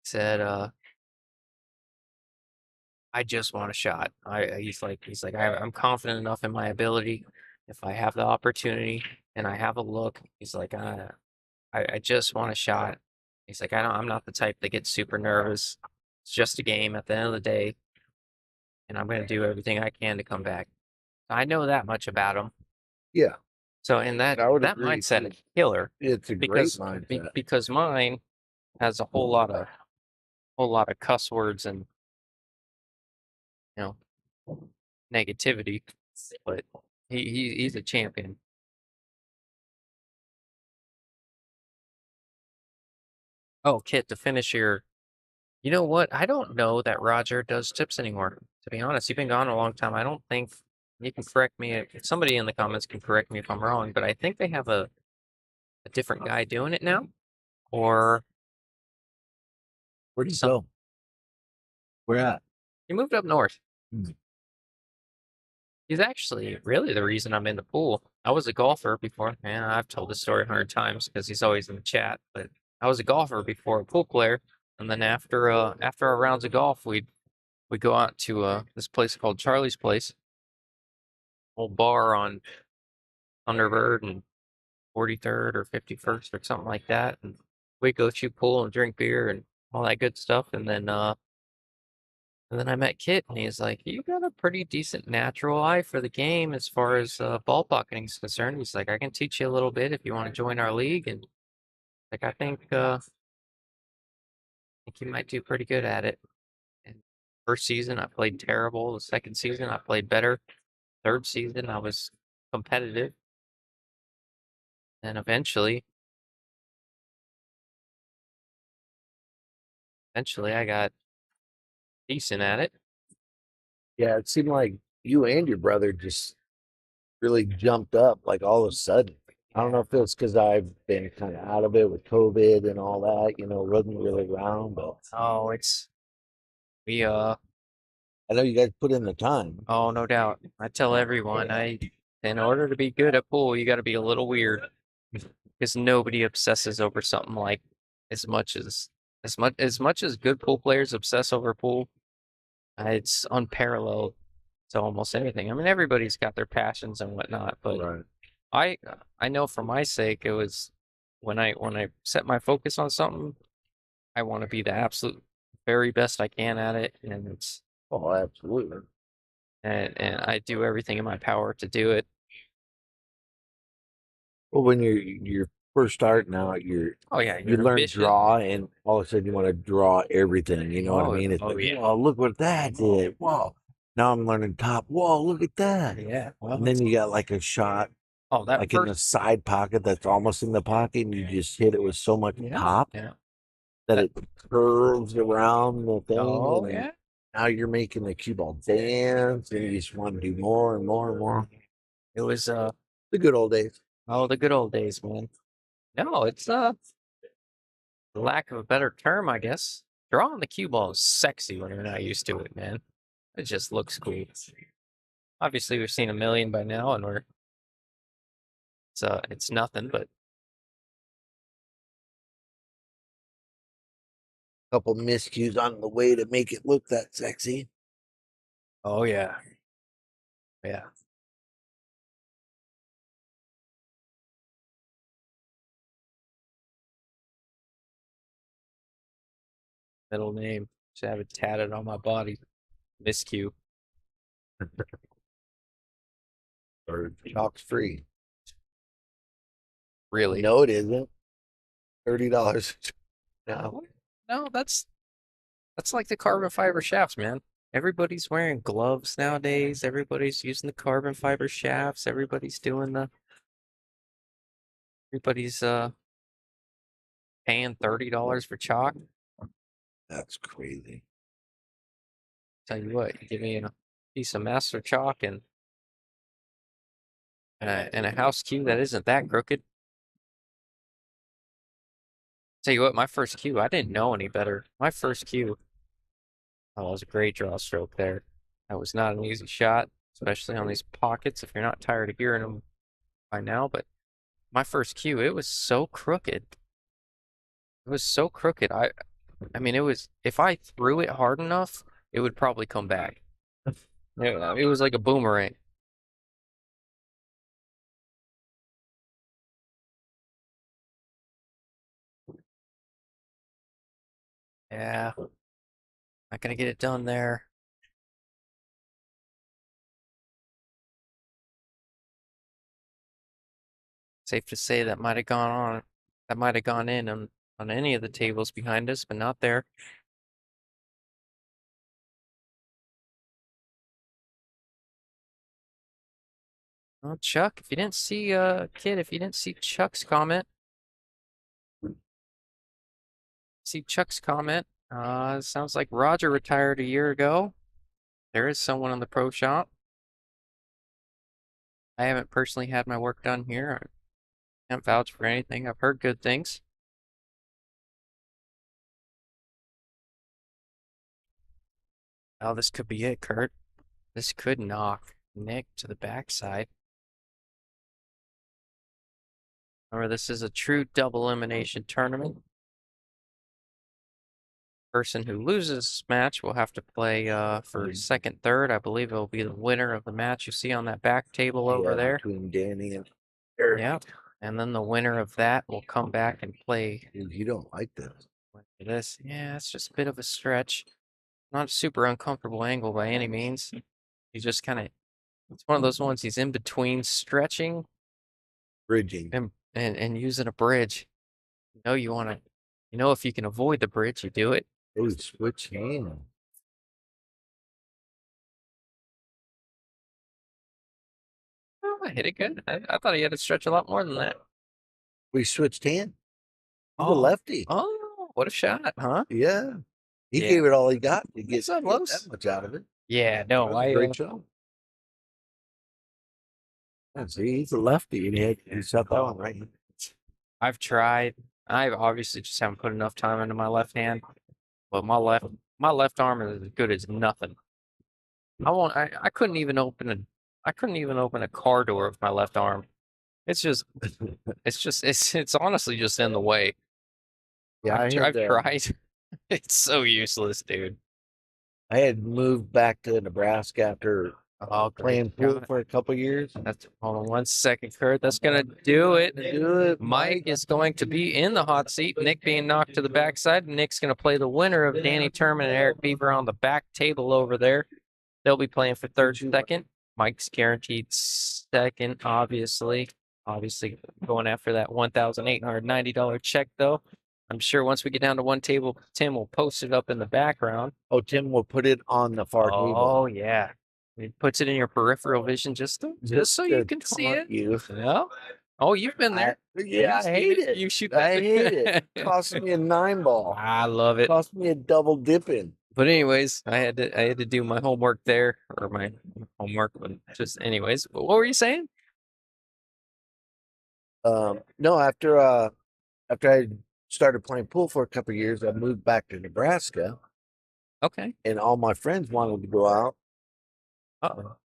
said, I just want a shot. He's like, I'm confident enough in my ability. If I have the opportunity and I have a look, he's like, I just want a shot. He's like, I'm not the type that gets super nervous. It's just a game at the end of the day, and I'm gonna do everything I can to come back. I know that much about him. Yeah. So in that agree, mindset too. is killer. It's a because great mindset. because mine has a whole lot of cuss words and negativity, but he's a champion. Oh, Kit, to finish your, you know what? I don't know that Roger does tips anymore. To be honest, you've been gone a long time. I don't think You can correct me if somebody in the comments can correct me if I'm wrong, but I think they have a different guy doing it now. Or Where'd he go? Where at? he moved up north. Hmm. He's actually really the reason I'm in the pool. I was a golfer before, man. I've told this story 100 times because he's always in the chat. But I was a golfer before a pool player, and then after our rounds of golf, we'd go out to this place called Charlie's Place, old bar on Thunderbird and 43rd or 51st or something like that, and we'd go shoot pool and drink beer and all that good stuff, and then I met Kit, and he's like, "You got a pretty decent natural eye for the game as far as ball pocketing is concerned." He's like, "I can teach you a little bit if you want to join our league." And like, I think you might do pretty good at it. And first season, I played terrible. The second season, I played better. Third season, I was competitive. And eventually, I got decent at it. Yeah, it seemed like you and your brother just really jumped up like all of a sudden. I don't know if it's because I've been kind of out of it with COVID and all that, wasn't really around, but Oh, we I know you guys put in the time. oh, no doubt. I tell everyone, in order to be good at pool, you got to be a little weird, because nobody obsesses over something like as much as good pool players obsess over pool. It's unparalleled to almost anything. I mean, everybody's got their passions and whatnot, but Right. I know for my sake, it was when I set my focus on something, I want to be the absolute very best I can at it, and Oh, absolutely. and I do everything in my power to do it. Well, when you're first starting out, you learn ambitious. draw, and all of a sudden you want to draw everything. You know what I mean? It's like, yeah. whoa, look what that did! Whoa! Now I'm learning top. Whoa, look at that! Yeah. Well, And then you got like a shot, that like in the side pocket that's almost in the pocket, and you just hit it with so much pop that it curves around the thing. Oh, and yeah. Now you're making the cue ball dance, and you just want to do more and more and more. It was The good old days. oh, the good old days, man. No, it's the lack of a better term, I guess. Drawing the cue ball is sexy when you're not used to it, man. It just looks cool. Obviously, we've seen a million by now, and it's nothing, but Couple miscues on the way to make it look that sexy. oh yeah. Yeah. Middle name. Should have it tatted on my body. Miscue. Or chalk's free. Really? No, it isn't. $30. No. No, that's like the carbon fiber shafts, man. Everybody's wearing gloves nowadays. Everybody's using the carbon fiber shafts. Everybody's paying $30 for chalk. That's crazy. Tell you what, you give me a piece of master chalk and a house cue that isn't that crooked. Tell you what, my first cue, I didn't know any better. My first cue, oh, it was a great draw stroke there. That was not an easy shot, especially on these pockets if you're not tired of hearing them by now. But my first cue, it was so crooked. It was so crooked. I mean, it was, if I threw it hard enough, it would probably come back. It was like a boomerang. Yeah. Not gonna get it done there. Safe to say that might have gone in on any of the tables behind us, but not there. Well, Chuck, if you didn't see Kid, if you didn't see Chuck's comment, sounds like Roger retired a year ago. There is someone in the pro shop. I haven't personally had my work done here. I can't vouch for anything. I've heard good things. Oh, this could be it, Kurt. This could knock Nick to the backside. Remember, this is a true double elimination tournament. Person who loses this match will have to play for second, third. I believe it will be the winner of the match you see on that back table over there. Between Danny and Eric. Yeah. And then the winner of that will come back and play. Dude, you don't like this. This. Yeah, it's just a bit of a stretch. Not a super uncomfortable angle by any means. He's just kind of, it's one of those ones he's in between stretching Bridging. and using a bridge. You know you want to, you know if you can avoid the bridge, you do it. Oh, switch hand. Oh, I hit it good. I thought he had to stretch a lot more than that. We switched hand. He's a Oh. lefty. Oh, what a shot, huh? Yeah. He Yeah. gave it all he got to get So close. that much out of it. Yeah, no, That was a great show. Yeah, see, he's a lefty, and he shot that one right. I've tried. I obviously just haven't put enough time into my left hand, but my left arm is as good as nothing. I couldn't even open a car door with my left arm. It's honestly just in the way. Yeah, I've tried. It's so useless, dude. I had moved back to Nebraska after playing pool for a couple years. Hold on 1 second, Kurt. That's gonna do it. Do it, Mike is going to be in the hot seat. Nick being knocked to the backside. Nick's gonna play the winner of Danny Turman and Eric Beaver on the back table over there. They'll be playing for third, second. Mike's guaranteed second, obviously. Obviously going after that $1,890 check though. I'm sure once we get down to one table, Tim will post it up in the background. Oh, Tim will put it on the far table. Oh yeah. He puts it in your peripheral vision just so you can see it. Yeah. Oh, you've been there. I hate it. You shoot I hate it. Cost me a 9-ball. I love it. Cost me a double dipping. But anyways, I had to do my homework there, or my homework, but just anyways. But what were you saying? No, after I started playing pool for a couple of years, I moved back to Nebraska, Okay. and all my friends wanted to go out. Uh-oh.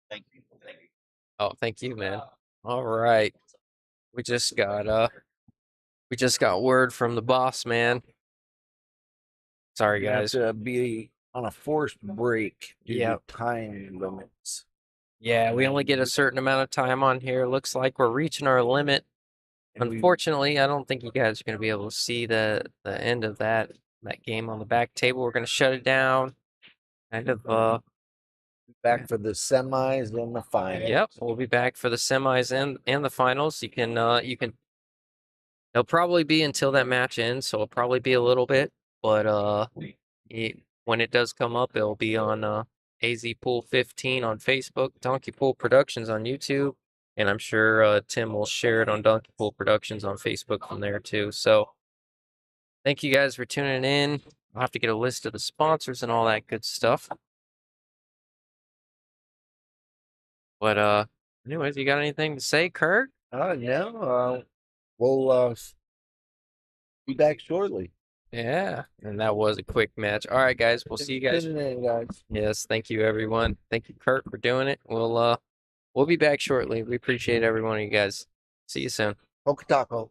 Thank you. Thank you. Oh, thank you, man. All right. We just got word from the boss, man. Sorry, You have guys. to be on a forced break due Yep. to time limits. Yeah, we only get a certain amount of time on here. Looks like we're reaching our limit. And we- Unfortunately, I don't think you guys are going to be able to see the end of that game on the back table. We're going to shut it down. Kind of back for the semis and the finals. Yep, we'll be back for the semis and the finals. You can it'll probably be until that match ends, so it'll probably be a little bit, but when it does come up, it'll be on AZ Pool 15 on Facebook, Donkey Pool Productions on YouTube, and I'm sure Tim will share it on Donkey Pool Productions on Facebook from there too. So thank you guys for tuning in. I'll have to get a list of the sponsors and all that good stuff. But anyways, you got anything to say, Kurt? No. We'll be back shortly. Yeah, and that was a quick match. All right, guys, we'll see you guys. Guys. Yes, thank you, everyone. Thank you, Kurt, for doing it. We'll be back shortly. We appreciate every one of you guys. See you soon. Poke taco.